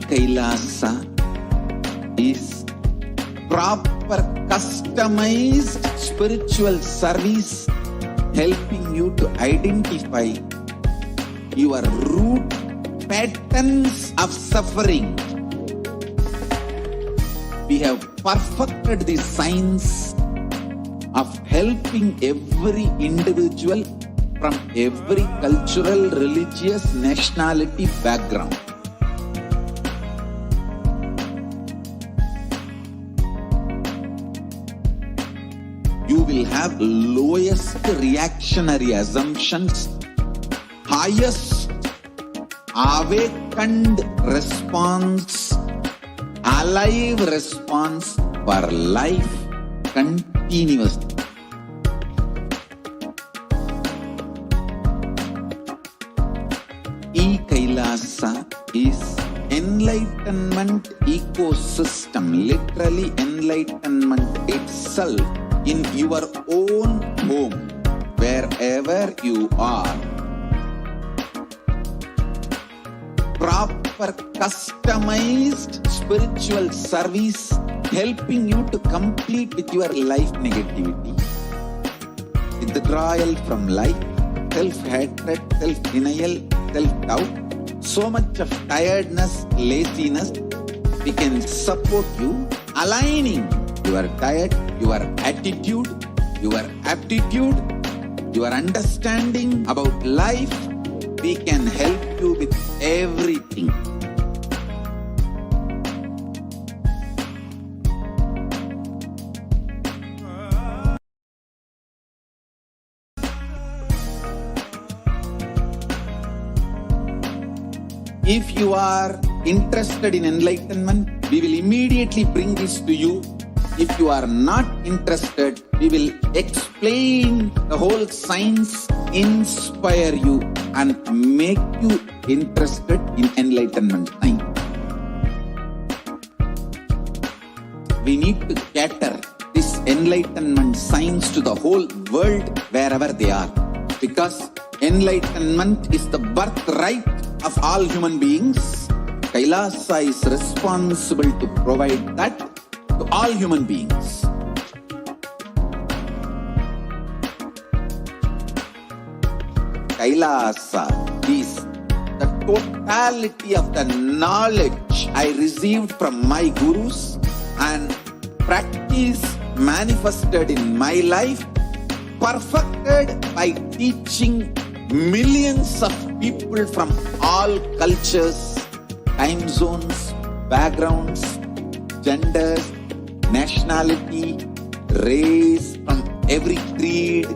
Speaker 3: Kailasa is proper customized spiritual service helping you to identify your root patterns of suffering. We have perfected the science of helping every individual from every cultural, religious, nationality background. You will have lowest reactionary assumptions, highest awakened response, alive response for life continuously. Kailasa is enlightenment ecosystem, literally enlightenment itself in your own home, wherever you are. Proper customized spiritual service helping you to complete with your life negativity, withdrawal from life, self-hatred, self-denial, self-doubt, so much of tiredness, laziness. We can support you aligning your diet, your attitude, your aptitude, your understanding about life. We can help you with everything. If you are interested in enlightenment, we will immediately bring this to you. If you are not interested, we will explain the whole science, inspire you and make you interested in enlightenment science. We need to cater this enlightenment science to the whole world wherever they are, because enlightenment is the birthright of all human beings. Kailasa is responsible to provide that to all human beings. Kailasa is the totality of the knowledge I received from my gurus and practice manifested in my life, perfected by teaching millions of people from all cultures, time zones, backgrounds, genders, nationality, race, from every creed.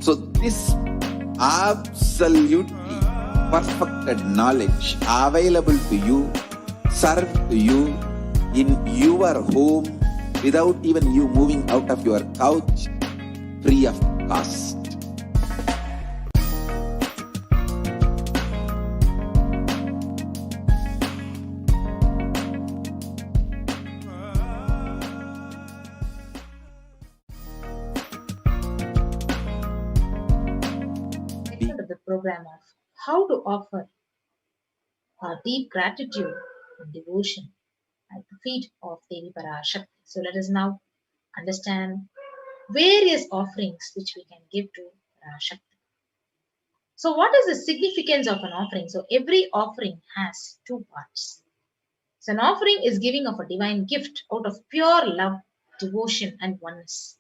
Speaker 3: So this absolutely perfected knowledge available to you, served to you in your home without even you moving out of your couch, free of cost.
Speaker 7: Of the program of how to offer our deep gratitude and devotion at the feet of Devi Parashakti. So let us now understand various offerings which we can give to Parashakti. So what is the significance of an offering? So every offering has two parts. So an offering is giving of a divine gift out of pure love, devotion and oneness.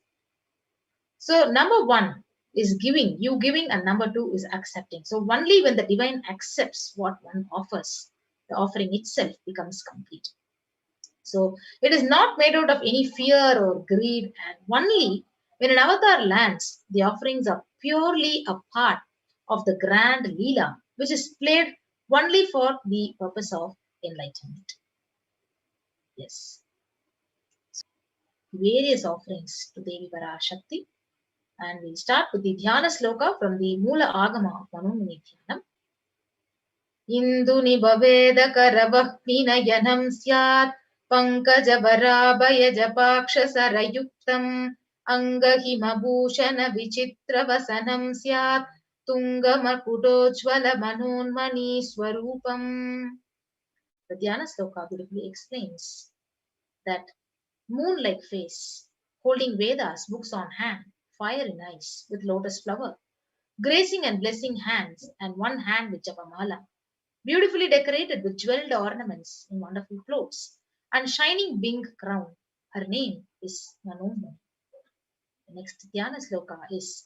Speaker 7: So number one is giving, you giving, and number two is accepting. So only when the divine accepts what one offers, the offering itself becomes complete. So it is not made out of any fear or greed, and only when an avatar lands, the offerings are purely a part of the grand Leela, which is played only for the purpose of enlightenment. Yes. So, various offerings to Devi Parashakti. And we'll start with the Dhyana Sloka from the Mula Agama of Manumuni Dhyanam. Induni Bhaveda Karavahni Nayanam Syat Pankaja Varabhaya Japaksha Sarayuktam Angahima Bhushana Vichitra Vasanam Syat Tunga Makudojvala Manonmani Swarupam. The Dhyana Sloka beautifully explains that moon-like face, holding Vedas books on hand, fire in eyes with lotus flower, gracing and blessing hands and one hand with japamala, beautifully decorated with jeweled ornaments in wonderful clothes and shining wing crown. Her name is Manonmani. The next Dhyana Sloka is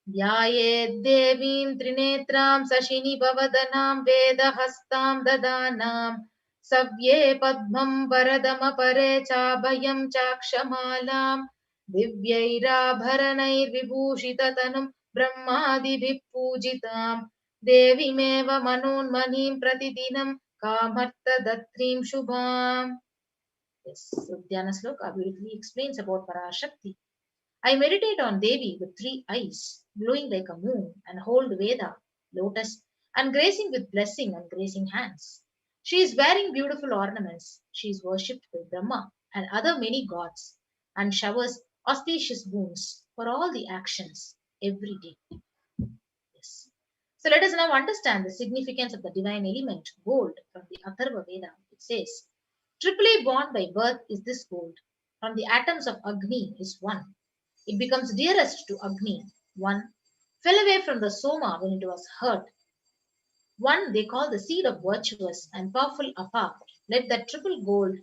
Speaker 7: Vyayed Devim Trinetram Sashini Bhavadanam Vedahastam Dadanam Savye Padmam Varadama Pare Chabhayam Chakshamalam Divyairabharanai Vibhushitatanum Brahmadibhip Pujitam Devimeva Manonmanim Pratidinam Kamarta Datrim Shubham. Yes, so Dhyana Sloka beautifully explains about Parashakti. I meditate on Devi with three eyes, glowing like a moon, and hold Veda, lotus, and gracing with blessing and gracing hands. She is wearing beautiful ornaments. She is worshipped by Brahma and other many gods, and showers auspicious boons for all the actions every day. Yes. So let us now understand the significance of the divine element, gold, from the Atharva Veda. It says, triply born by birth is this gold. From the atoms of Agni is one. It becomes dearest to Agni. One fell away from the Soma when it was hurt. One they call the seed of virtuous and powerful Apa. Let that triple gold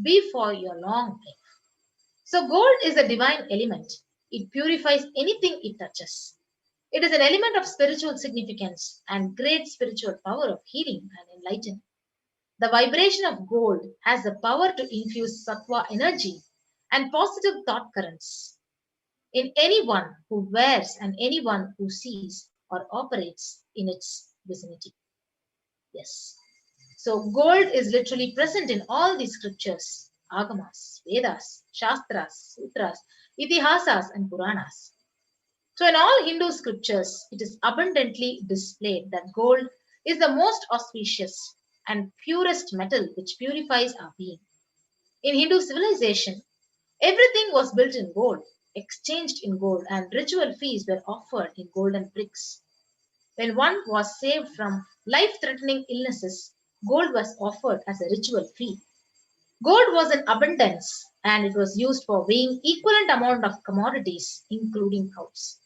Speaker 7: be for your long life. So gold is a divine element. It purifies anything it touches. It is an element of spiritual significance and great spiritual power of healing and enlightening. The vibration of gold has the power to infuse sattva energy and positive thought currents in anyone who wears and anyone who sees or operates in its vicinity. Yes. So gold is literally present in all the scriptures, Agamas, Vedas, Shastras, Sutras, Itihasas and Puranas. So in all Hindu scriptures, it is abundantly displayed that gold is the most auspicious and purest metal which purifies our being. In Hindu civilization, everything was built in gold, exchanged in gold, and ritual feasts were offered in golden bricks. When one was saved from life-threatening illnesses, gold was offered as a ritual fee. Gold was in abundance and it was used for weighing equivalent amount of commodities, including cows.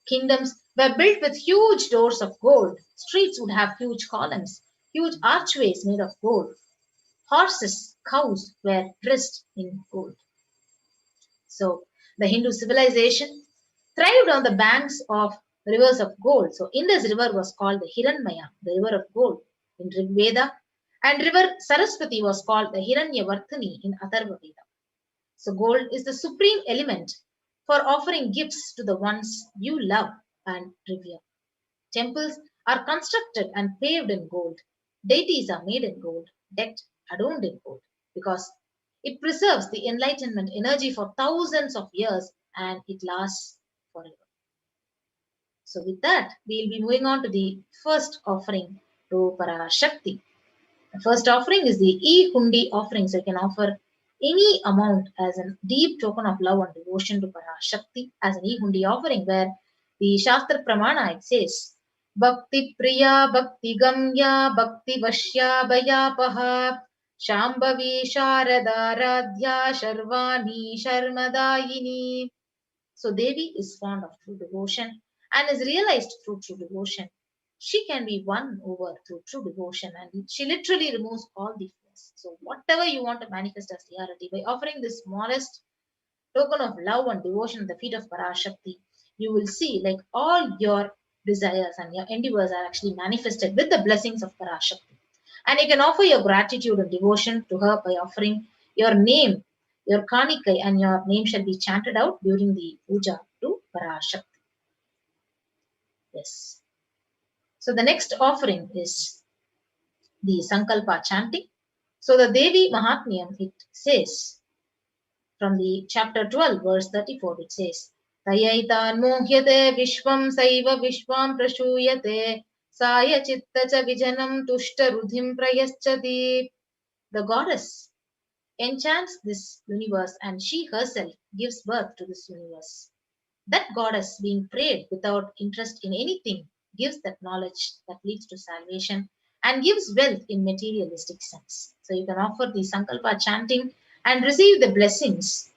Speaker 7: Kingdoms were built with huge doors of gold. Streets would have huge columns, huge archways made of gold. Horses, cows were dressed in gold. So the Hindu civilization thrived on the banks of rivers of gold. So Indus River was called the Hiranmaya, the river of gold in Rig Veda, and river Saraswati was called the Hiranyavarthini in Atharva Veda. So gold is the supreme element for offering gifts to the ones you love and revere. Temples are constructed and paved in gold. Deities are made in gold, decked, adorned in gold, because it preserves the enlightenment energy for thousands of years and it lasts forever. So with that, we'll be moving on to the first offering to Parashakti. The first offering is the E-Hundi offering. So you can offer any amount as a deep token of love and devotion to Parashakti as an E-Hundi offering, where the Shastra Pramana, it says, Bhakti Priya Bhakti Gamya Bhakti Vashya Bhayapaha Shambhavi Sharada Radhya Sharvani Sharmadayini. So Devi is fond of true devotion and is realized through true devotion. She can be won over through true devotion, and she literally removes all the fears. So whatever you want to manifest as reality, by offering this smallest token of love and devotion at the feet of Parashakti, you will see like all your desires and your endeavors are actually manifested with the blessings of Parashakti. And you can offer your gratitude and devotion to her by offering your name, your kanikai, and your name shall be chanted out during the puja to Parashakti. Yes. So the next offering is the Sankalpa chanting. So the Devi Mahatmyam, it says from the chapter 12, verse 34, it says, Tayaitan mohyate vishvam saiva vishvam prashuyate saya chitta cha vijanam tushta rudhim prayaschati. The goddess enchants this universe and she herself gives birth to this universe. That goddess, being prayed without interest in anything, gives that knowledge that leads to salvation and gives wealth in materialistic sense. So you can offer the Sankalpa chanting and receive the blessings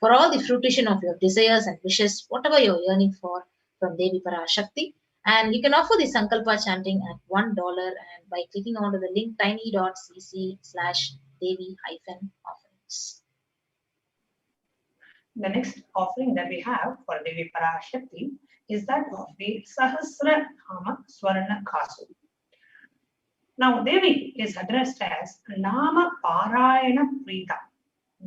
Speaker 7: for all the fruition of your desires and wishes, whatever you're yearning for from Devi Parashakti. And you can offer the Sankalpa chanting at $1 and by clicking onto the link tiny.cc/Devi-offerings.
Speaker 10: The next offering that we have for Devi Parashakti is that of the Sahasra Nama Swarna Kasu. Now, Devi is addressed as Nama Parayana Prita,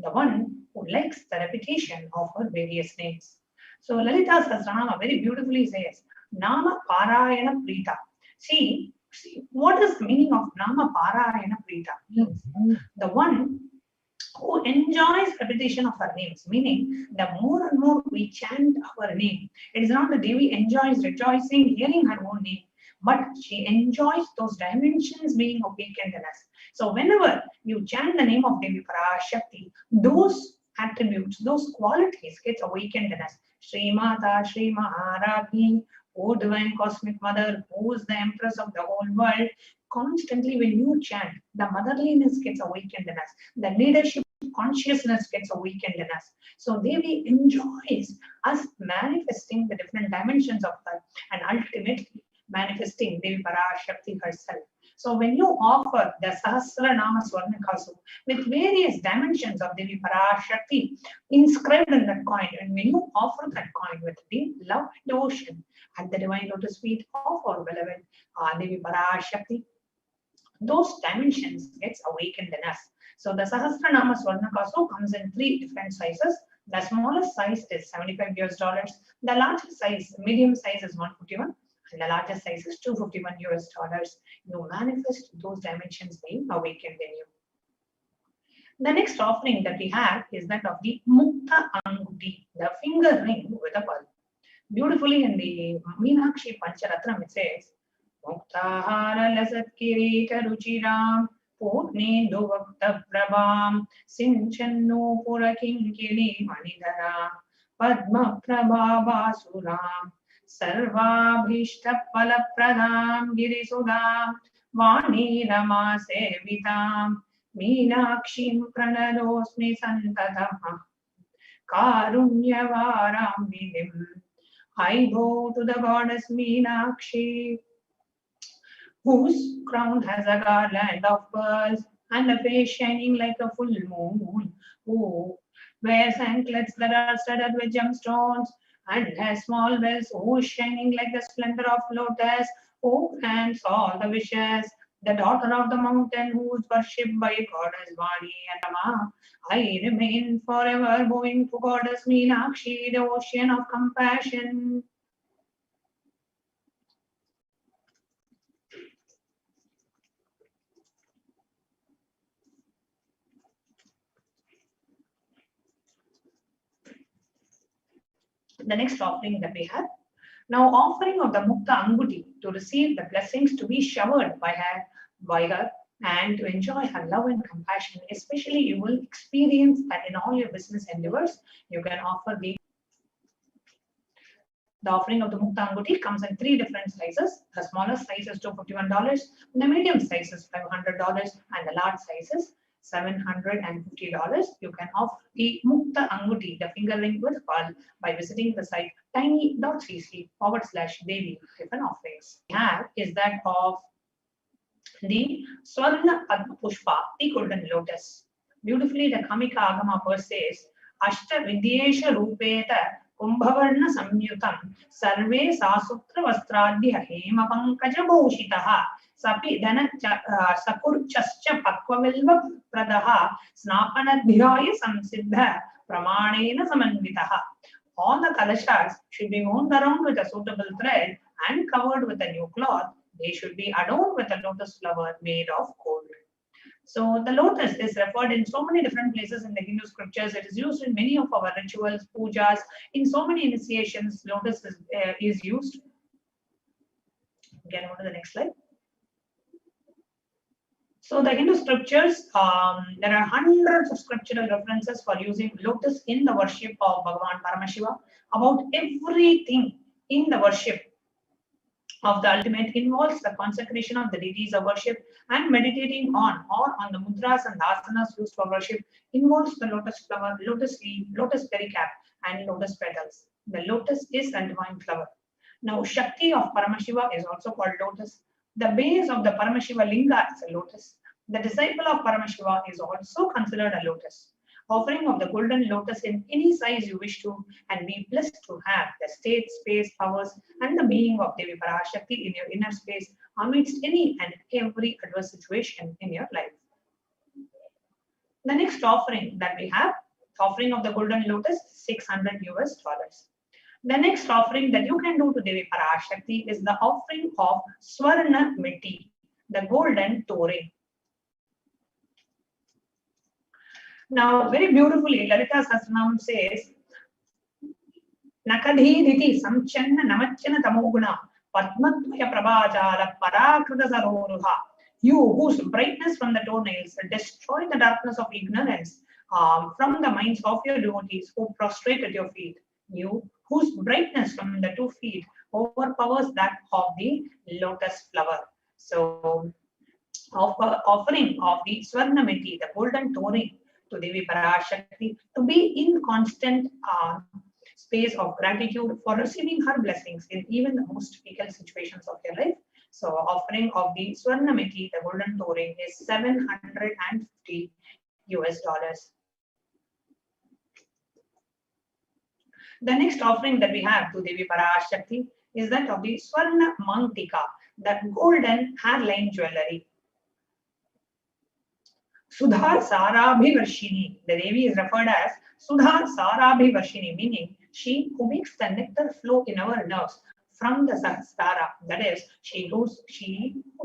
Speaker 10: the one who likes the repetition of her various names. So, Lalita Sahasranama very beautifully says, Nama Parayana Prita. See, what is the meaning of Nama Parayana Prita? Means the one who enjoys repetition of her names, meaning the more and more we chant our name, it is not that Devi enjoys rejoicing, hearing her own name, but she enjoys those dimensions being awakened in us. So whenever you chant the name of Devi Parashakti, those attributes, those qualities get awakened in us. Shri Mata, Shri Maharagni, O Divine Cosmic Mother, who is the Empress of the whole world. Constantly when you chant, the motherliness gets awakened in us. The leadership consciousness gets awakened in us. So Devi enjoys us manifesting the different dimensions of her and ultimately manifesting Devi Parashakti herself. So when you offer the Sahasra Nama Swarnakasu with various dimensions of Devi Parashakti inscribed in that coin, and when you offer that coin with deep love and devotion at the divine lotus feet of our beloved Devi Parashakti, those dimensions gets awakened in us. So the Sahasranama Swarnakasu comes in 3 different sizes. The smallest size is $75. The largest size, medium size is 151, and the largest size is $251. You manifest those dimensions being awakened in you. The next offering that we have is that of the Mukta Anguti, the finger ring with a pearl. Beautifully in the Meenakshi Pancharatnam it says, Muktahara Lasat Kirita Ruchiram Purni Duvakta Prabham Sinchannu Purakinkini Manidara Padma Prabhavasuram Sarvabhishta Palapradam Girisudam Vani Rama Sevitam Meenakshim pranadosmi santatama Karunyavaram Vidim. I bow to the goddess Meenakshi, whose crown has a garland of pearls and a face shining like a full moon, who wears anklets that are studded with gemstones and has small bells, who is shining like the splendor of lotus, who grants all the wishes, the daughter of the mountain, who is worshipped by goddess Vani and Rama. I remain forever bowing to goddess Meenakshi, the ocean of compassion. The next offering that we have. Now, offering of the Mukta Anguti to receive the blessings to be showered by her and to enjoy her love and compassion. Especially, you will experience that in all your business endeavors, you can offer the offering of the Mukta Anguti comes in 3 different sizes. The smallest size is $251, the medium size is $500, and the large size is $750. You can offer the Mukta Anguti, the finger ring with pearl, by visiting the site tiny.cc/Devi-offerings. We have is that of the Swarna Padma Pushpa, the golden lotus. Beautifully, the Kamika Agama verse says, Ashta Vidyesha Rupeta Kumbhavarna Samyutam Sarve Sasutra Vastradhya Hema Pankaja Bhushitaha Sapi Dana Sakur Chascha Pakvavilva Pradaha Snapanadhyaya Samsiddha Pramanena Samanvitaha. All the kalashas should be wound around with a suitable thread and covered with a new cloth. They should be adorned with a lotus flower made of gold. So the lotus is referred in so many different places in the Hindu scriptures. It is used in many of our rituals, pujas. In so many initiations, lotus is used. We can go to the next slide. So the Hindu scriptures, there are hundreds of scriptural references for using lotus in the worship of Bhagavan Paramashiva. About everything in the worship of the ultimate involves the consecration of the deities of worship, and meditating on or on the mudras and asanas used for worship involves the lotus flower, lotus leaf, lotus pericap, and lotus petals. The lotus is a divine flower. Now, Shakti of Paramashiva is also called lotus. The base of the Paramashiva linga is a lotus. The disciple of Paramashiva is also considered a lotus. Offering of the golden lotus in any size you wish to, and be blessed to have the state, space, powers, and the being of Devi Parashakti in your inner space amidst any and every adverse situation in your life. The next offering that we have, offering of the golden lotus, $600 US. The next offering that you can do to Devi Parashakti is the offering of Swarna Miti, the golden touring. Now, very beautifully, Lalita Sahasranam says, Nakadhiditi samchanna namachana tamoguna padmatvaya prabhajala parakrita saroruha. You whose brightness from the toenails destroy the darkness of ignorance from the minds of your devotees who prostrate at your feet. You whose brightness from the 2 feet overpowers that of the lotus flower. So, offering of the Swarnamiti, the golden touring, to Devi Parashakti, to be in constant space of gratitude for receiving her blessings in even the most difficult situations of your life. So, offering of the Swarnamiti, the golden touring, is $750 US. The next offering that we have to Devi Parashakti is that of the Swarna Mantika, that golden hairline jewelry. Sudha Sarabhivarshini, the Devi is referred as Sudha Sarabhivarshini, meaning she who makes the nectar flow in our nerves from the Sahasrara, that is, she who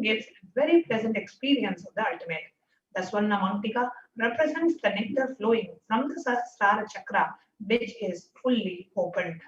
Speaker 10: gives a very pleasant experience of the ultimate. The Swarna Mantika represents the nectar flowing from the Sahasrara chakra, which is fully opened.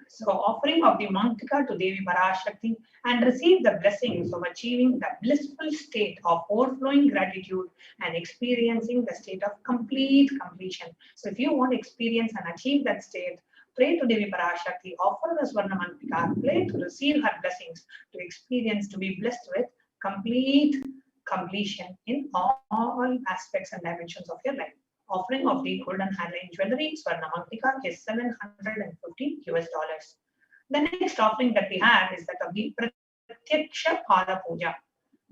Speaker 10: So, offering of the Mantika to Devi Parashakti and receive the blessings of achieving the blissful state of overflowing gratitude and experiencing the state of complete completion. So, if you want to experience and achieve that state, pray to Devi Parashakti, offer the Swarna Mantika, pray to receive her blessings, to experience, to be blessed with complete completion in all aspects and dimensions of your life. Offering of the golden handling jewelry, Swarna Mantika, is $750. The next offering that we have is that of the Pratyaksha Pada Puja.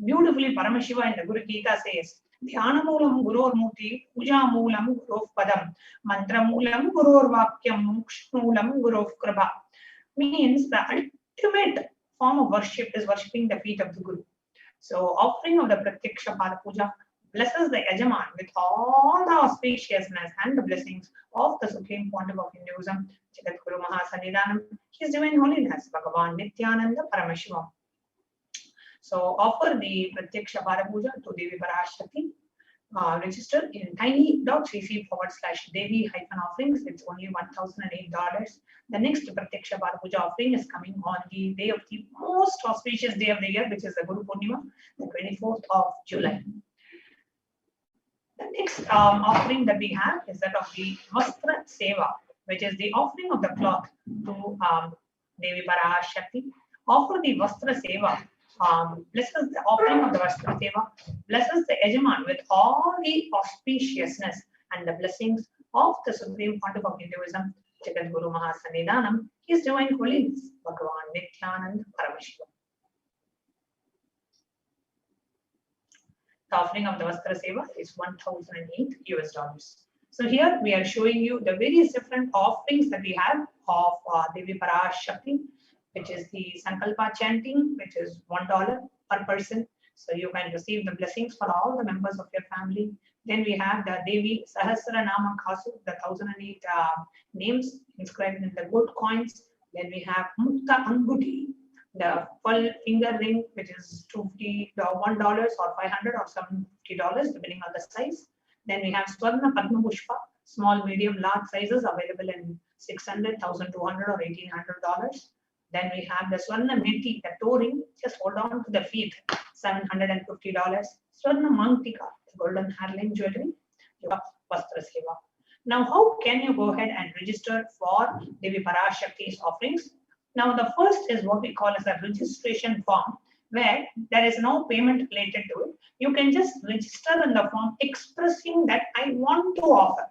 Speaker 10: Beautifully, Paramashiva in the Guru Gita says, Dhyana Moolam Guror Murti, Puja Moolam Gurov Padam, Mantra Moolam Guror Vakyam, Moksha Moolam Gurov Kraba. Means the ultimate form of worship is worshipping the feet of the Guru. So, offering of the Pratyaksha Pada Puja blesses the Yajaman with all the auspiciousness and the blessings of the Supreme Pontiff of Hinduism, Jagat Guru Mahasannidhanam, His Divine Holiness, Bhagavan Nithyananda Paramashivam. So, offer the Pratyaksha Pada Puja to Devi Parashakti. Register in tiny.cc/Devi-offerings. It's only $1,008. The next Pratyaksha Pada Puja offering is coming on the day of the most auspicious day of the year, which is the Guru Purnima, the 24th of July. The next offering that we have is that of the Vastra Seva, which is the offering of the cloth to Devi Parashakti. Offer the Vastra Seva. Blesses the offering of the Vastra Seva, blesses the Yajaman with all the auspiciousness and the blessings of the Supreme Pontiff of Hinduism, Jagat Guru Mahasannidhanam, His Divine Holiness, Bhagavan Nithyananda Paramashivam. The offering of the Vastra Seva is $1,008. So here we are showing you the various different offerings that we have of Devi Parashakti, which is the Sankalpa chanting, which is $1 per person. So you can receive the blessings for all the members of your family. Then we have the Devi Sahasranama Kasu, the 1008 names inscribed in the gold coins. Then we have Mukta Anguti, the full finger ring, which is $250, $1 or $500 or $750, depending on the size. Then we have Swarna Padma Pushpa, small, medium, large sizes available in $600, $1,200 or $1,800. Then we have the Swarna Meti, the toe ring, just hold on to the feet, $750. Swarna Mantika, the golden hairline jewelry, Vastra Seva. Now, how can you go ahead and register for Devi Parashakti's offerings? Now, the first is what we call as a registration form, where there is no payment related to it. You can just register in the form expressing that I want to offer.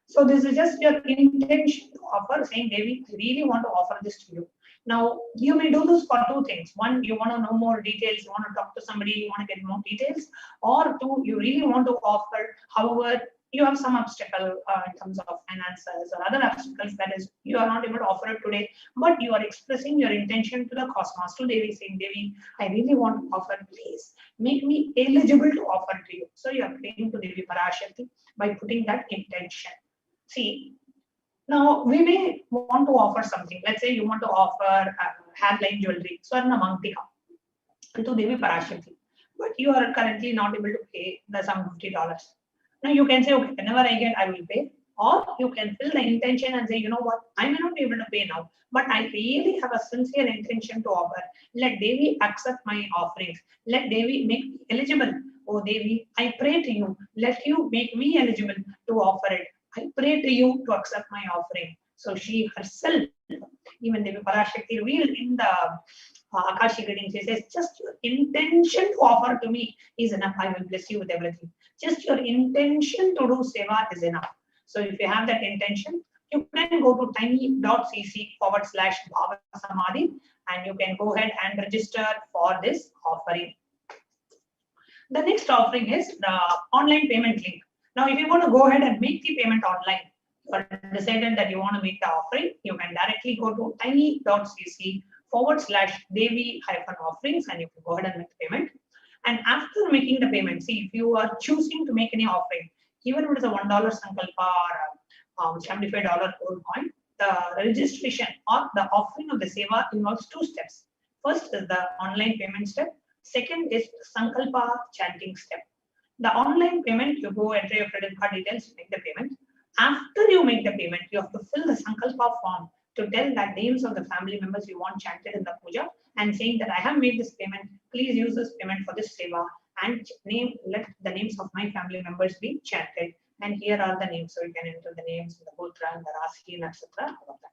Speaker 10: So this is just your intention to offer, saying, Devi, I really want to offer this to you. Now, you may do this for two things. One, you want to know more details, you want to talk to somebody, you want to get more details. Or two, you really want to offer, however, you have some obstacle in terms of finances or other obstacles, that is, you are not able to offer it today, but you are expressing your intention to the cosmos, to Devi, saying, Devi, I really want to offer, please make me eligible to offer to you. So you are praying to Devi Parashakti by putting that intention. See, now we may want to offer something. Let's say you want to offer hairline jewelry, Swarna Mantika, to Devi Parashakti, but you are currently not able to pay the sum $50. Now you can say, okay, whenever I get, I will pay. Or you can fill the intention and say, you know what, I may not be able to pay now, but I really have a sincere intention to offer. Let Devi accept my offerings. Let Devi make me eligible. Oh Devi, I pray to you. Let you make me eligible to offer it. I pray to you to accept my offering. So she herself, even Devi Parashakti revealed in the Akashic reading, she says, just your intention to offer to me is enough. I will bless you with everything. Just your intention to do seva is enough. So if you have that intention, you can go to tiny.cc/Bhava Samadhi and you can go ahead and register for this offering. The next offering is the online payment link. Now, if you want to go ahead and make the payment online, you have decided that you want to make the offering, you can directly go to tiny.cc/Devi-offerings and you can go ahead and make the payment. And after making the payment, see, if you are choosing to make any offering, even if it is a $1 Sankalpa or $75 gold coin, the registration or the offering of the seva involves two steps. First is the online payment step. Second is the Sankalpa chanting step. The online payment, you go enter your credit card details, make the payment. After you make the payment, you have to fill the Sankalpa form to tell that names of the family members you want chanted in the puja and saying that I have made this payment, please use this payment for this seva and let the names of my family members be chanted. And here are the names, so you can enter the names, the Putra and the Rasi, etc. All of that.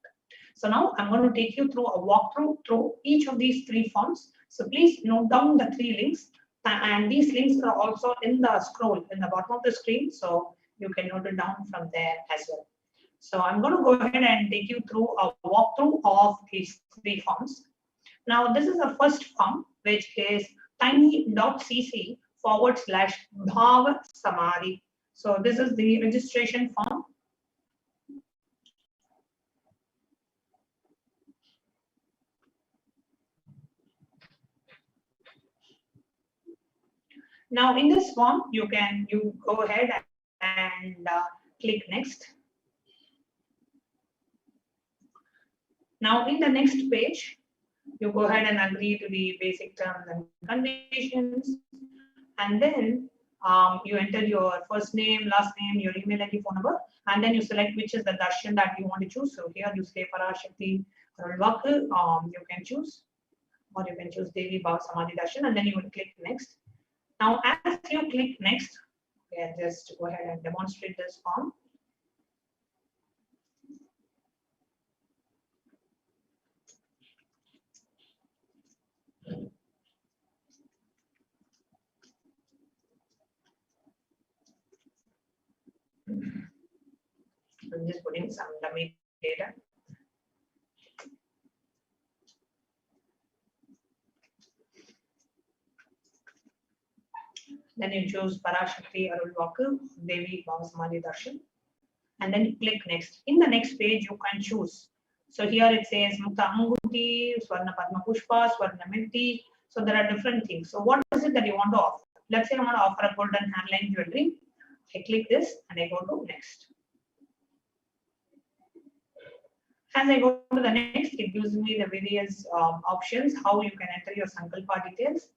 Speaker 10: So now I'm going to take you through a walkthrough through each of these three forms. So please note down the three links, and these links are also in the scroll in the bottom of the screen, so you can note it down from there as well. So I'm going to go ahead and take you through a walkthrough of these three forms. Now this is the first form, which is tiny.cc/Bhava Samadhi. So this is the registration form. Now in this form, you go ahead and click next. Now in the next page, you go ahead and agree to the basic terms and conditions, and then you enter your first name, last name, your email ID, phone number, and then you select which is the darshan that you want to choose. So here you say Parashakti Akashic, you can choose, or you can choose Devi Bhava Samadhi Darshan, and then you will click next. Now as you click next, okay, just go ahead and demonstrate this form. I'm just putting some dummy data. Then you choose Parashakti Akashic, Devi Bhava Samadhi Darshan, and then you click next. In the next page, you can choose. So here it says Mukta Anguti, Swarna Padma Pushpa, Swarna Milti. So there are different things. So what is it that you want to offer? Let's say I want to offer a golden hairline jewelry. I click this and I go to next. As I go to the next, it gives me the various options, how you can enter your Sankalpa details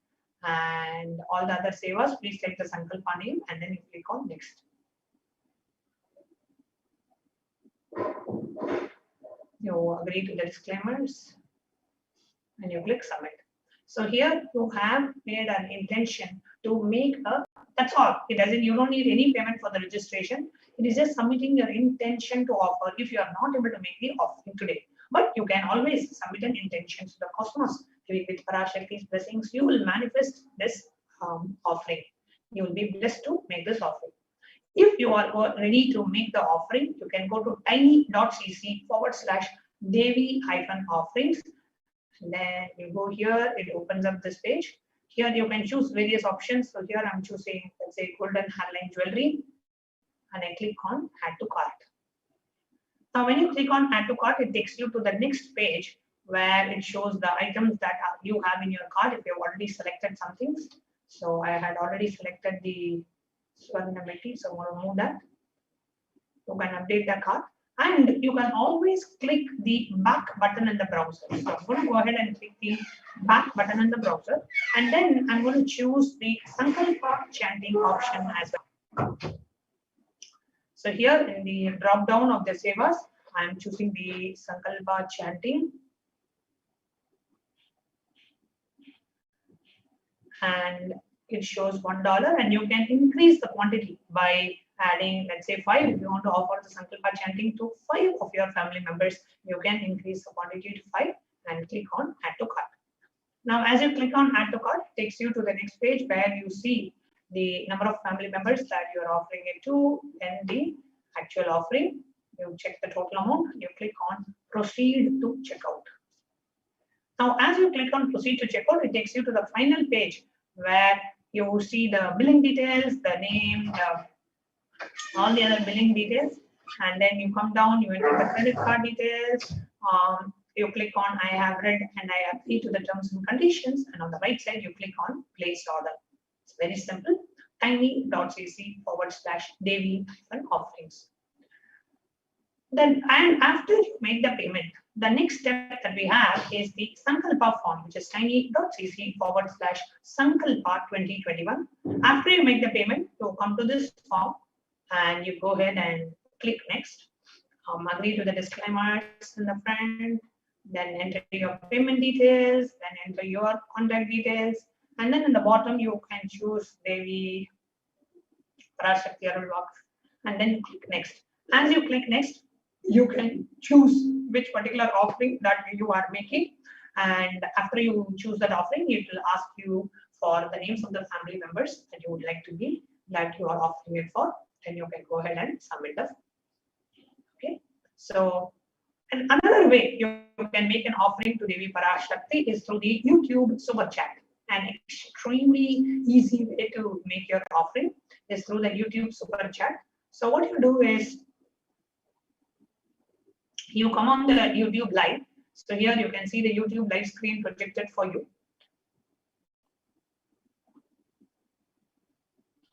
Speaker 10: and all the other sevas. Please take the Sankalpa name and then you click on next. You agree to the disclaimers and you click submit. So here you have made an intention to make a, that's all. It doesn't, you don't need any payment for the registration. It is just submitting your intention to offer if you are not able to make the offering today. But you can always submit an intention to the cosmos. With Parashakti's blessings, you will manifest this offering. You will be blessed to make this offering. If you are ready to make the offering, you can go to tiny.cc/Devi-offerings. Then you go here, it opens up this page. Here you can choose various options. So here I'm choosing, let's say, golden hairline jewelry, and I click on add to cart. Now when you click on add to cart, it takes you to the next page where it shows the items that you have in your cart if you have already selected some things. So I had already selected the Swarnamati, so I'm going to remove that. You can update the cart, and you can always click the back button in the browser. So I'm going to go ahead and click the back button in the browser, and then I'm going to choose the Sankalpa chanting option as well. So here in the drop down of the sevas, I'm choosing the Sankalpa chanting. And it shows $1, and you can increase the quantity by adding, let's say, 5. If you want to offer the Sankalpa chanting to 5 of your family members, you can increase the quantity to 5 and click on add to cart. Now as you click on add to cart, it takes you to the next page where you see the number of family members that you are offering it to, and the actual offering. You check the total amount, you click on proceed to checkout. Now as you click on proceed to checkout, it takes you to the final page where you see the billing details, the name, all the other billing details, and then you come down, you enter the credit card details, you click on I have read and I agree to the terms and conditions, and on the right side you click on place order. It's very simple. tiny.cc/Devi-offerings. Then, and after you make the payment, the next step that we have is the Sankalpa form, which is tiny.cc/Sankalpa 2021. After you make the payment, you come to this form and you go ahead and click next. Agree to the disclaimers in the front, then enter your payment details, then enter your contact details, and then in the bottom you can choose Devi Parashakti Akashic, and then you click next. As you click next, you can choose which particular offering that you are making, and after you choose that offering, it will ask you for the names of the family members that you would like to be that you are offering it for. Then you can go ahead and submit the. Okay, so and another way you can make an offering to Devi Parashakti is through the YouTube super chat. An extremely easy way to make your offering is through the YouTube super chat. So what you do is you come on the YouTube live. So here you can see the YouTube live screen projected for you.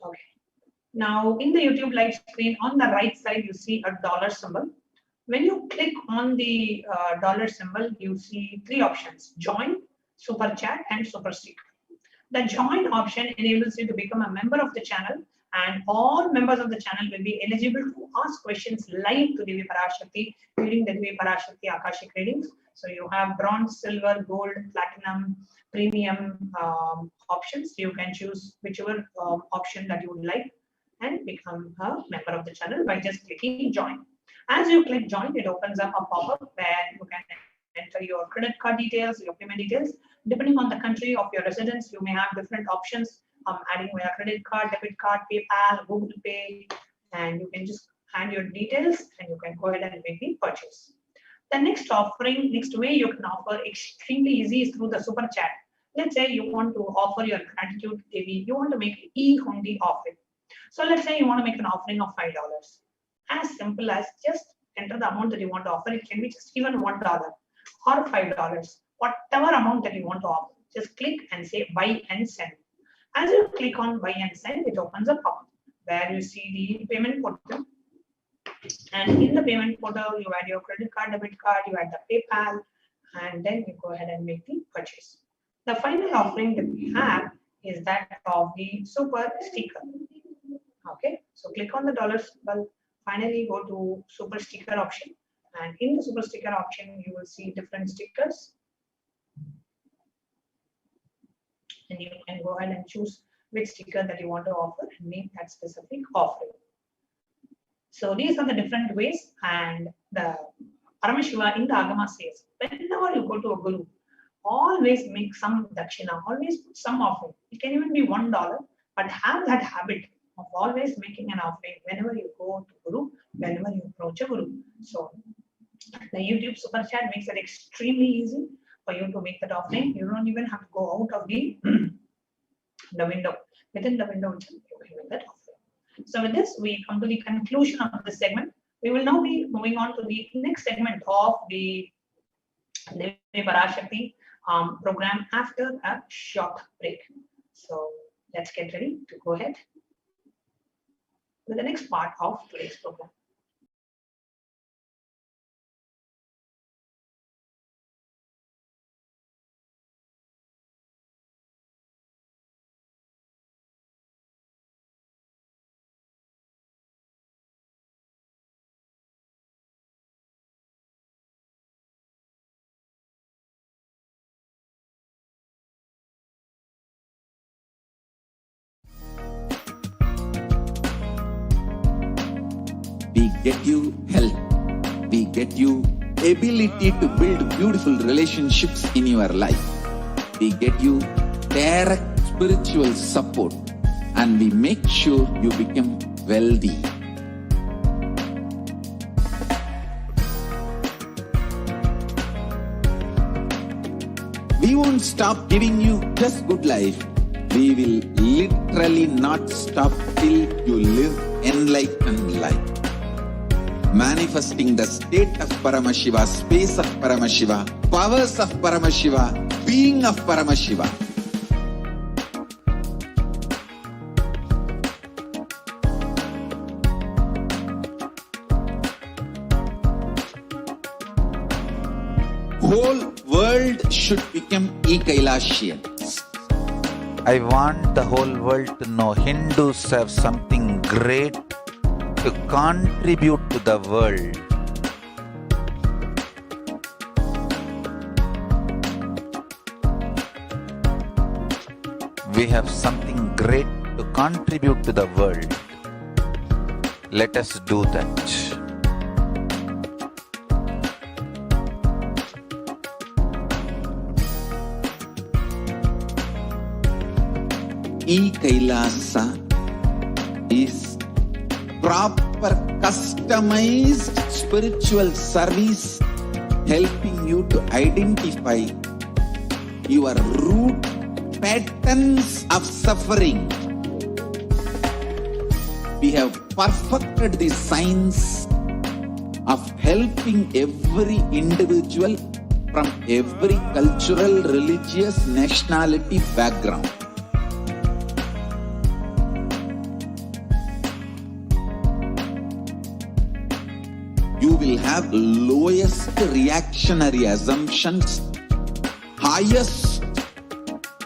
Speaker 10: Okay. Now in the YouTube live screen on the right side, you see a dollar symbol. When you click on the dollar symbol, you see three options: join, super chat, and super sticker. The join option enables you to become a member of the channel, and all members of the channel will be eligible to ask questions live to Devi Parashakti during the Devi Parashakti Akashic readings. So you have bronze, silver, gold, platinum, premium options. You can choose whichever option that you would like and become a member of the channel by just clicking join. As you click join, it opens up a pop-up where you can enter your credit card details, your payment details. Depending on the country of your residence, you may have different options, adding via credit card, debit card, PayPal, Google Pay, and you can just add your details and you can go ahead and make the purchase. The next way you can offer extremely easy is through the super chat. Let's say you want to offer your gratitude Devi, you want to make e-hundi offering. So let's say you want to make an offering of $5. As simple as just enter the amount that you want to offer. It can be just even $1 or $5, whatever amount that you want to offer. Just click and say buy and send. As you click on buy and send, it opens a pop-up where you see the payment portal. And in the payment portal, you add your credit card, debit card, you add the PayPal, and then you go ahead and make the purchase. The final offering that we have is that of the super sticker. Okay, so click on the dollar symbol. Finally, go to super sticker option, and in the super sticker option, you will see different stickers, and you can go ahead and choose which sticker that you want to offer and make that specific offering. So these are the different ways, and the Paramashiva in the Agama says, whenever you go to a guru, always make some dakshina, always put some offering. It can even be $1, but have that habit of always making an offering whenever you go to Guru, whenever you approach a Guru. So the YouTube super chat makes it extremely easy for you to make that offering. You don't even have to go out of the window. Within the window, you can make that offering. So with this, we come to the conclusion of this segment. We will now be moving on to the next segment of the Devi Parashakti program after a short break. So let's get ready to go ahead with the next part of today's program.
Speaker 3: We get you health. We get you ability to build beautiful relationships in your life. We get you direct spiritual support, and we make sure you become wealthy. We won't stop giving you just good life. We will literally not stop till you live enlightened life. Manifesting the state of Paramashiva, space of Paramashiva, powers of Paramashiva, being of Paramashiva. Whole world should become Kailashian. I want the whole world to know Hindus have something great to contribute to the world. We have something great to contribute to the world. Let us do that. Kailasa is proper customized spiritual service helping you to identify your root patterns of suffering. We have perfected the science of helping every individual from every cultural, religious, nationality background. You will have lowest reactionary assumptions, highest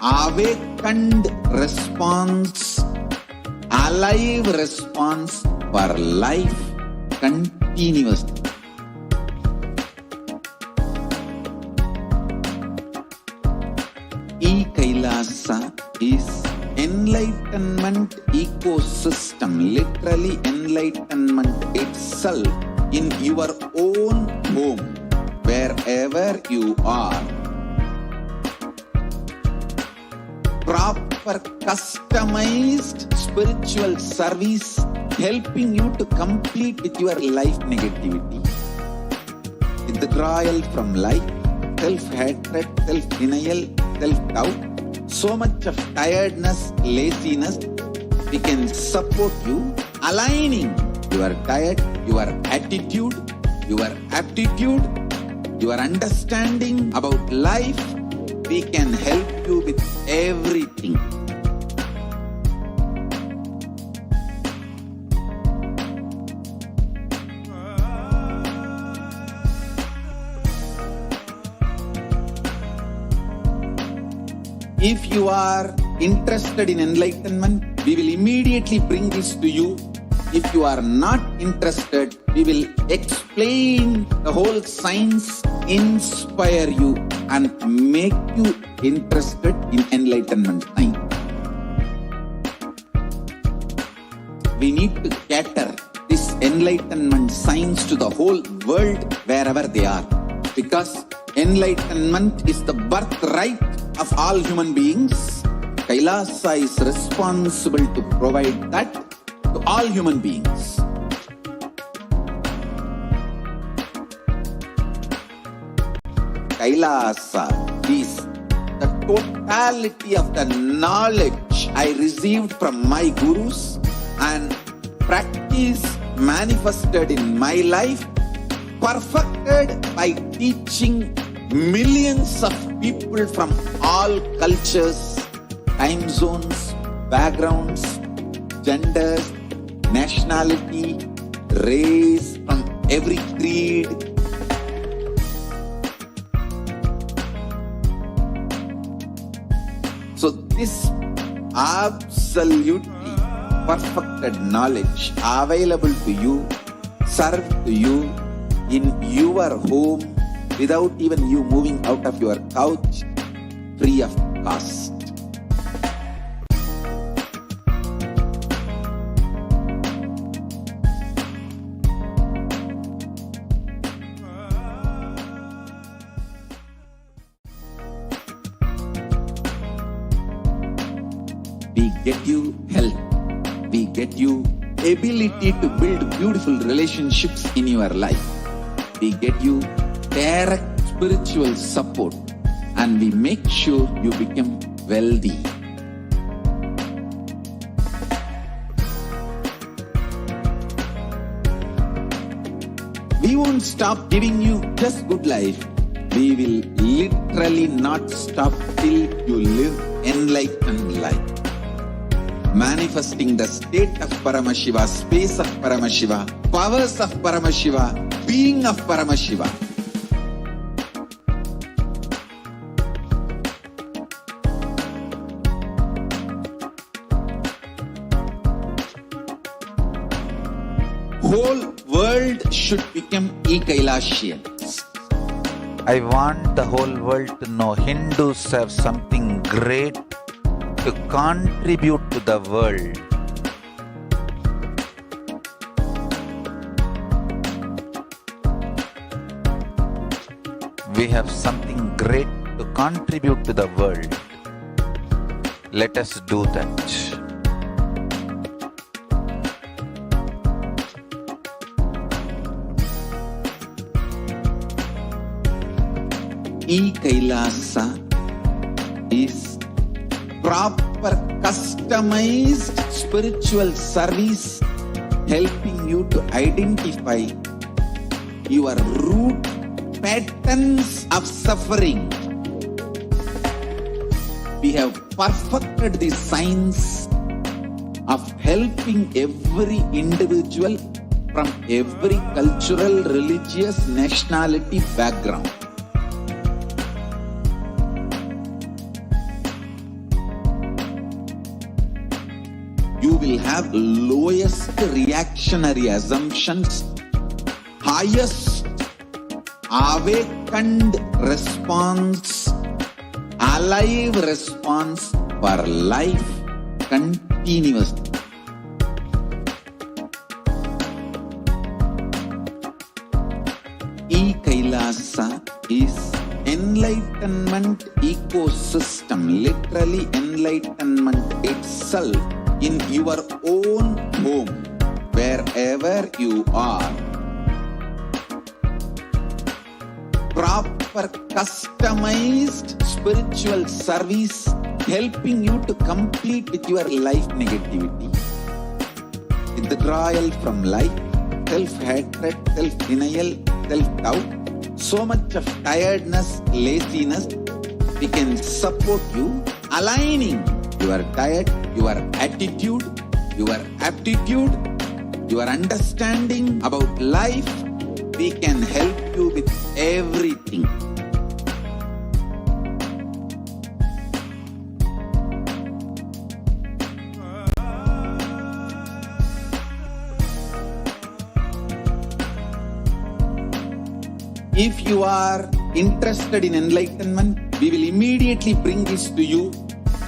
Speaker 3: awakened response, alive response for life continuously. Kailasa is enlightenment ecosystem, literally enlightenment itself in your own home, wherever you are. Proper customized spiritual service helping you to complete with your life negativity. Withdrawal from life, self-hatred, self-denial, self-doubt, so much of tiredness, laziness. We can support you aligning your diet, your attitude, your aptitude, your understanding about life. We can help you with everything. If you are interested in enlightenment, we will immediately bring this to you. If you are not interested, we will explain the whole science, inspire you and make you interested in enlightenment science. We need to cater this enlightenment science to the whole world wherever they are, because enlightenment is the birthright of all human beings. Kailasa is responsible to provide that to all human beings. Kailasa is the totality of the knowledge I received from my gurus and practice manifested in my life, perfected by teaching millions of people from all cultures, time zones, backgrounds, genders, nationality, race, from every creed. So this absolutely perfected knowledge available to you, served to you in your home without even you moving out of your couch, free of cost. We get you health. We get you ability to build beautiful relationships in your life. We get you direct spiritual support, and we make sure you become wealthy. We won't stop giving you just good life. We will literally not stop till you live enlightened life. Manifesting the state of Paramashiva, space of Paramashiva, powers of Paramashiva, being of Paramashiva. Whole world should become Kailasians. I want the whole world to know Hindus have something great to contribute to the world. We have something great to contribute to the world. Let us do that. Kailasa is proper customized spiritual service helping you to identify your root patterns of suffering. We have perfected the science of helping every individual from every cultural, religious, nationality background. You will have lowest reactionary assumptions, highest awakened response, alive response for life continuously. Kailasa is enlightenment ecosystem, literally enlightenment itself in your own home, wherever you are. Proper customized spiritual service helping you to complete with your life negativity, withdrawal from life, self-hatred, self-denial, self-doubt, so much of tiredness, laziness. We can support you aligning your diet, your attitude, your aptitude, your understanding about life. We can help you with everything. If you are interested in enlightenment, we will immediately bring this to you.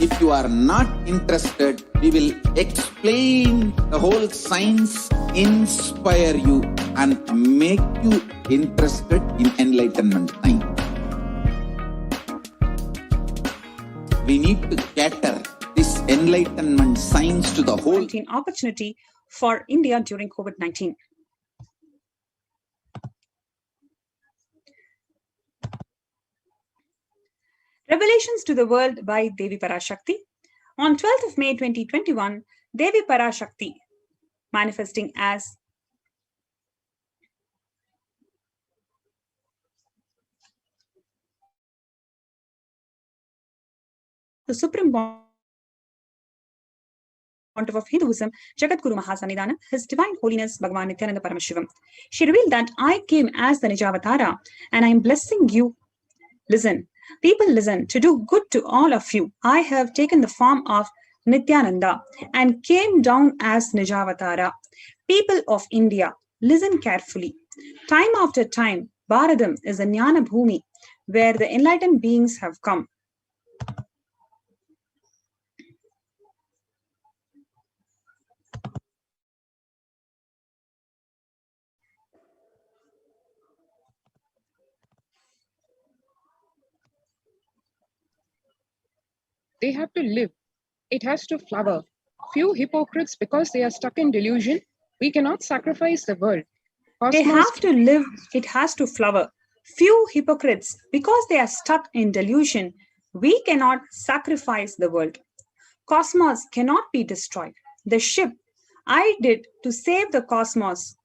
Speaker 3: If you are not interested, we will explain the whole science, inspire you and make you interested in enlightenment science. We need to cater this enlightenment science to the whole
Speaker 11: opportunity for India during COVID-19. Revelations to the World by Devi Parashakti. On 12th of May 2021, Devi Parashakti, manifesting as the Supreme Pontiff of Hinduism, Jagadguru Mahasannidhana, His Divine Holiness Bhagavan Nithyananda Paramashivam. She revealed that I came as the Nijavatara and I am blessing you. Listen. People listen, to do good to all of you. I have taken the form of Nithyananda and came down as Nijavatara. People of India, listen carefully. Time after time, Bharadam is a Jnana Bhumi where the enlightened beings have come.
Speaker 12: They have to live. It has to flower. Few hypocrites, because they are stuck in delusion, we cannot sacrifice the world.
Speaker 11: They have to live. It has to flower. Few hypocrites, because they are stuck in delusion, we cannot sacrifice the world. Cosmos cannot be destroyed. The ship I did to save the cosmos.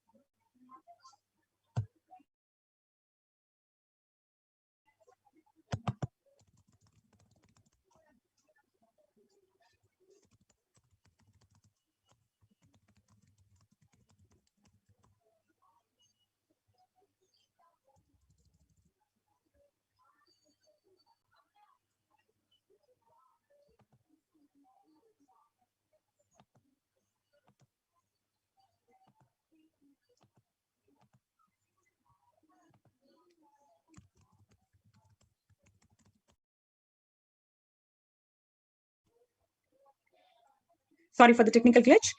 Speaker 11: Sorry for the technical glitch.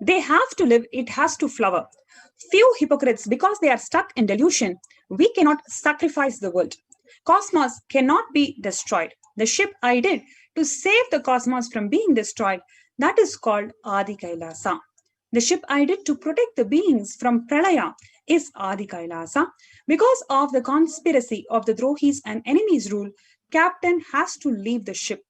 Speaker 11: They have to live. It has to flower. Few hypocrites, because they are stuck in delusion, we cannot sacrifice the world. Cosmos cannot be destroyed. The ship I did to save the cosmos from being destroyed. That is called Adi Kailasa. The ship I did to protect the beings from Pralaya is Adi Kailasa. Because of the conspiracy of the Drohis and enemies rule, captain has to leave the ship.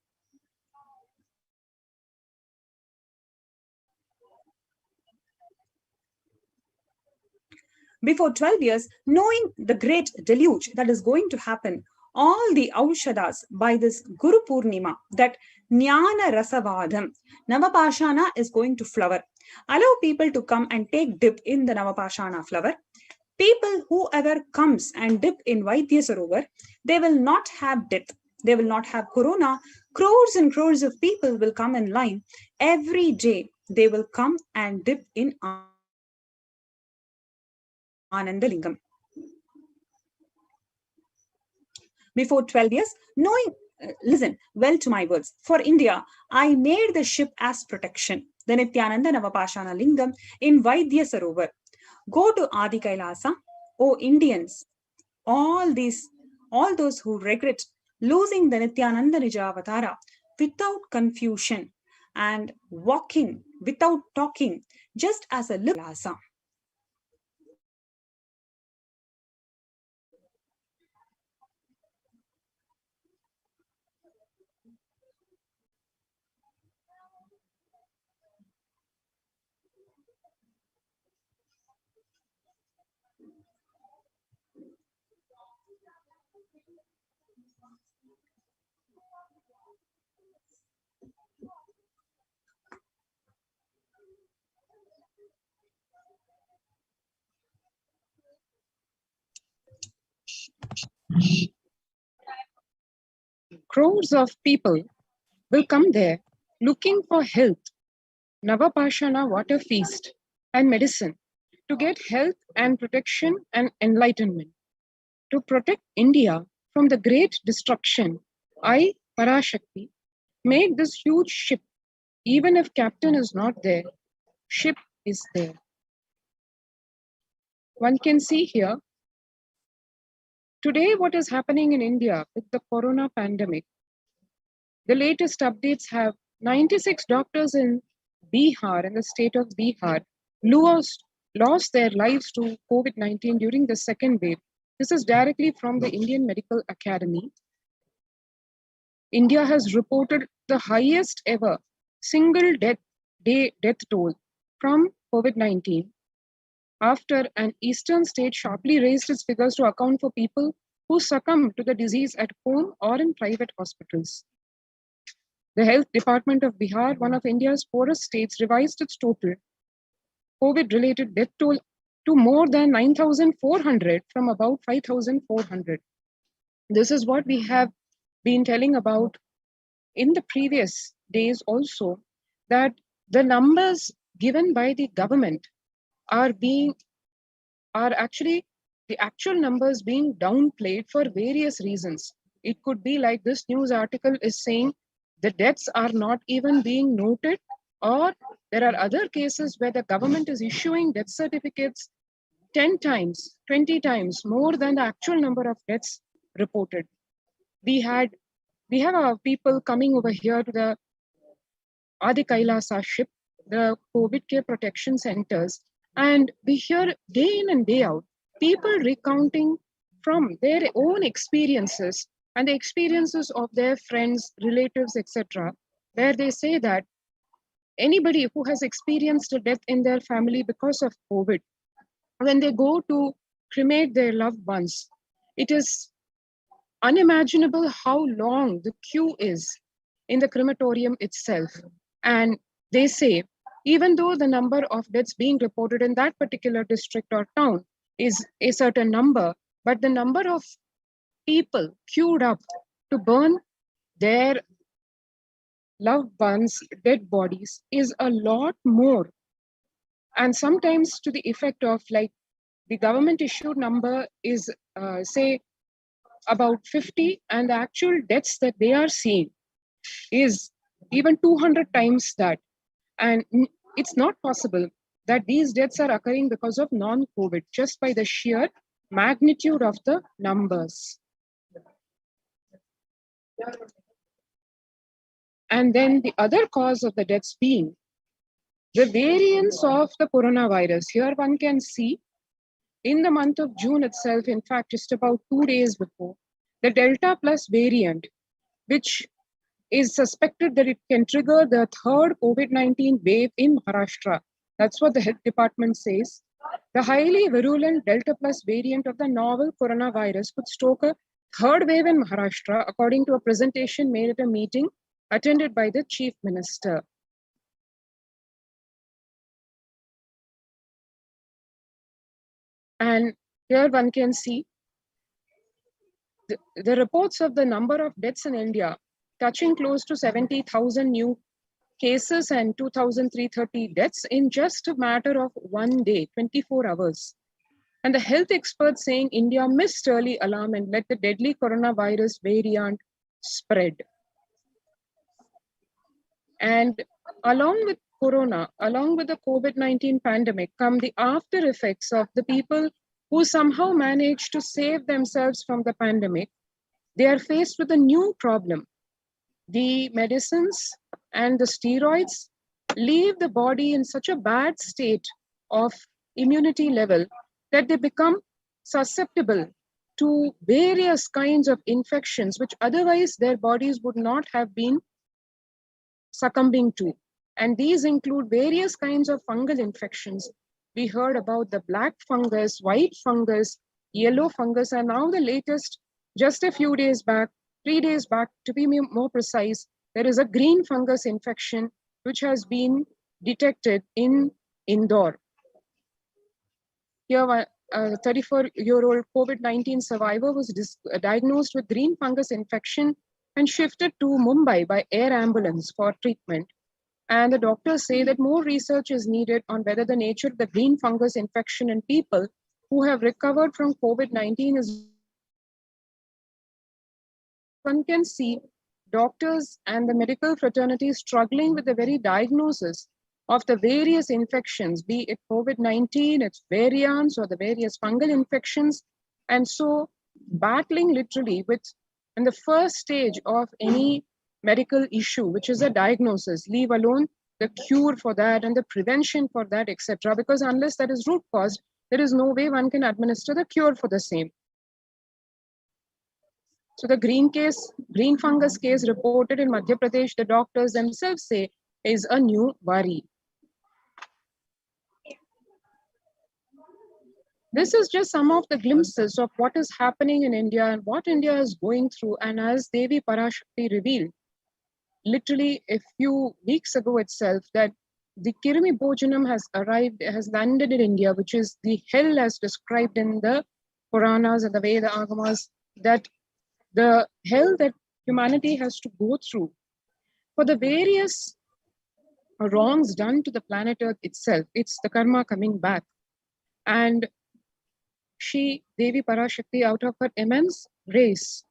Speaker 11: Before 12 years, knowing the great deluge that is going to happen, all the Aushadas by this Guru Purnima, that Jnana Rasavadam, Navapashana is going to flower. Allow people to come and take dip in the Navapashana flower. People, whoever comes and dip in Vaidya Sarovar, they will not have death. They will not have corona. Crores and crores of people will come in line. Every day, they will come and dip in Anandalingam. Before 12 years, knowing, listen well to my words. For India, I made the ship as protection. The Nithyananda Navapashana Lingam in Vaidya Sarovar. Go to Adi Kailasa, O Indians, all those who regret losing the Nithyananda Nijavatara without confusion and walking without talking, just as a little Kailasa.
Speaker 12: Crores of people will come there looking for health, Navapashana water feast, and medicine to get health and protection and enlightenment. To protect India from the great destruction, I, Parashakti, made this huge ship. Even if captain is not there, ship is there. One can see here, today what is happening in India with the corona pandemic. The latest updates have 96 doctors in Bihar, in the state of Bihar, lost their lives to COVID-19 during the second wave. This is directly from the Indian Medical Academy. India has reported the highest ever single death toll from COVID-19 after an eastern state sharply raised its figures to account for people who succumb to the disease at home or in private hospitals. The Health Department of Bihar, one of India's poorest states, revised its total COVID-related death toll to more than 9,400 from about 5,400. This is what we have been telling about in the previous days also, that the numbers given by the government are actually the actual numbers being downplayed for various reasons. It could be like this news article is saying the deaths are not even being noted, or there are other cases where the government is issuing death certificates 10 times, 20 times more than the actual number of deaths reported. We have our people coming over here to the Adi Kailasa ship, the COVID care protection centers, and we hear day in and day out people recounting from their own experiences and the experiences of their friends, relatives, etc., where they say that anybody who has experienced a death in their family because of COVID, when they go to cremate their loved ones, it is unimaginable how long the queue is in the crematorium itself. And they say, even though the number of deaths being reported in that particular district or town is a certain number, but the number of people queued up to burn their loved ones' dead bodies is a lot more. And sometimes to the effect of, like, the government issued number is say about 50, and the actual deaths that they are seeing is even 200 times that. And it's not possible that these deaths are occurring because of non-COVID, just by the sheer magnitude of the numbers. And then the other cause of the deaths being the variants of the coronavirus. Here one can see in the month of June itself, in fact, just about 2 days before, the Delta plus variant, which is suspected that it can trigger the third COVID-19 wave in Maharashtra. That's what the health department says. The highly virulent Delta plus variant of the novel coronavirus could stoke a third wave in Maharashtra, according to a presentation made at a meeting attended by the chief minister. And here one can see the reports of the number of deaths in India, touching close to 70,000 new cases and 2,330 deaths in just a matter of 1 day, 24 hours. And the health experts saying India missed early alarm and let the deadly coronavirus variant spread. And along with corona, along with the COVID-19 pandemic, come the after effects of the people who somehow managed to save themselves from the pandemic. They are faced with a new problem. The medicines and the steroids leave the body in such a bad state of immunity level that they become susceptible to various kinds of infections, which otherwise their bodies would not have been succumbing to. And these include various kinds of fungal infections. We heard about the black fungus, white fungus, yellow fungus, and now the latest, just a few days back, 3 days back, to be more precise, there is a green fungus infection which has been detected in Indore. Here, a 34-year-old COVID-19 survivor was diagnosed with green fungus infection and shifted to Mumbai by air ambulance for treatment. And the doctors say that more research is needed on whether the nature of the green fungus infection in people who have recovered from COVID-19 is. One can see doctors and the medical fraternity struggling with the very diagnosis of the various infections, be it COVID-19, its variants, or the various fungal infections, and so battling literally with, in the first stage of any medical issue, which is a diagnosis, leave alone the cure for that and the prevention for that, etc. Because unless that is root caused, there is no way one can administer the cure for the same. So the green fungus case reported in Madhya Pradesh, the doctors themselves say is a new worry. This is just some of the glimpses of what is happening in India and what India is going through. And as Devi Parashakti revealed, literally a few weeks ago itself, that the Kirmi Bhojanam has landed in India, which is the hell as described in the Puranas and the Veda Agamas, that the hell that humanity has to go through for the various wrongs done to the planet Earth itself. It's the karma coming back. And she, Devi Parashakti, out of her immense grace,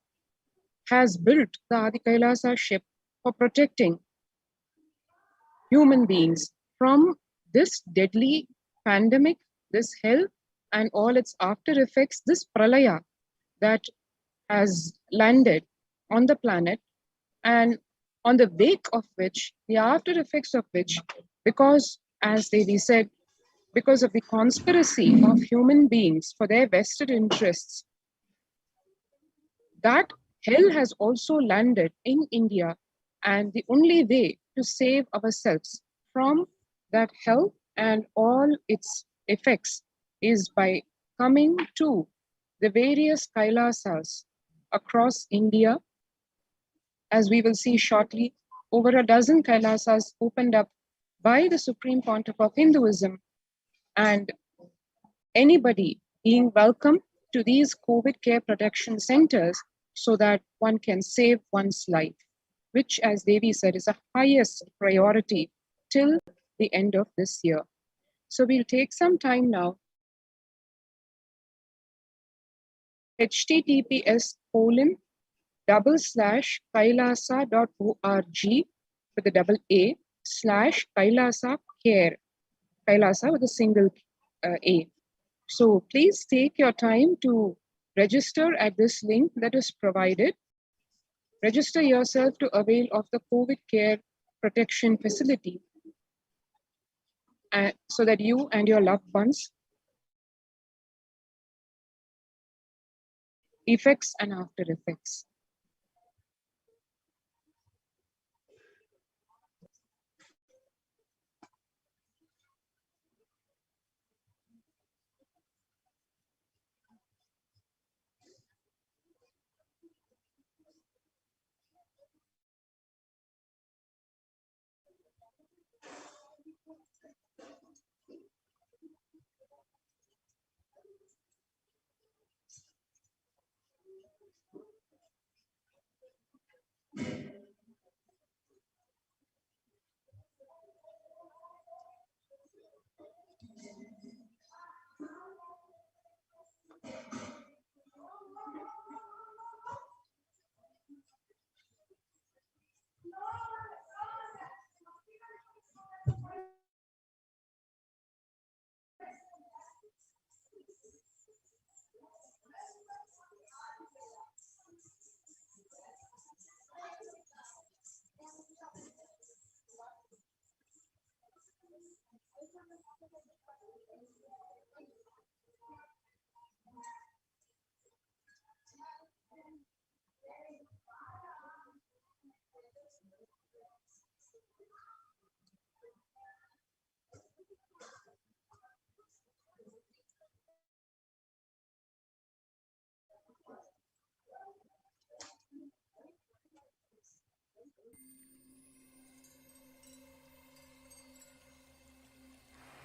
Speaker 12: has built the Adi Kailasa ship for protecting human beings from this deadly pandemic, this hell, and all its after effects, this pralaya that has landed on the planet, and on the wake of which, the after effects of which, because, as Devi said, because of the conspiracy of human beings for their vested interests, that hell has also landed in India. And the only way to save ourselves from that hell and all its effects is by coming to the various Kailasas across India. As we will see shortly, over a dozen Kailasas opened up by the Supreme Pontiff of Hinduism, and anybody being welcome to these COVID care protection centers so that one can save one's life, which, as Devi said, is the highest priority till the end of this year. So we'll take some time now. https://kailasa.org with a double A /Kailasa care. Kailasa with a single A. So please take your time to register at this link that is provided. Register yourself to avail of the COVID care protection facility so that you and your loved ones effects and after effects.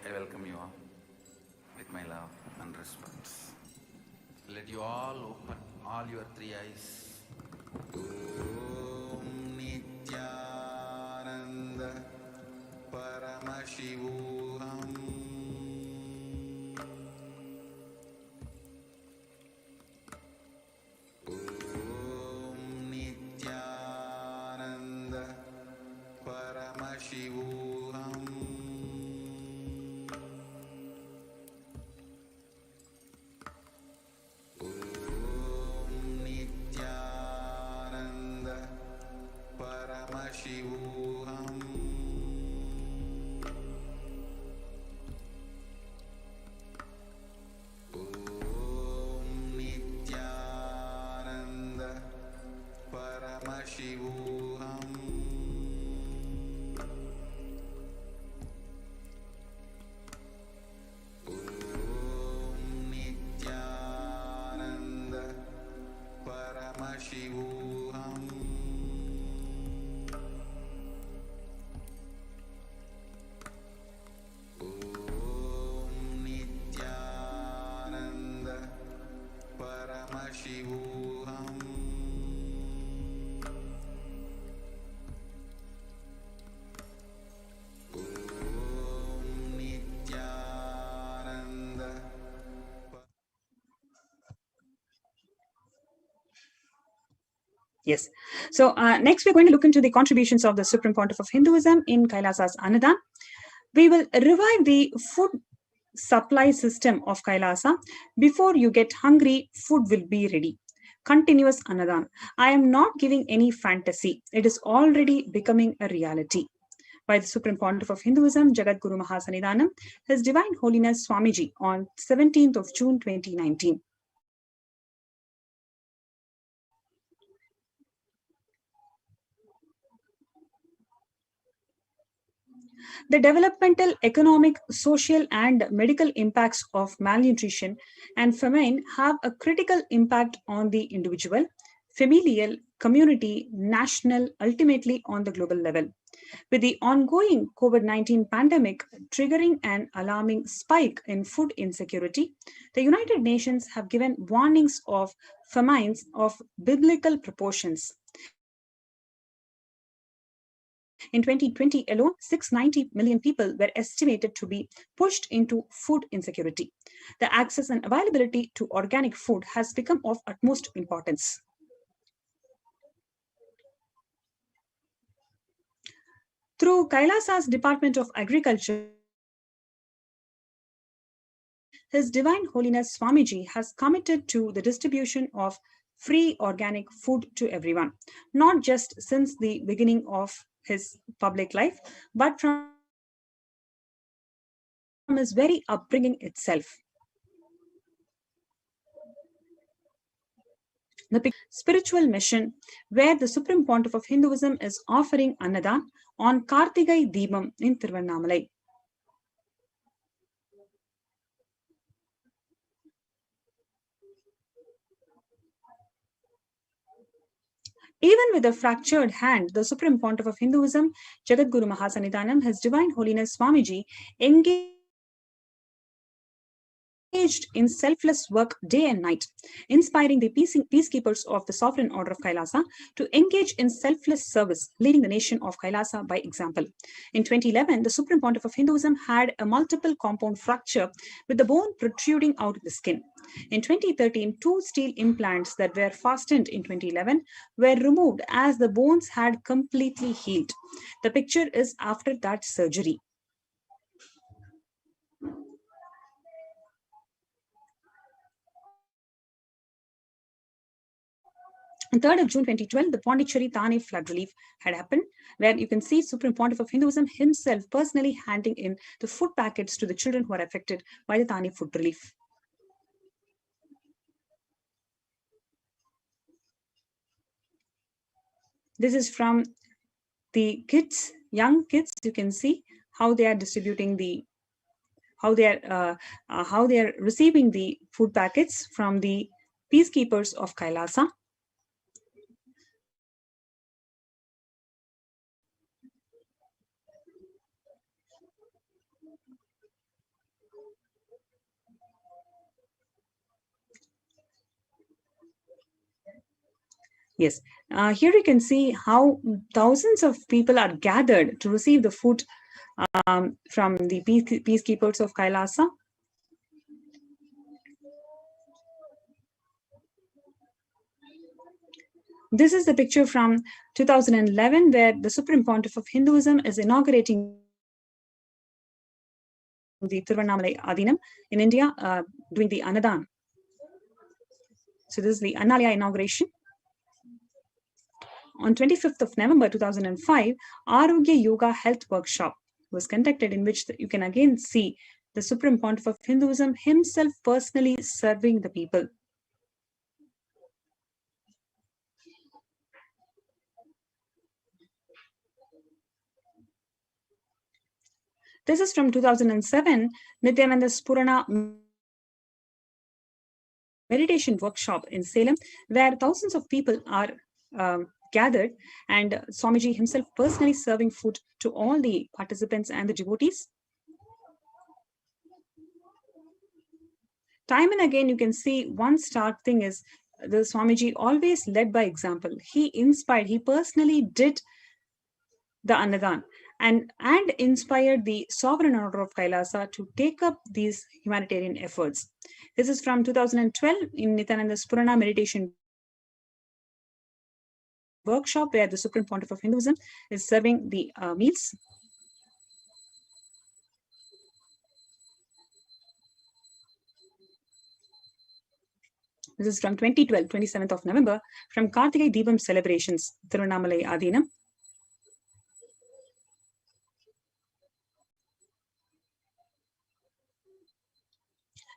Speaker 3: I welcome you all with my love and respect. Let you all open all your three eyes. Om Nithyananda Paramashivoham. Om Nithyananda Paramashivoham. Paramashivoham. Om Nithyananda Paramashivoham. Om Nithyananda Paramashivoham. Paramashivoham. Om Nithyananda.
Speaker 11: Yes. So next we're going to look into the contributions of the Supreme Pontiff of Hinduism in Kailasa's Annadan. We will revive the food supply system of Kailasa. Before you get hungry, food will be ready. Continuous Annadan. I am not giving any fantasy. It is already becoming a reality. By the Supreme Pontiff of Hinduism, Jagadguru Mahasanidanam, His Divine Holiness Swamiji on 17th of June 2019. The developmental, economic, social, and medical impacts of malnutrition and famine have a critical impact on the individual, familial, community, national, ultimately on the global level. With the ongoing COVID-19 pandemic triggering an alarming spike in food insecurity, the United Nations have given warnings of famines of biblical proportions. In 2020 alone, 690 million people were estimated to be pushed into food insecurity. The access and availability to organic food has become of utmost importance. Through Kailasa's Department of Agriculture, His Divine Holiness Swamiji has committed to the distribution of free organic food to everyone, not just since the beginning of his public life, but from his very upbringing itself. The spiritual mission where the Supreme Pontiff of Hinduism is offering Annadan on Kartigai Deepam in Tiruvannamalai. Even with a fractured hand, the Supreme Pontiff of Hinduism, Jagadguru Mahasannidhanam, His Divine Holiness Swamiji, engaged in selfless work day and night, inspiring the peacekeepers of the Sovereign Order of Kailasa to engage in selfless service, leading the nation of Kailasa by example. In 2011, the Supreme Pontiff of Hinduism had a multiple compound fracture with the bone protruding out of the skin. In 2013, 2 steel implants that were fastened in 2011 were removed as the bones had completely healed. The picture is after that surgery. On 3rd of June 2012, the Pondicherry Thane flood relief had happened, where you can see Supreme Pontiff of Hinduism himself personally handing in the food packets to the children who are affected by the Thane food relief. This is from the kids, young kids. You can see how they are distributing the, how they are receiving the food packets from the peacekeepers of Kailasa. Yes, here you can see how thousands of people are gathered to receive the food from the peacekeepers of Kailasa. This is the picture from 2011 where the Supreme Pontiff of Hinduism is inaugurating the Tiruvannamalai Adinam in India, doing the Annadan. So this is the Annalaya inauguration. On 25th of November 2005, Arogya Yoga Health Workshop was conducted, in which you can again see the Supreme Pontiff of Hinduism himself personally serving the people. This is from 2007, Nithyananda Spurana meditation workshop in Salem, where thousands of people are gathered, and Swamiji himself personally serving food to all the participants and the devotees. Time and again, you can see one stark thing is the Swamiji always led by example. He inspired, he personally did the Annadan and inspired the Sovereign Order of Kailasa to take up these humanitarian efforts. This is from 2012 in Nithyananda Spurana meditation workshop, where the Supreme Pontiff of Hinduism is serving the meals. This is from 2012, 27th of November, from Kartigai Deepam celebrations, Tiruvannamalai Adinam.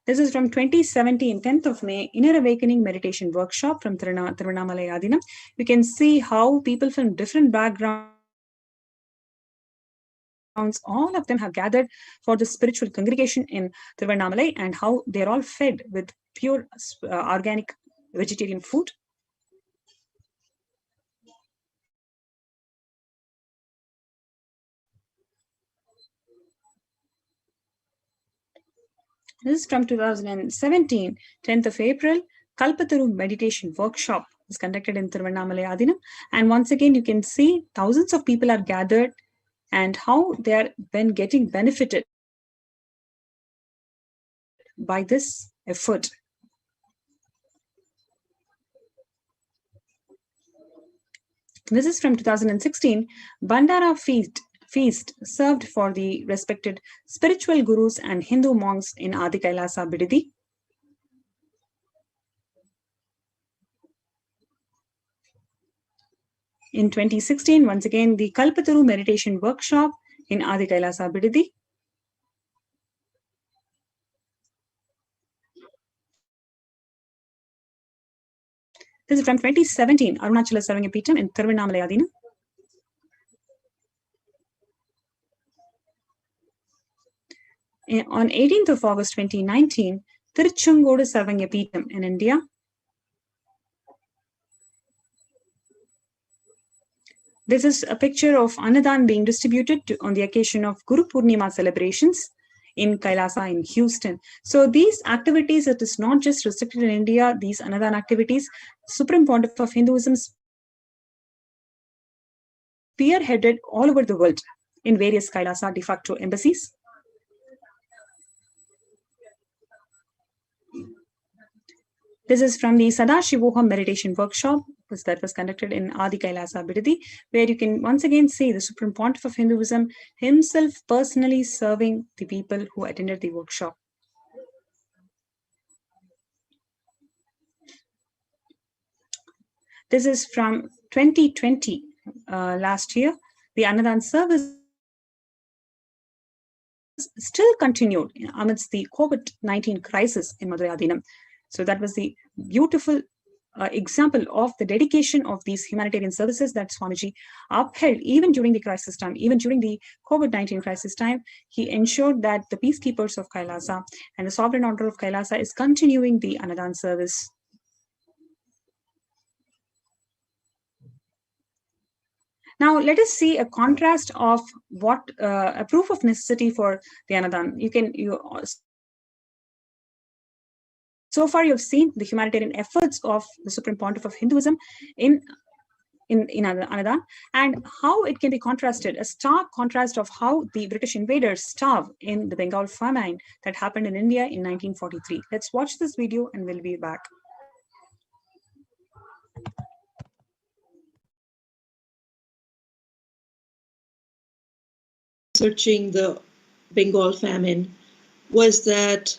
Speaker 11: This is from 2017, 10th of May, Inner Awakening Meditation Workshop from Tiruvannamalai Adinam. You can see how people from different backgrounds, all of them have gathered for the spiritual congregation in Tiruvannamalai, and how they're all fed with pure organic vegetarian food. This is from 2017, 10th of April, Kalpataru Meditation Workshop is conducted in Tiruvannamalai Adinam. And once again, you can see thousands of people are gathered and how they are getting benefited by this effort. This is from 2016, Bandara Feast served for the respected spiritual gurus and Hindu monks in Adi Kailasa Bididi. In 2016, once again, the Kalpataru meditation workshop in Adi Kailasa Bidadi. This is from 2017, Arunachala Sarangapeetham in Thiruvannamalai Adina. On 18th of August 2019, Tiruchengodu Sarangapeetham in India. This is a picture of Annadan being distributed on the occasion of Guru Purnima celebrations in Kailasa in Houston. So these activities, it is not just restricted in India, these Annadan activities, Supreme Pontiff of Hinduism spearheaded all over the world in various Kailasa de facto embassies. This is from the Sadashivoham meditation workshop that was conducted in Adi Kailasa Bidadi, where you can once again see the Supreme Pontiff of Hinduism himself personally serving the people who attended the workshop. This is from 2020, last year. The Annadan service still continued amidst the COVID-19 crisis in Madurai Adinam. So that was the beautiful example of the dedication of these humanitarian services that Swamiji upheld even during the crisis time, even during the COVID-19 crisis time. He ensured that the peacekeepers of Kailasa and the sovereign order of Kailasa is continuing the Annadan service. Now, let us see a contrast of what a proof of necessity for the Annadan. So far, you've seen the humanitarian efforts of the Supreme Pontiff of Hinduism in Annadan, and how it can be contrasted, a stark contrast of how the British invaders starved in the Bengal famine that happened in India in 1943. Let's watch this video and we'll be back.
Speaker 13: Researching the Bengal famine was that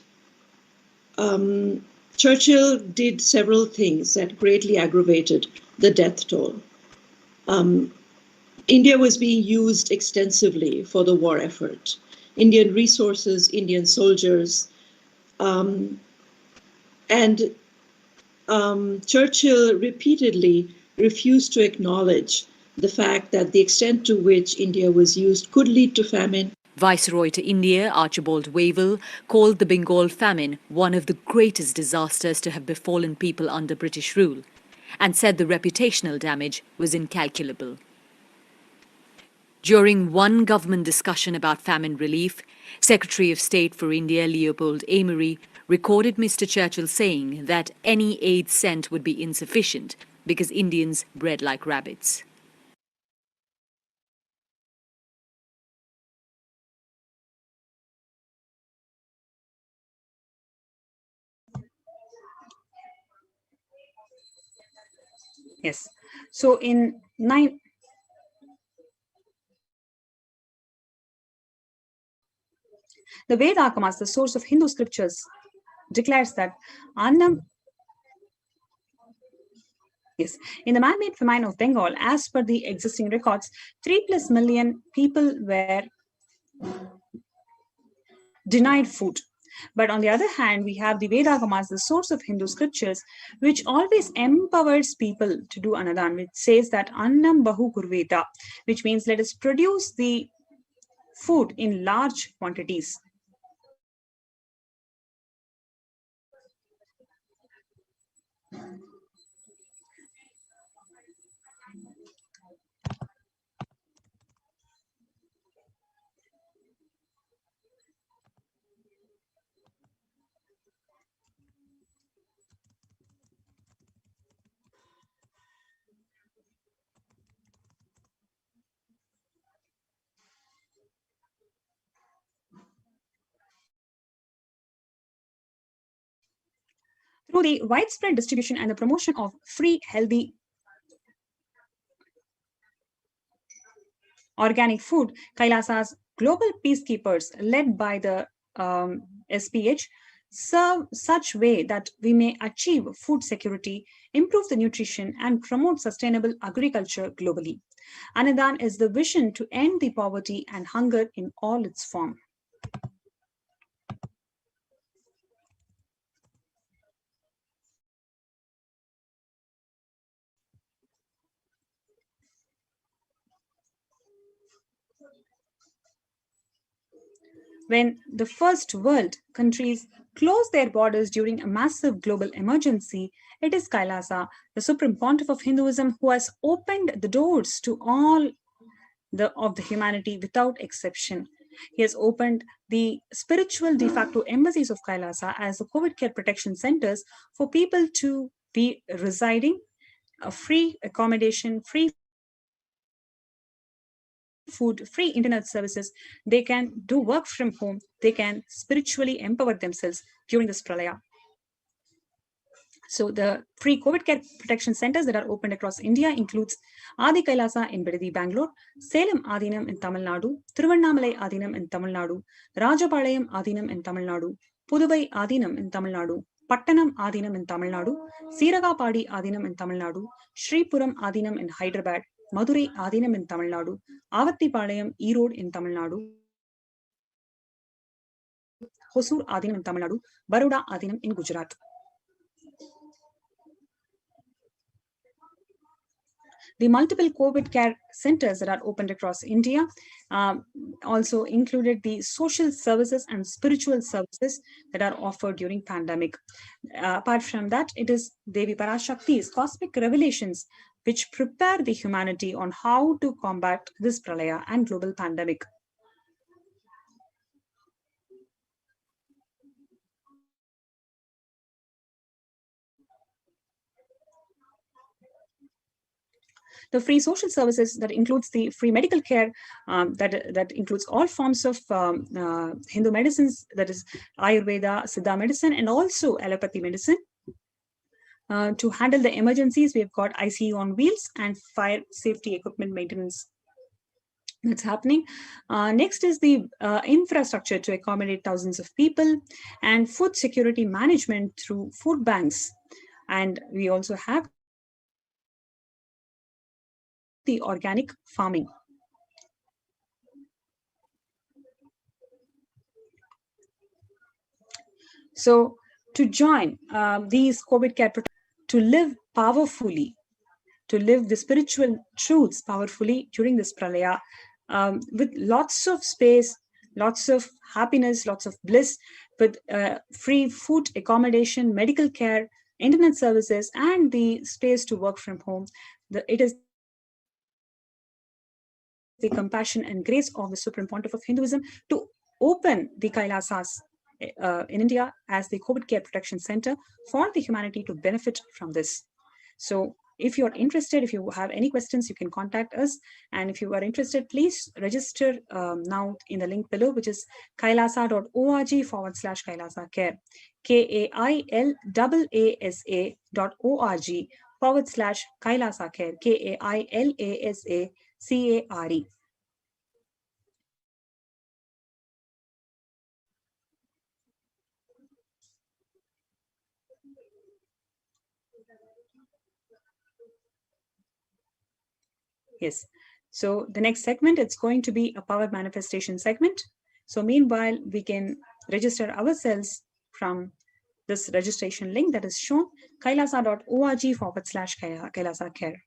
Speaker 13: Churchill did several things that greatly aggravated the death toll. India was being used extensively for the war effort. Indian resources, Indian soldiers, and Churchill repeatedly refused to acknowledge the fact that the extent to which India was used could lead to famine.
Speaker 14: Viceroy to India, Archibald Wavell, called the Bengal famine one of the greatest disasters to have befallen people under British rule, and said the reputational damage was incalculable. During one government discussion about famine relief, Secretary of State for India Leopold Amery recorded Mr. Churchill saying that any aid sent would be insufficient because Indians bred like rabbits.
Speaker 11: Yes. So in the Vedakamas, the source of Hindu scriptures, declares that Annam. Yes, in the man-made famine of Bengal, as per the existing records, 3+ million people were denied food. But on the other hand, we have the Vedagamas, the source of Hindu scriptures, which always empowers people to do Annadan, which says that Annam Bahu Kurveta, which means let us produce the food in large quantities. Through the widespread distribution and the promotion of free, healthy, organic food, Kailasa's global peacekeepers, led by the SPH, such way that we may achieve food security, improve the nutrition, and promote sustainable agriculture globally. Annadan is the vision to end the poverty and hunger in all its form. When the first world countries closed their borders during a massive global emergency, it is Kailasa, the supreme pontiff of Hinduism, who has opened the doors to all of the humanity without exception. He has opened the spiritual de facto embassies of Kailasa as the COVID care protection centers for people to be residing, free accommodation, free food, free internet services. They can do work from home. They can spiritually empower themselves during this pralaya. So the free COVID care protection centers that are opened across India includes Adi Kailasa in Bidadi, Bangalore, Salem Adinam in Tamil Nadu, Thiruvannamalai Adinam in Tamil Nadu, Rajapalayam Adinam in Tamil Nadu, Puduvai Adinam in Tamil Nadu, Pattanam Adinam in Tamil Nadu, Siragapadi Adinam in Tamil Nadu, Sripuram Adinam in Hyderabad, Madurai Adinam in Tamil Nadu, Avattipalayam Erode in Tamil Nadu, Hosur Adinam in Tamil Nadu, Baroda Adinam in Gujarat. The multiple COVID care centers that are opened across India also included the social services and spiritual services that are offered during pandemic. Apart from that, it is Devi Parashakti's cosmic revelations which prepare the humanity on how to combat this pralaya and global pandemic. The free social services that includes the free medical care, that includes all forms of Hindu medicines, that is Ayurveda, Siddha medicine, and also allopathy medicine. To handle the emergencies, we've got ICU on wheels and fire safety equipment maintenance that's happening. Next is the infrastructure to accommodate thousands of people and food security management through food banks. And we also have the organic farming. So to join these COVID care, to live powerfully, to live the spiritual truths powerfully during this pralaya, with lots of space, lots of happiness, lots of bliss, with free food, accommodation, medical care, internet services, and the space to work from home. It is the compassion and grace of the Supreme Pontiff of Hinduism to open the Kailasas in India as the COVID care protection center for the humanity to benefit from this. So if you're interested, if you have any questions, you can contact us. And if you are interested, please register now in the link below, which is kailasa.org/Kailasa Care, KAILASA.org/Kailasa Care, KAILASACARE. Yes. So the next segment, it's going to be a power manifestation segment. So meanwhile, we can register ourselves from this registration link that is shown, kailasa.org/Kailasa Care.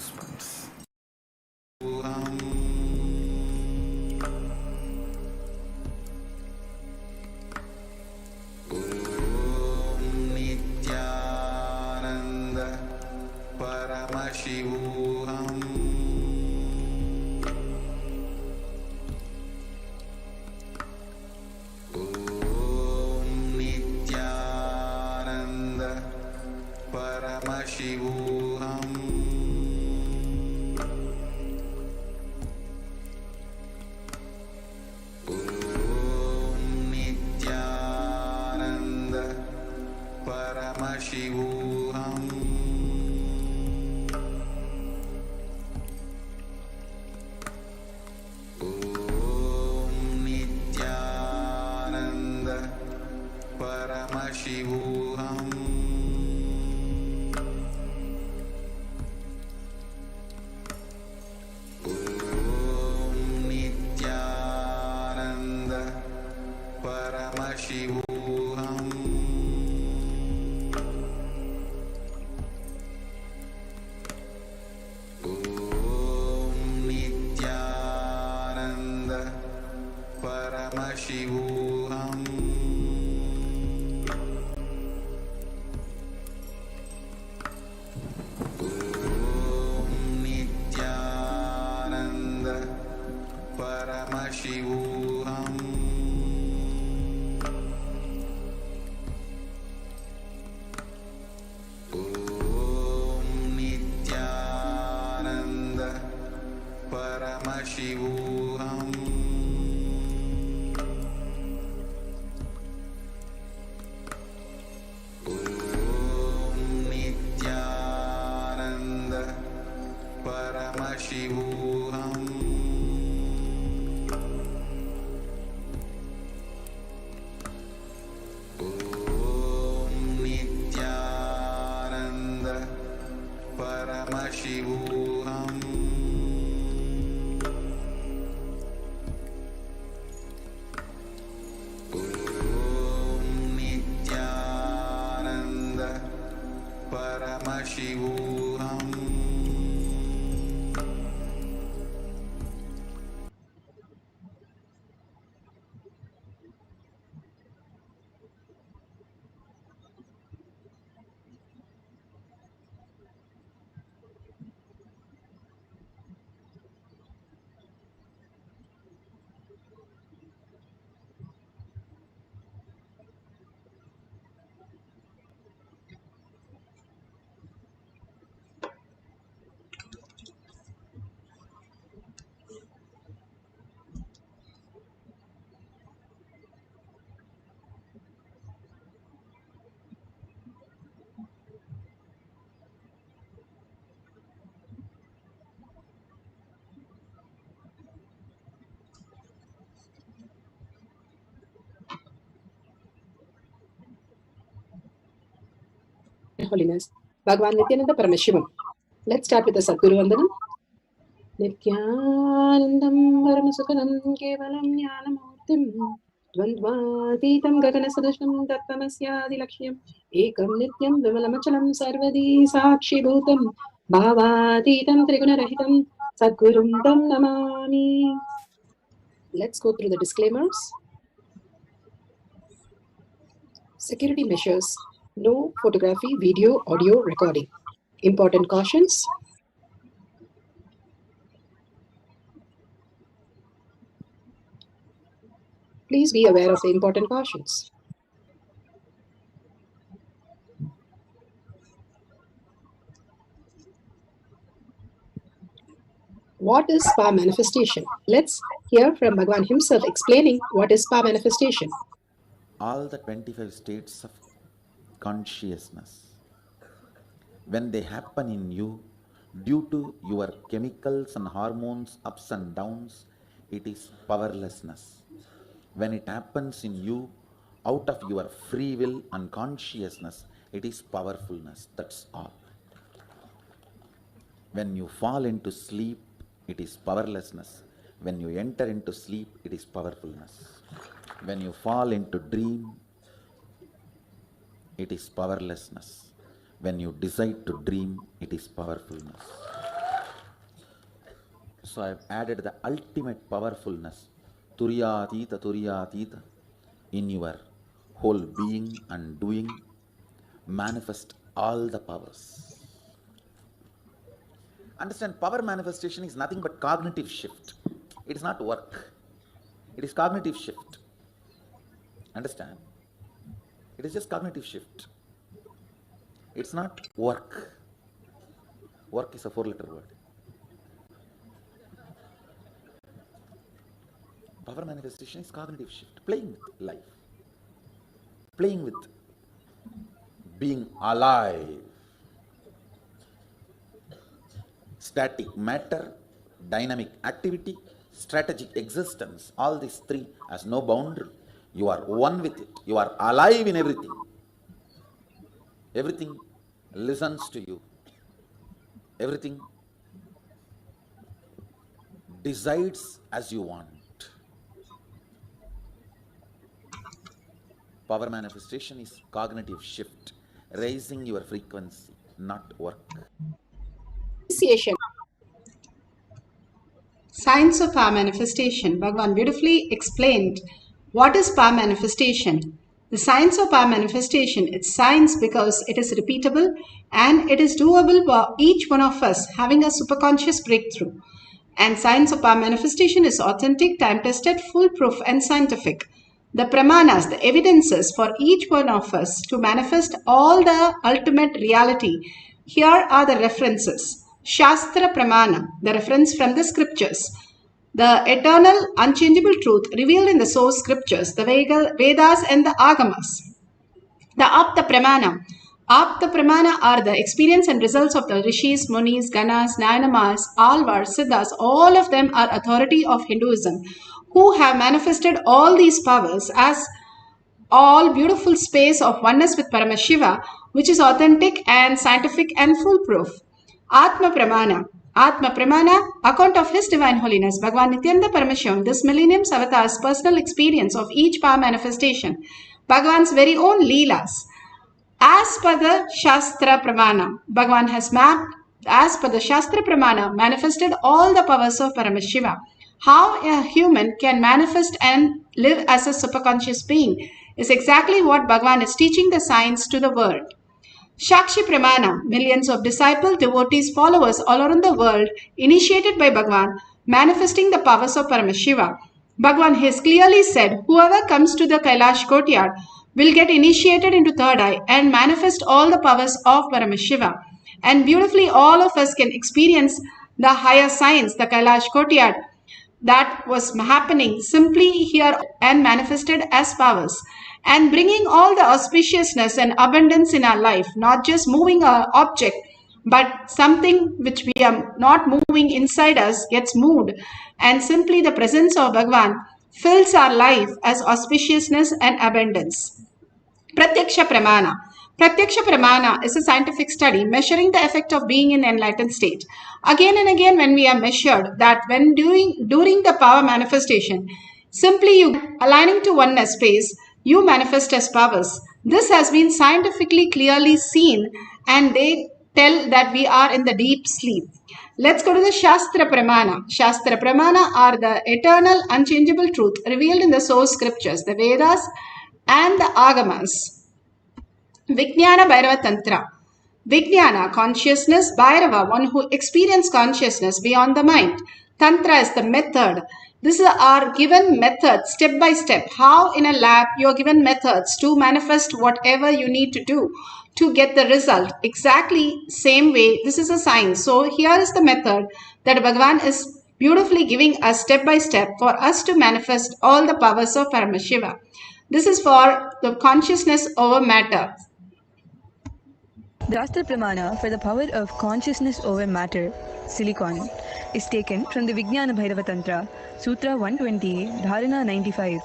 Speaker 3: response. Nithyananda Paramashivoham. Nithyananda Paramashivoham. Nithyananda Paramashivoham. Nithyananda Paramashivoham. Nithyananda Paramashivoham. Nithyananda Paramashivoham. Nithyananda Paramashivoham. Nithyananda Paramashivoham. Nithyananda Paramashivoham. Nithyananda Paramashivoham. Nithyananda Paramashivoham.
Speaker 15: Holiness, Bhagavan Nithyananda Paramashivam. Let's start with the Sadguru Vandanam. Nithyanandam Paramasukhanam Kevalam Jnanamurtim Dvandvatitam Gaganasadushnam Tattvamasya Lakshmyam Ekam Nityam Vimalamachalam Sarvadi Sakshi Bhutam Bhavatitam Trigunarahitam Sadgurum Tam Namami. Let's go through the disclaimers. Security measures. No photography, video, audio recording. Important cautions. Please be aware of the important cautions. What is spa manifestation? Let's hear from Bhagavan himself explaining what is spa manifestation.
Speaker 3: All the 25 states of consciousness, when they happen in you, due to your chemicals and hormones ups and downs, it is powerlessness. When it happens in you, out of your free will and consciousness, it is powerfulness. That's all. When you fall into sleep, it is powerlessness. When you enter into sleep, it is powerfulness. When you fall into dream, it is powerlessness. When you decide to dream, it is powerfulness. So I've added the ultimate powerfulness, Turyatita, in your whole being and doing. Manifest all the powers. Understand, power manifestation is nothing but cognitive shift. It is not work. It is cognitive shift. Understand? It is just cognitive shift. It's not work. Work is a 4-letter word. Power manifestation is cognitive shift. Playing with life. Playing with being alive. Static matter, dynamic activity, strategic existence. All these three has no boundary. You are one with it. You are alive in everything. Everything listens to you. Everything decides as you want. Power manifestation is cognitive shift, raising your frequency, not work.
Speaker 15: Appreciation. Science of power manifestation. Bhagavan beautifully explained what is power manifestation. The science of power manifestation, it's science because it is repeatable and it is doable for each one of us having a superconscious breakthrough. And science of power manifestation is authentic, time-tested, foolproof and scientific. The pramanas, the evidences for each one of us to manifest all the ultimate reality. Here are the references. Shastra Pramana, the reference from the scriptures. The eternal, unchangeable truth revealed in the source scriptures, the Vedas and the Agamas. The Apta Pramana. Apta Pramana are the experience and results of the Rishis, Munis, Ganas, Nayanamas, Alvars, Siddhas. All of them are authority of Hinduism who have manifested all these powers as all beautiful space of oneness with Paramashiva, which is authentic and scientific and foolproof. Atma Pramana. Atma Pramana, account of His Divine Holiness, Bhagavan Nithyananda Paramashivam, this millennium's avatar's personal experience of each power manifestation, Bhagavan's very own Leelas. As per the Shastra Pramana, Bhagavan has mapped, as per the Shastra Pramana, manifested all the powers of Paramashiva. How a human can manifest and live as a superconscious being is exactly what Bhagavan is teaching the science to the world. Shakshi Pramana, millions of disciples, devotees, followers all around the world, initiated by Bhagavan, manifesting the powers of Paramashiva. Bhagavan has clearly said, whoever comes to the Kailash courtyard will get initiated into third eye and manifest all the powers of Paramashiva. And beautifully, all of us can experience the higher science, the Kailash courtyard, that was happening simply here and manifested as powers. And bringing all the auspiciousness and abundance in our life, not just moving an object, but something which we are not moving inside us gets moved. And simply the presence of Bhagavan fills our life as auspiciousness and abundance. Pratyaksha Pramana. Pratyaksha Pramana is a scientific study measuring the effect of being in enlightened state. Again and again when we are measured that when during the power manifestation, simply you aligning to oneness space, you manifest as powers. This has been scientifically clearly seen and they tell that we are in the deep sleep. Let's go to the Shastra Pramana. Shastra Pramana are the eternal, unchangeable truth revealed in the source scriptures, the Vedas and the Agamas. Vijnana Bhairava Tantra. Vijnana, consciousness. Bhairava, one who experiences consciousness beyond the mind. Tantra is the method. This is our given method, step by step. How in a lab you are given methods to manifest whatever you need to do to get the result. Exactly same way, this is a science. So here is the method that Bhagavan is beautifully giving us step by step for us to manifest all the powers of Paramashiva. This is for the consciousness over matter.
Speaker 16: The Shastra Pramana for the power of consciousness over matter, silicon, is taken from the Vijnana Bhairava Tantra, Sutra 120, Dharana 95.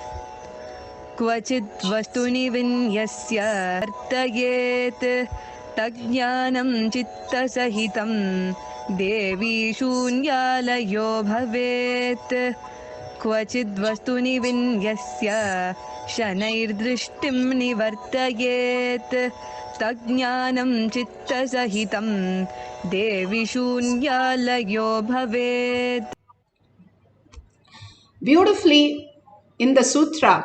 Speaker 16: Kvachid vastuni vinyasya artayet tajnanam chitta sahitam devi shunyalayo bhavet. Kvachid vastuni vinyasya shanairdrishtim nivartayet tajnanam chitta sahitam devi shunyalayo bhavet.
Speaker 15: Beautifully in the Sutra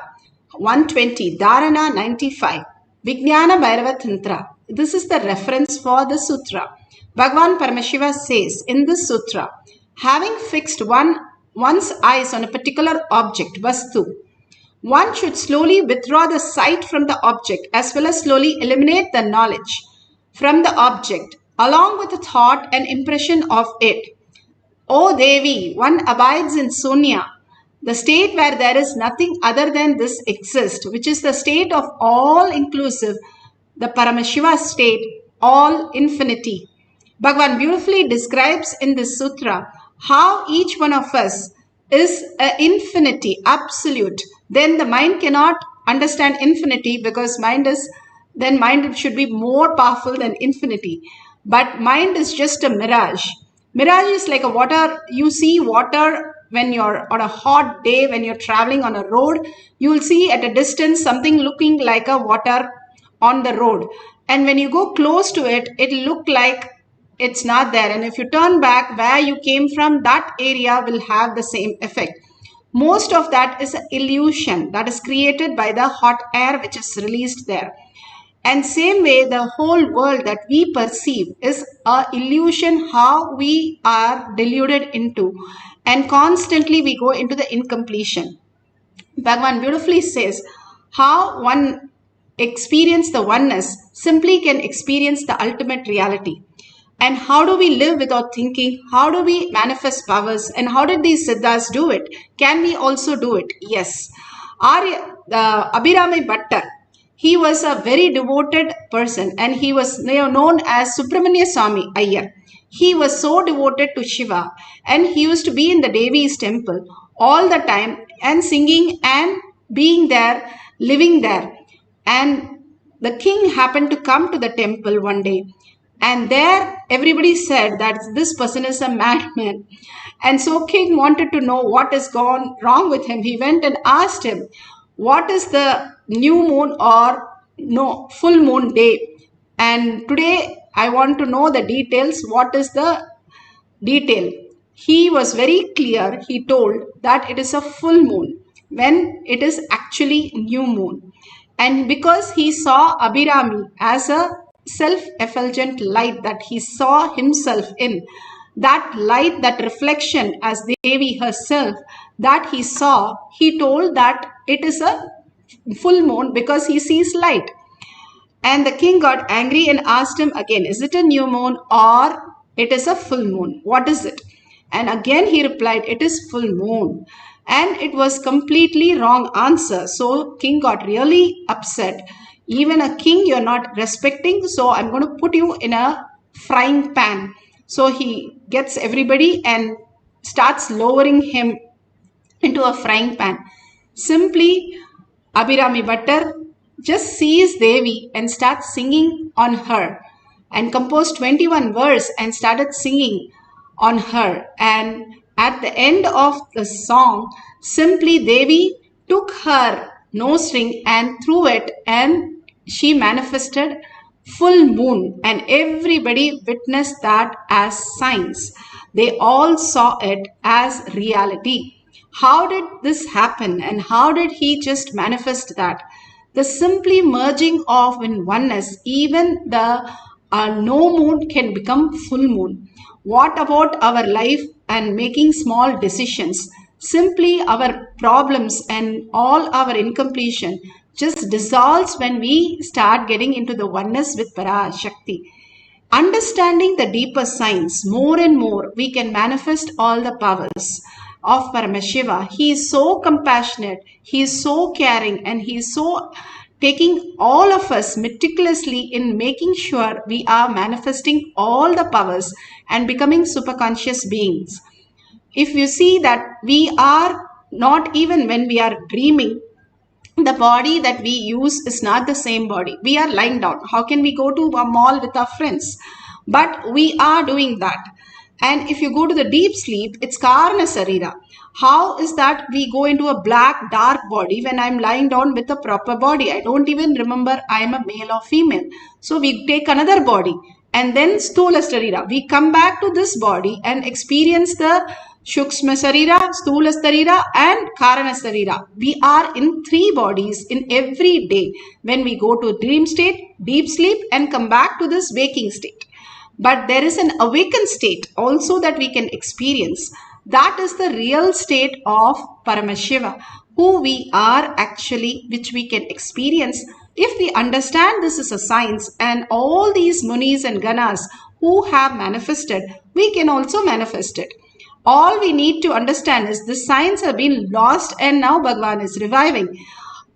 Speaker 15: 120, Dharana 95, Vijnana Bhairava Tantra. This is the reference for the Sutra. Bhagavan Paramashiva says in this Sutra, having fixed one's eyes on a particular object, Vastu, one should slowly withdraw the sight from the object as well as slowly eliminate the knowledge from the object along with the thought and impression of it. O Devi, one abides in Sunya, the state where there is nothing other than this exists, which is the state of all-inclusive, the Paramashiva state, all infinity. Bhagavan beautifully describes in this sutra how each one of us is an infinity, absolute. Then the mind cannot understand infinity because mind should be more powerful than infinity. But mind is just a mirage. Mirage is like a water. You see water when you're on a hot day, when you're traveling on a road, you will see at a distance something looking like a water on the road. And when you go close to it, it'll look like it's not there. And if you turn back where you came from, that area will have the same effect. Most of that is an illusion that is created by the hot air which is released there. And same way, the whole world that we perceive is an illusion how we are deluded into. And constantly we go into the incompletion. Bhagavan beautifully says how one experience the oneness simply can experience the ultimate reality. And how do we live without thinking? How do we manifest powers? And how did these siddhas do it? Can we also do it? Yes. Abhirami Bhattar, he was a very devoted person and he was known as Subramanya Swami Iyer. He was so devoted to Shiva and he used to be in the Devi's temple all the time and singing and being there, living there. And the king happened to come to the temple one day. And there everybody said that this person is a madman. And so king wanted to know what is gone wrong with him. He went and asked him, what is the new moon or full moon day? And today I want to know the details. What is the detail? He was very clear. He told that it is a full moon when it is actually new moon. And because he saw Abhirami as a self-effulgent light that he saw himself in, that light, that reflection as Devi herself that he saw, he told that it is a full moon because he sees light. And the king got angry and asked him again, is it a new moon or it is a full moon? What is it? And again he replied, it is full moon. And it was completely wrong answer. So king got really upset. Even a king you're not respecting, so I'm going to put you in a frying pan. So he gets everybody and starts lowering him into a frying pan. Simply Abhirami Bhattar just sees Devi and starts singing on her and composed 21 verse and started singing on her. And at the end of the song, simply Devi took her nose ring and threw it and she manifested full moon, and everybody witnessed that as science. They all saw it as reality. How did this happen and how did he just manifest that? The simply merging of in oneness, even the no moon can become full moon. What about our life and making small decisions? Simply our problems and all our incompletion just dissolves when we start getting into the oneness with Parashakti. Understanding the deeper science more and more, we can manifest all the powers of Paramashiva. He is so compassionate, he is so caring, and he is so taking all of us meticulously in making sure we are manifesting all the powers and becoming superconscious beings. If you see that we are not even when we are dreaming, the body that we use is not the same body. We are lying down. How can we go to a mall with our friends? But we are doing that. And if you go to the deep sleep, it's Karna Sarira. How is that we go into a black, dark body when I'm lying down with a proper body? I don't even remember I am a male or female. So we take another body and then Stula Sarira. We come back to this body and experience the Shukshma Sarira, Sthula Sarira and Karana Sarira. We are in 3 bodies in every day when we go to dream state, deep sleep and come back to this waking state. But there is an awakened state also that we can experience. That is the real state of Paramashiva, who we are actually, which we can experience if we understand this is a science, and all these munis and ganas who have manifested, we can also manifest it. All we need to understand is the science have been lost and now Bhagavan is reviving.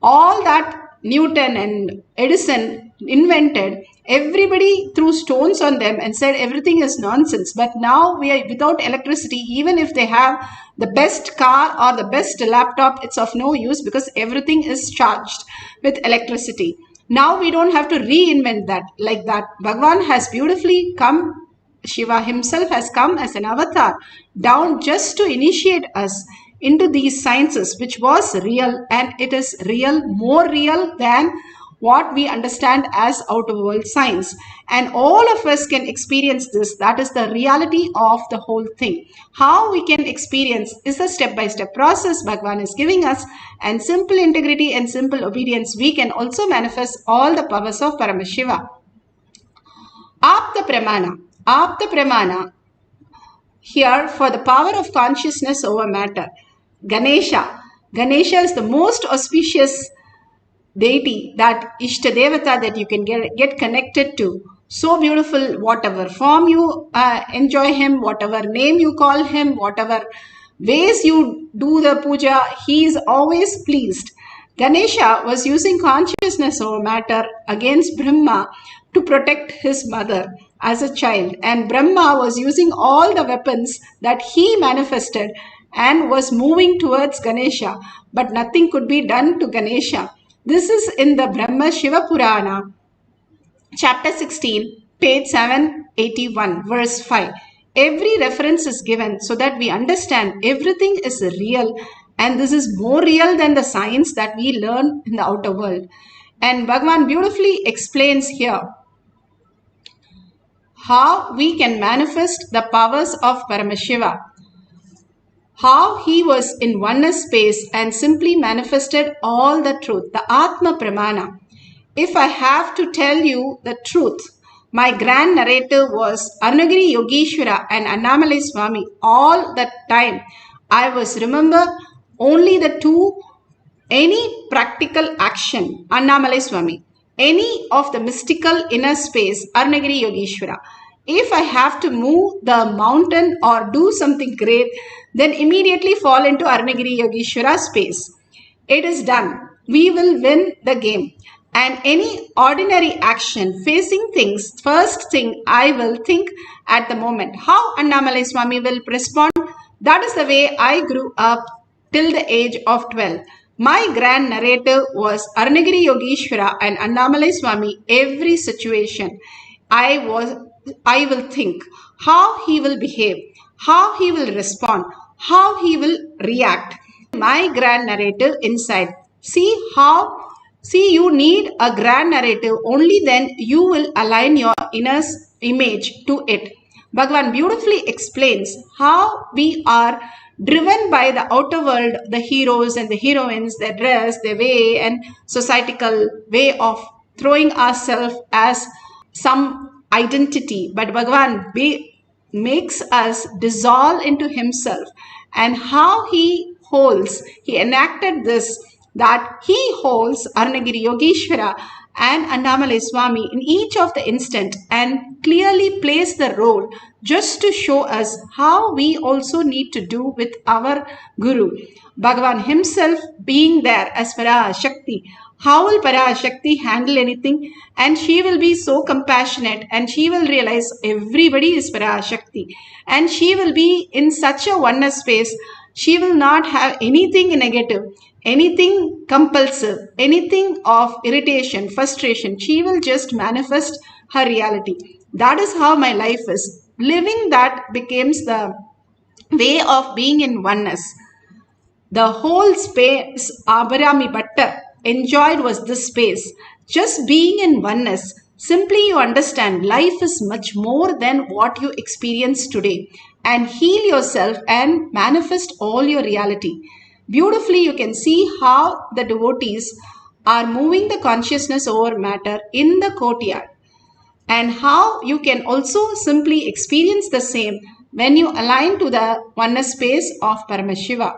Speaker 15: All that Newton and Edison invented, everybody threw stones on them and said everything is nonsense. But now we are without electricity, even if they have the best car or the best laptop, it's of no use because everything is charged with electricity. Now we don't have to reinvent that like that. Bhagavan has beautifully come. Shiva himself has come as an avatar down just to initiate us into these sciences, which was real, and it is real, more real than what we understand as outer world science. And all of us can experience this. That is the reality of the whole thing. How we can experience is a step-by-step process Bhagavan is giving us, and simple integrity and simple obedience, we can also manifest all the powers of Paramashiva. Apta Pramana. Apta Pramana here for the power of consciousness over matter. Ganesha. Ganesha is the most auspicious deity, that Ishtadevata that you can get connected to. So beautiful, whatever form you enjoy him, whatever name you call him, whatever ways you do the puja, he is always pleased. Ganesha was using consciousness over matter against Brahma to protect his mother as a child, and Brahma was using all the weapons that he manifested and was moving towards Ganesha, but nothing could be done to Ganesha. This is in the Brahma Shiva Purana, chapter 16, page 781, verse 5. Every reference is given so that we understand everything is real, and this is more real than the science that we learn in the outer world. And Bhagavan beautifully explains here how we can manifest the powers of Paramashiva, how he was in oneness space and simply manifested all the truth, the Atma Pramana. If I have to tell you the truth, my grand narrator was Arunagiri Yogeshwara and Annamalai Swami. All that time I was remember only the two, any practical action, Annamalai Swami, any of the mystical inner space, Arunagiri Yogeshwara. If I have to move the mountain or do something great, then immediately fall into Arunagiri Yogeshwara space. It is done. We will win the game. And any ordinary action, facing things, first thing I will think at the moment. How Annamalai Swami will respond? That is the way I grew up till the age of 12. My grand narrator was Arunagiri Yogeshwara and Annamalai Swami. Every situation I will think how he will behave, how he will respond, how he will react. My grand narrative inside. See, you need a grand narrative. Only then you will align your inner image to it. Bhagavan beautifully explains how we are driven by the outer world, the heroes and the heroines, their dress, their way and societal way of throwing ourselves as some identity. But Bhagavan makes us dissolve into himself, and how he enacted this, that he holds Arunagiri Yogeshwara and Annamalai Swami in each of the instant and clearly plays the role just to show us how we also need to do with our Guru. Bhagavan himself being there as Parashakti. How will Parashakti handle anything? And she will be so compassionate and she will realize everybody is Parashakti. And she will be in such a oneness space. She will not have anything negative, anything compulsive, anything of irritation, frustration. She will just manifest her reality. That is how my life is. Living that becomes the way of being in oneness. The whole space Abharami Bhatta enjoyed was this space. Just being in oneness. Simply you understand life is much more than what you experience today. and heal yourself and manifest all your reality. Beautifully, you can see how the devotees are moving the consciousness over matter in the courtyard, and how you can also simply experience the same when you align to the oneness space of Paramashiva.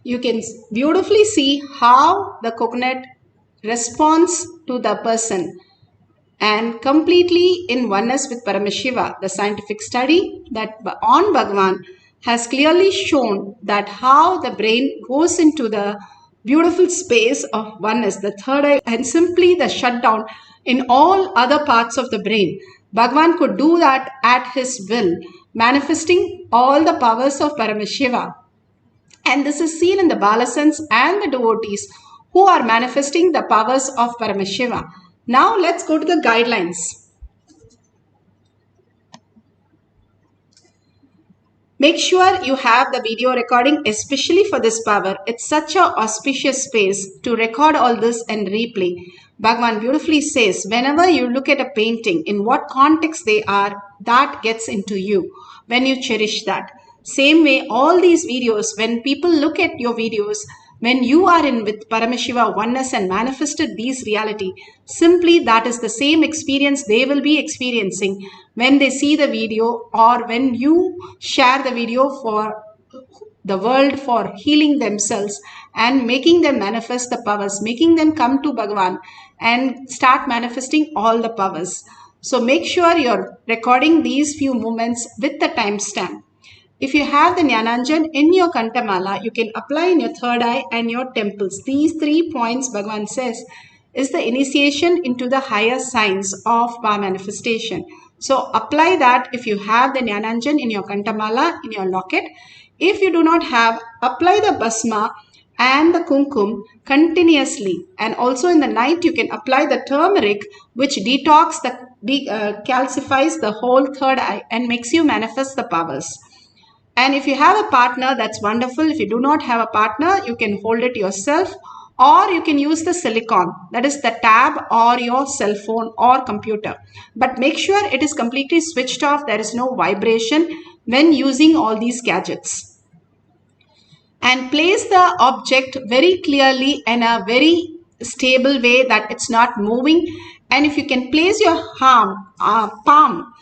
Speaker 15: You can beautifully see how the coconut responds to the person and completely in oneness with Paramashiva. The scientific study that on Bhagavan has clearly shown that how the brain goes into the beautiful space of oneness, the third eye, and simply the shutdown in all other parts of the brain. Bhagavan could do that at his will, manifesting all the powers of Paramashiva. And this is seen in the Balasans and the devotees who are manifesting the powers of Paramashiva. Now let's go to the guidelines. Make sure you have the video recording, especially for this power. It's such an auspicious space to record all this and replay. Bhagavan beautifully says, whenever you look at a painting, in what context they are, that gets into you when you cherish that. Same way, all these videos, when people look at your videos, when you are in with Paramashiva oneness and manifested these reality, simply that is the same experience they will be experiencing when they see the video, or when you share the video for the world for healing themselves and making them manifest the powers, making them come to Bhagavan and start manifesting all the powers. So make sure you're recording these few moments with the timestamp. If you have the Jnananjan in your Kantamala, you can apply in your third eye and your temples. These 3 points, Bhagavan says, is the initiation into the higher science of power manifestation. So apply that if you have the Jnananjan in your Kantamala, in your locket. If you do not have, apply the Basma and the Kumkum continuously. And also in the night, you can apply the turmeric, which calcifies the whole third eye and makes you manifest the powers. And if you have a partner, that's wonderful. If you do not have a partner, you can hold it yourself, or you can use the silicone, that is the tab or your cell phone or computer. But make sure it is completely switched off. There is no vibration when using all these gadgets. And place the object very clearly in a very stable way that it's not moving. And if you can place your palm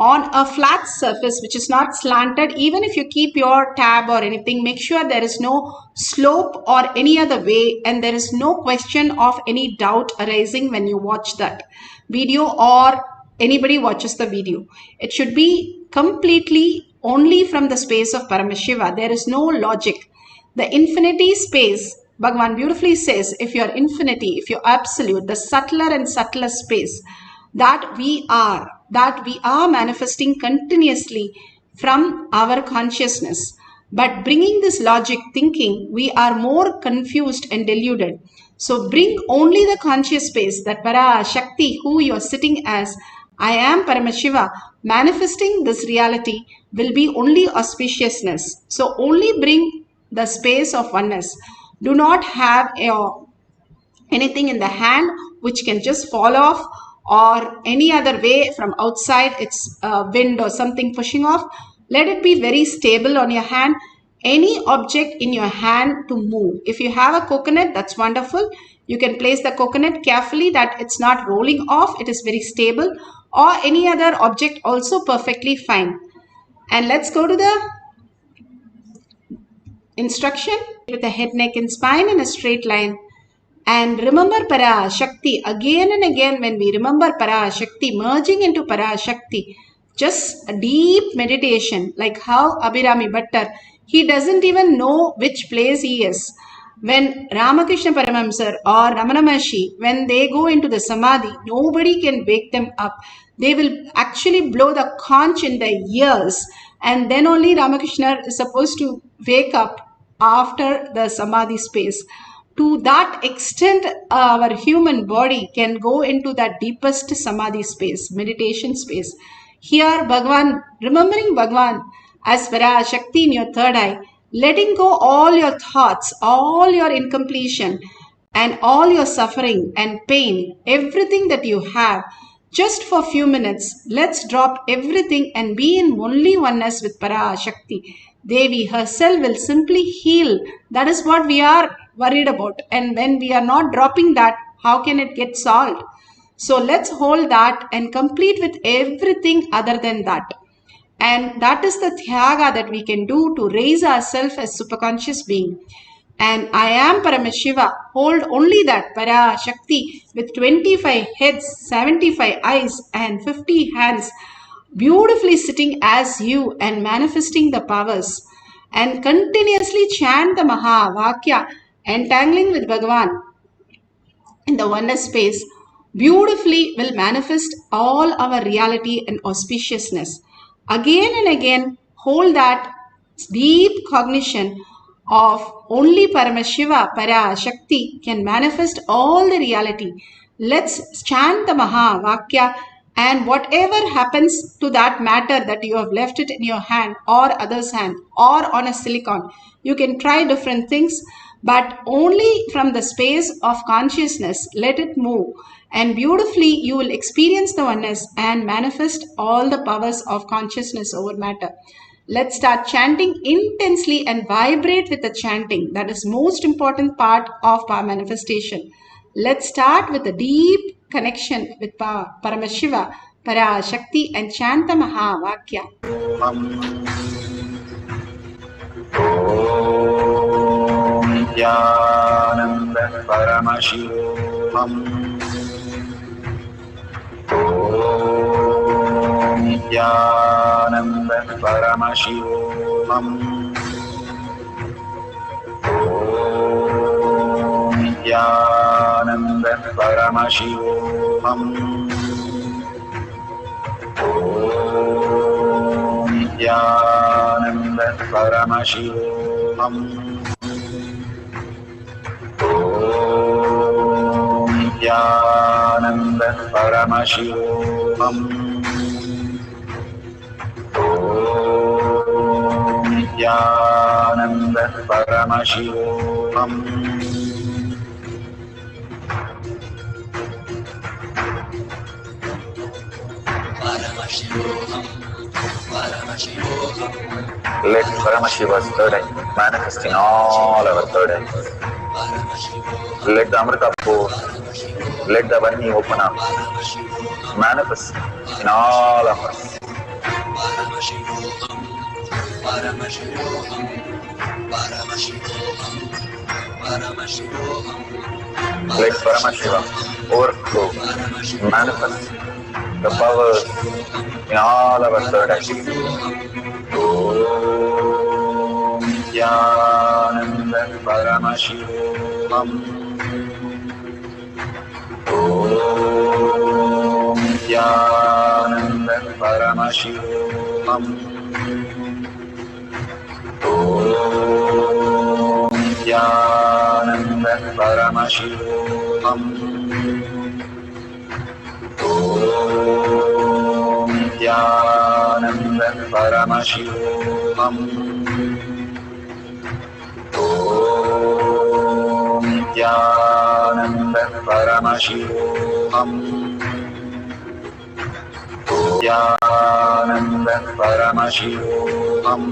Speaker 15: on a flat surface which is not slanted, even if you keep your tab or anything, make sure there is no slope or any other way, and there is no question of any doubt arising when you watch that video or anybody watches the video. It should be completely only from the space of Paramashiva. There is no logic. The infinity space, Bhagavan beautifully says, if you are infinity, if you are absolute, the subtler and subtler space that we are manifesting continuously from our consciousness. But bringing this logic thinking, we are more confused and deluded. So bring only the conscious space, that Parashakti, who you are sitting as, I am Paramashiva, manifesting this reality will be only auspiciousness. So only bring the space of oneness. Do not have anything in the hand which can just fall off, or any other way from outside, it's wind or something pushing off. Let it be very stable on your hand. Any object in your hand to move. If you have a coconut, that's wonderful. You can place the coconut carefully that it's not rolling off. It is very stable. Or any other object also perfectly fine. And let's go to the instruction with the head, neck and spine in a straight line. And remember Parashakti again and again. When we remember Parashakti, merging into Parashakti, just a deep meditation, like how Abhirami Bhattar, he doesn't even know which place he is. When Ramakrishna Paramahamsa or Ramana Maharshi, when they go into the Samadhi, nobody can wake them up. They will actually blow the conch in their ears, and then only Ramakrishna is supposed to wake up after the Samadhi space. To that extent, our human body can go into that deepest Samadhi space, meditation space. Here, Bhagavan, remembering Bhagavan as Parashakti in your third eye, letting go all your thoughts, all your incompletion, and all your suffering and pain, everything that you have, just for a few minutes, let's drop everything and be in only oneness with Parashakti. Devi herself will simply heal. That is what we are worried about. And when we are not dropping that, how can it get solved? So let's hold that and complete with everything other than that. And that is the Thyaga that we can do to raise ourselves as superconscious being. And I am Paramashiva, hold only that Parashakti with 25 heads, 75 eyes and 50 hands, beautifully sitting as you and manifesting the powers, and continuously chant the Maha Vakya, entangling with Bhagavan in the oneness space, beautifully will manifest all our reality and auspiciousness. Again and again, hold that deep cognition of only Paramashiva, Parashakti can manifest all the reality. Let's chant the Maha Vakya, and whatever happens to that matter that you have left it in your hand or others' hand or on a silicon, you can try different things, but only from the space of consciousness, let it move. And beautifully, you will experience the oneness and manifest all the powers of consciousness over matter. Let's start chanting intensely and vibrate with the chanting. That is most important part of power manifestation. Let's start with a deep connection with Paramashiva, Parashakti, and chant the Maha Vakya.
Speaker 3: Nithyananda Paramashivoham. Om Nithyananda Paramashivoham. Om Nithyananda Paramashivoham. Om Nithyananda Paramashivoham. Om Nithyananda Paramashivoham. Om Nithyananda Paramashivoham. Let Paramashiva's third eye manifest in all our third eyes. Let the Amrita pour, let the Varni open up, manifest in all of us. Let Paramashiva overflow, manifest the powers in all our third eyes. Om Nithyananda Paramashivoham. Om Nithyananda Paramashivoham. Om Nithyananda Paramashivoham. Om Nithyananda Paramashivoham. Om Nithyananda Paramashivoham. Nithyananda Paramashivoham.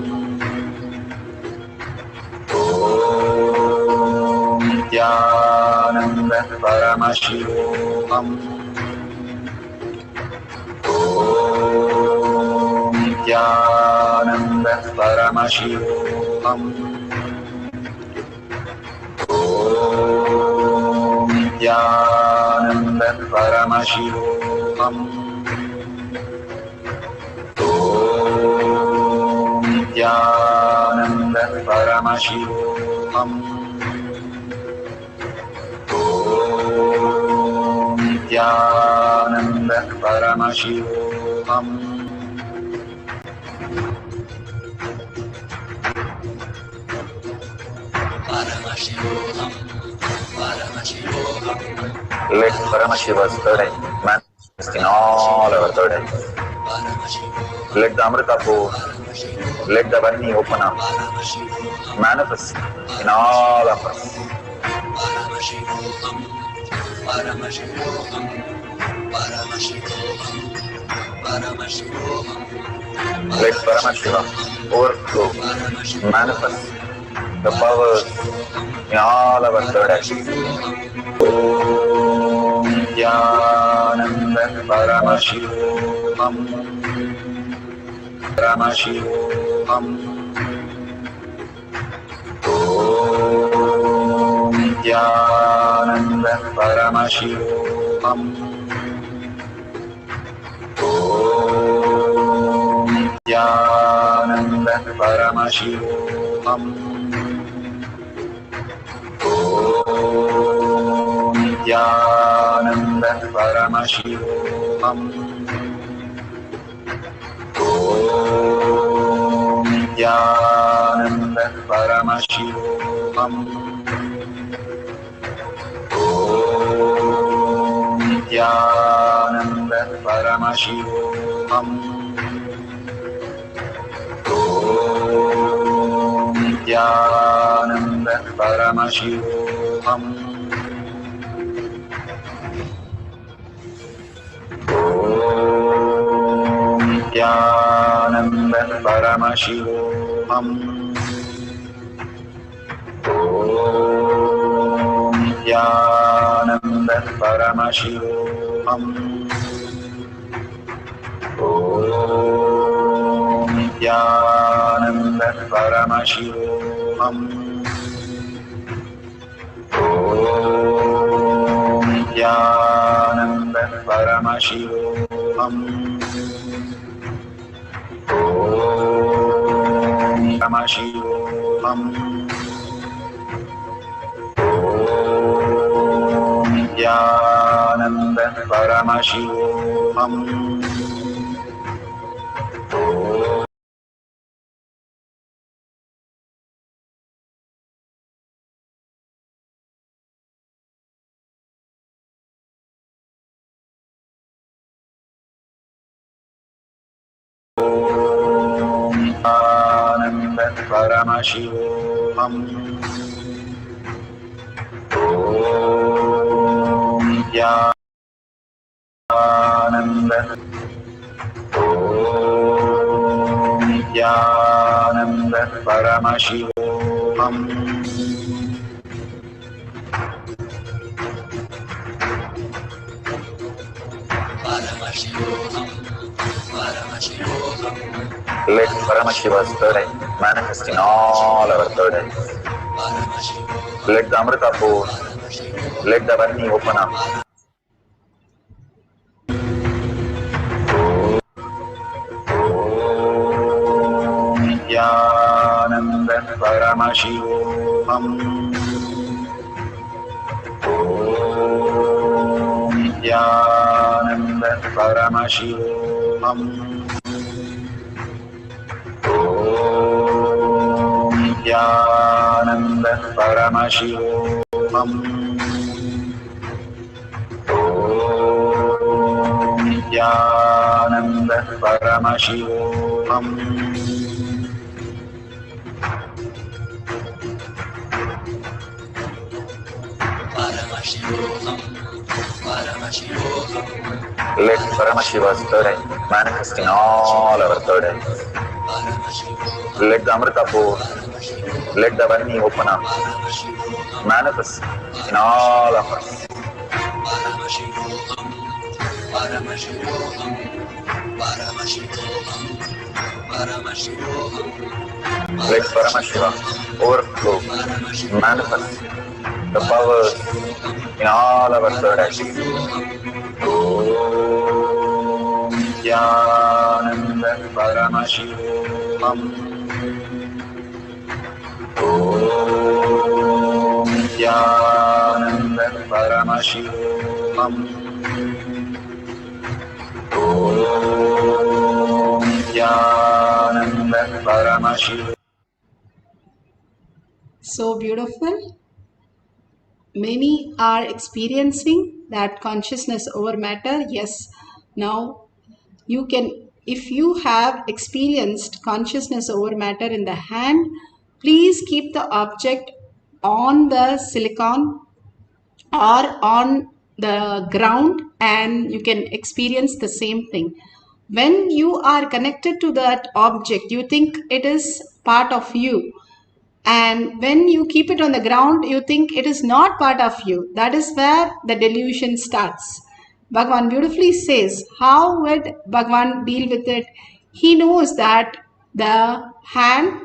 Speaker 3: Om Nithyananda Paramashivoham. Om Nithyananda Paramashivoham. Om Nithyananda Paramashivoham. Om Nithyananda Paramashivoham. Om Nithyananda Paramashivoham. Let Paramashiva's third eye manifest in all our third eyes. Let the Amrita pour, let the Varni open up, manifest in all of us. Let Paramashiva overflow, manifest the powers in all our third eyes. Om Nithyananda Paramashivoham, Paramashivoham. Om Nithyananda Paramashivoham. Om Nithyananda Paramashivoham. Om Nithyananda Paramashivoham. Om Nithyananda Paramashivoham. Om Nithyananda Paramashivoham. Om Nithyananda Paramashivoham. Om Nithyananda Paramashivoham. Om Nithyananda Paramashivoham. Om Nithyananda Paramashivoham. Om Nithyananda Paramashivoham. Om Paramashivoham. Om Nithyananda Paramashivoham. Nithyananda Paramashivoham. Om Nithyananda. Om Nithyananda Paramashivoham. Let Paramashiva's third eye manifest in all our third eyes. Let the Amrita pour, let the Varni open up. Om Nithyananda Paramashivoham. Om Nithyananda Paramashivoham. Om Nithyananda Paramashivoham. Om Nithyananda Paramashivoham. Let Paramashiva's third eye manifest in all our third eyes. Let the Amrita pour, let the Varni open up, manifest in all of us. Let Paramashiva overflow, manifest the powers in all our third eyes. Om Nithyananda Paramashivoham. Om Nithyananda Paramashivoham. Om Nithyananda Paramashivoham.
Speaker 15: So beautiful. many are experiencing that consciousness over matter. Yes, now you can, if you have experienced consciousness over matter in the hand, please keep the object on the silicon or on the ground and you can experience the same thing. When you are connected to that object, you think it is part of you. And when you keep it on the ground, you think it is not part of you. That is where the delusion starts. Bhagavan beautifully says, how would Bhagavan deal with it? He knows that the hand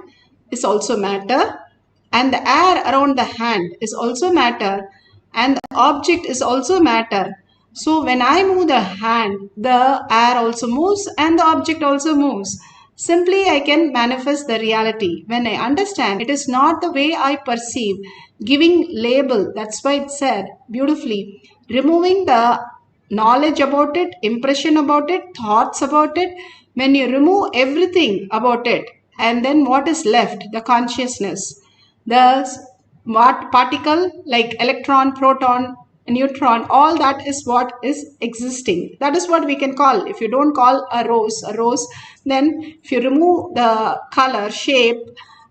Speaker 15: is also matter and the air around the hand is also matter and the object is also matter. So when I move the hand, the air also moves and the object also moves. Simply I can manifest the reality. When I understand it is not the way I perceive, giving label, that's why it said beautifully, removing the knowledge about it, impression about it, thoughts about it. When you remove everything about it, and then what is left? The consciousness. The what particle like electron, proton, neutron, all that is what is existing. That is what we can call. If you don't call a rose, then if you remove the color, shape,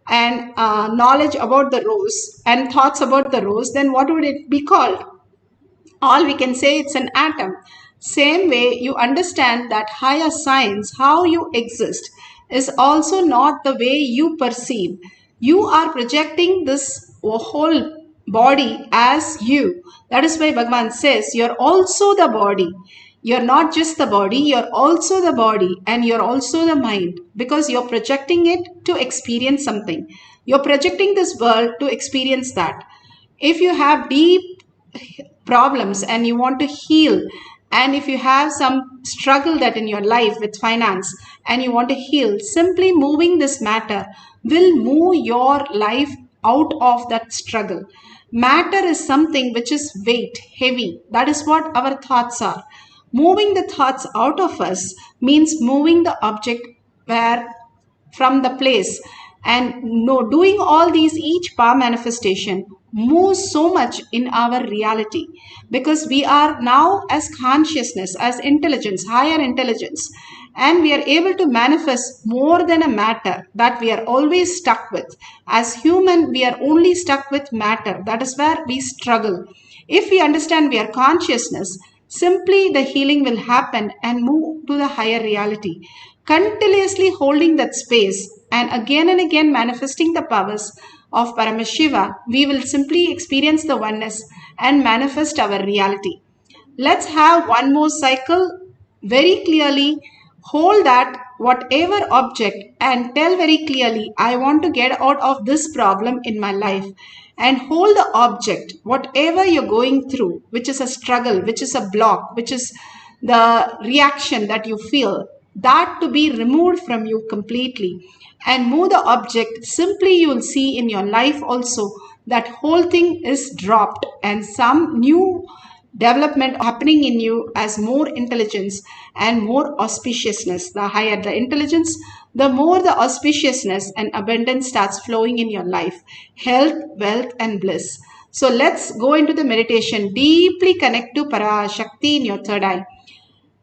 Speaker 15: and knowledge about the rose and thoughts about the rose, then what would it be called? All we can say it's an atom. Same way you understand that higher science, how you exist, is also not the way you perceive. You are projecting this whole body as you. That is why Bhagavan says you're also the body. You're not just the body, you're also the body and you're also the mind because you're projecting it to experience something. You're projecting this world to experience that. If you have deep problems and you want to heal, and if you have some struggle that in your life with finance and you want to heal, simply moving this matter will move your life out of that struggle. Matter is something which is weight, heavy. That is what our thoughts are. Moving the thoughts out of us means moving the object where from the place. And no, doing all these, each power manifestation moves so much in our reality because we are now as consciousness, as intelligence, higher intelligence, and we are able to manifest more than a matter that we are always stuck with. As human, we are only stuck with matter. That is where we struggle. If we understand we are consciousness, simply the healing will happen and move to the higher reality. Continuously holding that space and again manifesting the powers of Paramashiva, we will simply experience the oneness and manifest our reality. Let's have one more cycle. Very clearly hold that whatever object and tell very clearly, I want to get out of this problem in my life. And hold the object, whatever you're going through, which is a struggle, which is a block, which is the reaction that you feel, that to be removed from you completely. And move the object, simply you will see in your life also that whole thing is dropped and some new development happening in you as more intelligence and more auspiciousness. The higher the intelligence, the more the auspiciousness and abundance starts flowing in your life. Health, wealth, and bliss. So let's go into the meditation. Deeply connect to Parashakti in your third eye.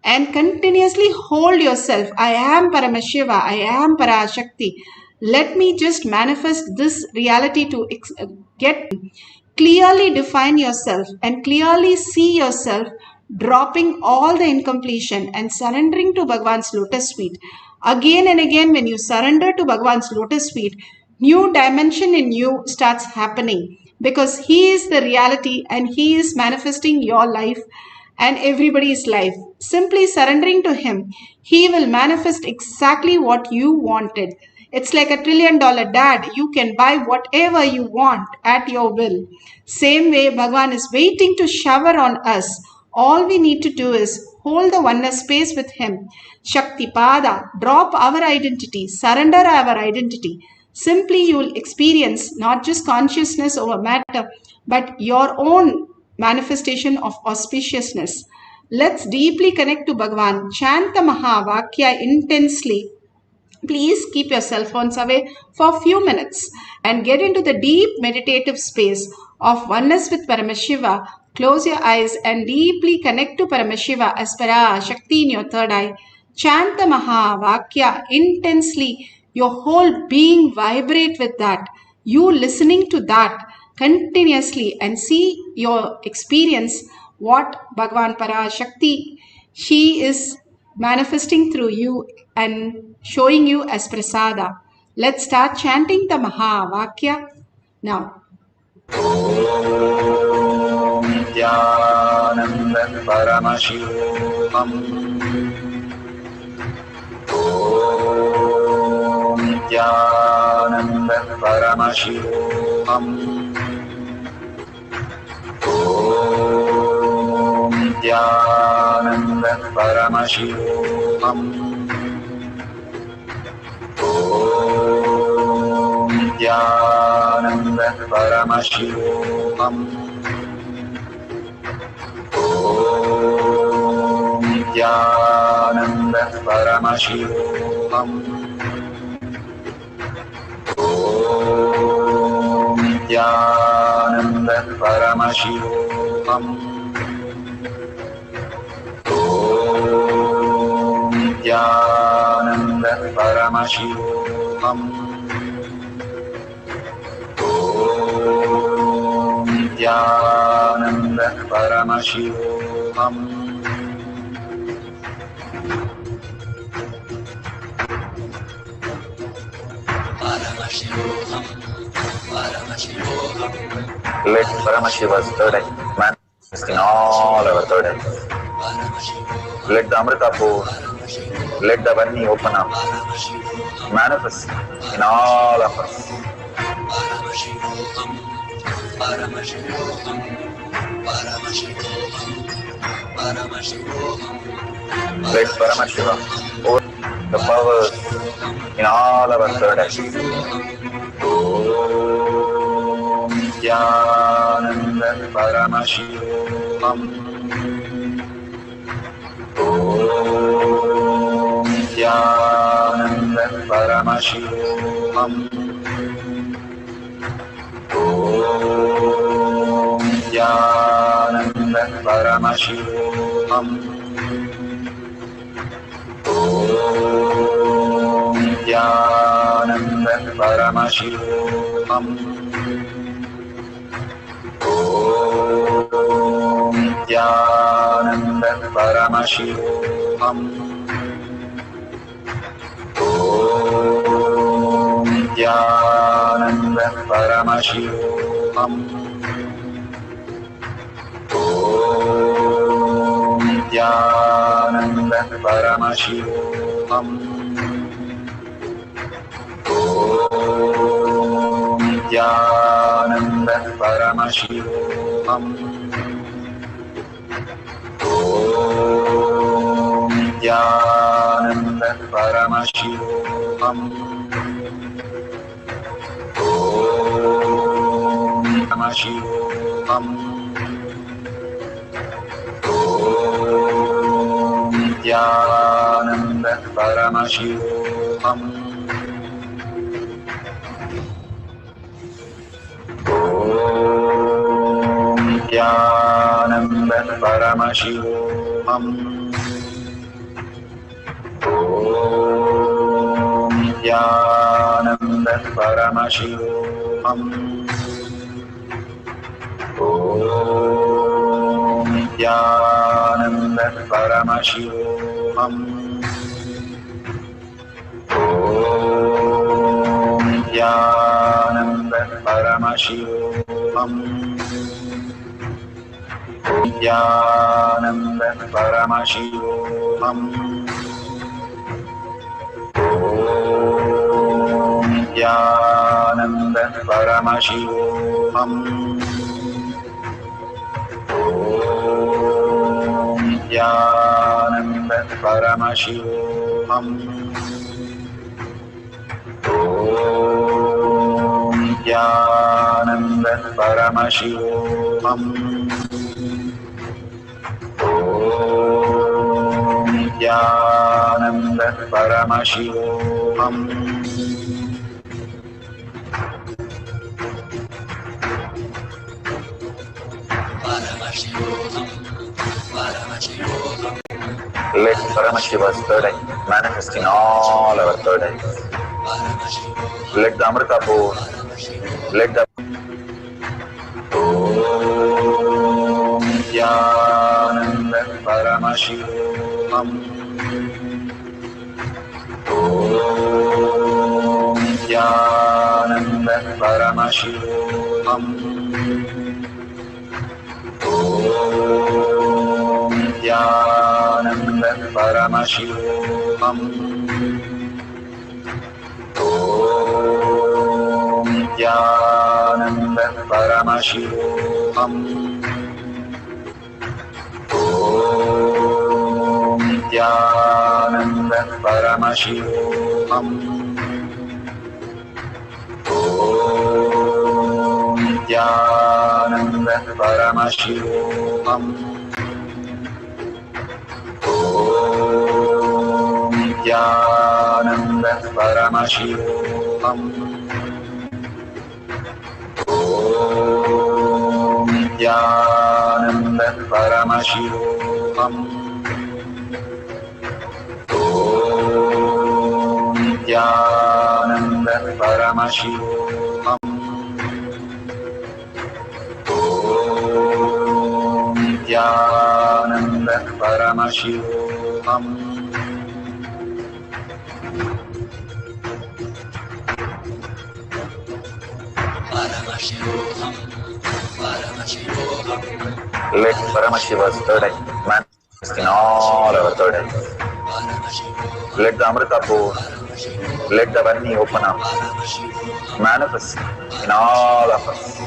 Speaker 15: And continuously hold yourself. I am Paramashiva. I am Parashakti. Let me just manifest this reality to get clearly define yourself and clearly see yourself dropping all the incompletion and surrendering to Bhagavan's lotus feet. Again and again, when you surrender to Bhagavan's lotus feet, new dimension in you starts happening because he is the reality and he is manifesting your life and everybody's life. Simply surrendering to him, he will manifest exactly what you wanted. It's like $1 trillion dad. You can buy whatever you want at your will. Same way, Bhagavan is waiting to shower on us. All we need to do is hold the oneness space with him. Shakti Pada, drop our identity, surrender our identity. Simply you will experience not just consciousness over matter, but your own manifestation of auspiciousness. Let's deeply connect to Bhagavan. Chant the Mahavakya intensely. Please keep your cell phones away for a few minutes and get into the deep meditative space. of oneness with Paramashiva, close your eyes and deeply connect to Paramashiva as Parashakti in your third eye. Chant the Mahavakya intensely. Your whole being vibrate with that. You listening to that continuously and see your experience what Bhagavan Parashakti, she is manifesting through you and showing you as prasada. Let's start chanting the Mahavakya now.
Speaker 3: Om Nithyananda Paramashivoham. Om Nithyananda Paramashivoham. Om Nithyananda Paramashivoham. Om Nithyananda Paramashivoham. Om Nithyananda Paramashivoham. Om Nithyananda Paramashivoham. Om Nithyananda Paramashivoham. Om Nithyananda Paramashivoham. Let Paramashiva's third eye manifest in all our third eyes. Let the Amrita pour, let the Varni open up, manifest in all of us. Let Paramashiva pour the powers in all our third eyes. Om Nithyananda Paramashivoham. Om Nithyananda Paramashivoham. Om Nithyananda Paramashivoham. Om Nithyananda Paramashivoham. Om Nithyananda Paramashivoham. Om Nithyananda Paramashivoham. Om Nithyananda Paramashivoham. Om Nithyananda Paramashivoham. Om Nithyananda Paramashivoham. Om Paramashivoham. Om Nithyananda Paramashivoham. Om Nithyananda Paramashivoham. Om Nithyananda Paramashivoham. Om Nithyananda Paramashivoham. Om Nithyananda Paramashivoham. Nithyananda Paramashivoham. Om Nithyananda Paramashivoham. Om Nithyananda Paramashivoham. Om Nithyananda Paramashivoham. Om Nithyananda Paramashivoham. Let Paramashiva's third eye manifest in all our third eyes. Let the Amrita pour. Let the Om Nithyananda Paramashivoham. Om Nithyananda Paramashivoham. Om Nithyananda Paramashivoham. Om Nithyananda Paramashivoham. Om Nithyananda Paramashivoham. Om Nithyananda Paramashivoham. Om Nithyananda Paramashivoham. Om Nithyananda Paramashivoham. Om Nithyananda Paramashivoham. Om Nithyananda Paramashivoham. Let Paramashiva's third eye manifest in all our third eyes. Let the Amrita pour. Let the Varni open up. Manifest in all of us.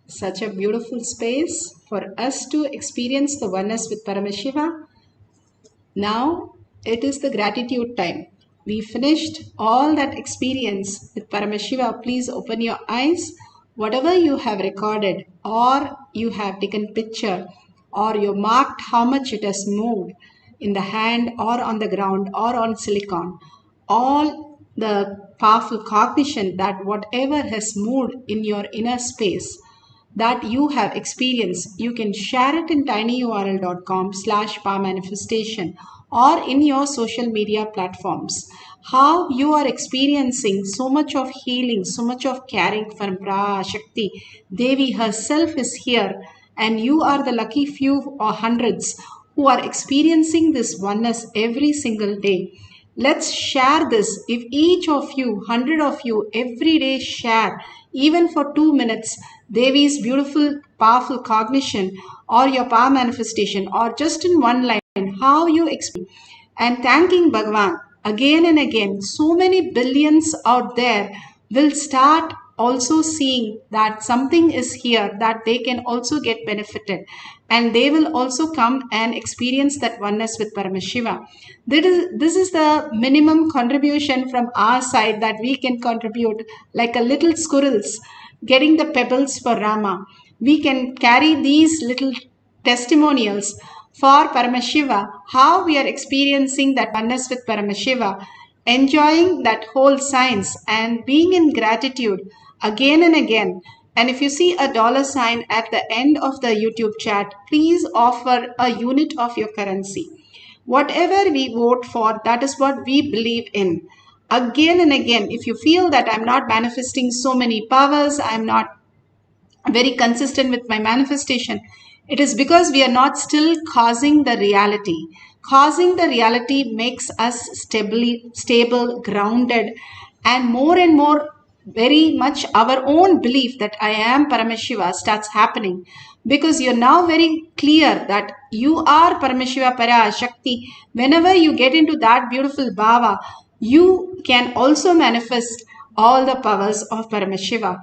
Speaker 15: Such a beautiful space for us to experience the oneness with Paramashiva. Now it is the gratitude time. We finished all that experience with Paramashiva. Please open your eyes. Whatever you have recorded, or you have taken picture, or you marked how much it has moved in the hand or on the ground or on silicon, all the powerful cognition that whatever has moved in your inner space that you have experienced, you can share it in tinyurl.com/powermanifestation or in your social media platforms. How you are experiencing so much of healing, so much of caring from Parashakti. Devi herself is here, and you are the lucky few or hundreds who are experiencing this oneness every single day. Let's share this. If each of you, 100 of you, every day share, even for 2 minutes, Devi's beautiful, powerful cognition or your power manifestation, or just in one line, how you experience, and thanking Bhagavan again and again. So many billions out there will start also seeing that something is here that they can also get benefited, and they will also come and experience that oneness with Paramashiva. This is the minimum contribution from our side that we can contribute, like a little squirrels getting the pebbles for Rama. We can carry these little testimonials for Paramashiva, how we are experiencing that oneness with Paramashiva, enjoying that whole science and being in gratitude again and again. And if you see a $sign at the end of the YouTube chat, please offer a unit of your currency. Whatever we vote for, that is what we believe in. Again and again, if you feel that I'm not manifesting so many powers, I'm not very consistent with my manifestation, it is because we are not still causing the reality. Causing the reality makes us stable, grounded, and more very much our own belief that I am Paramashiva starts happening, because you're now very clear that you are Paramashiva Parashakti. Whenever you get into that beautiful Bhava, you can also manifest all the powers of Paramashiva.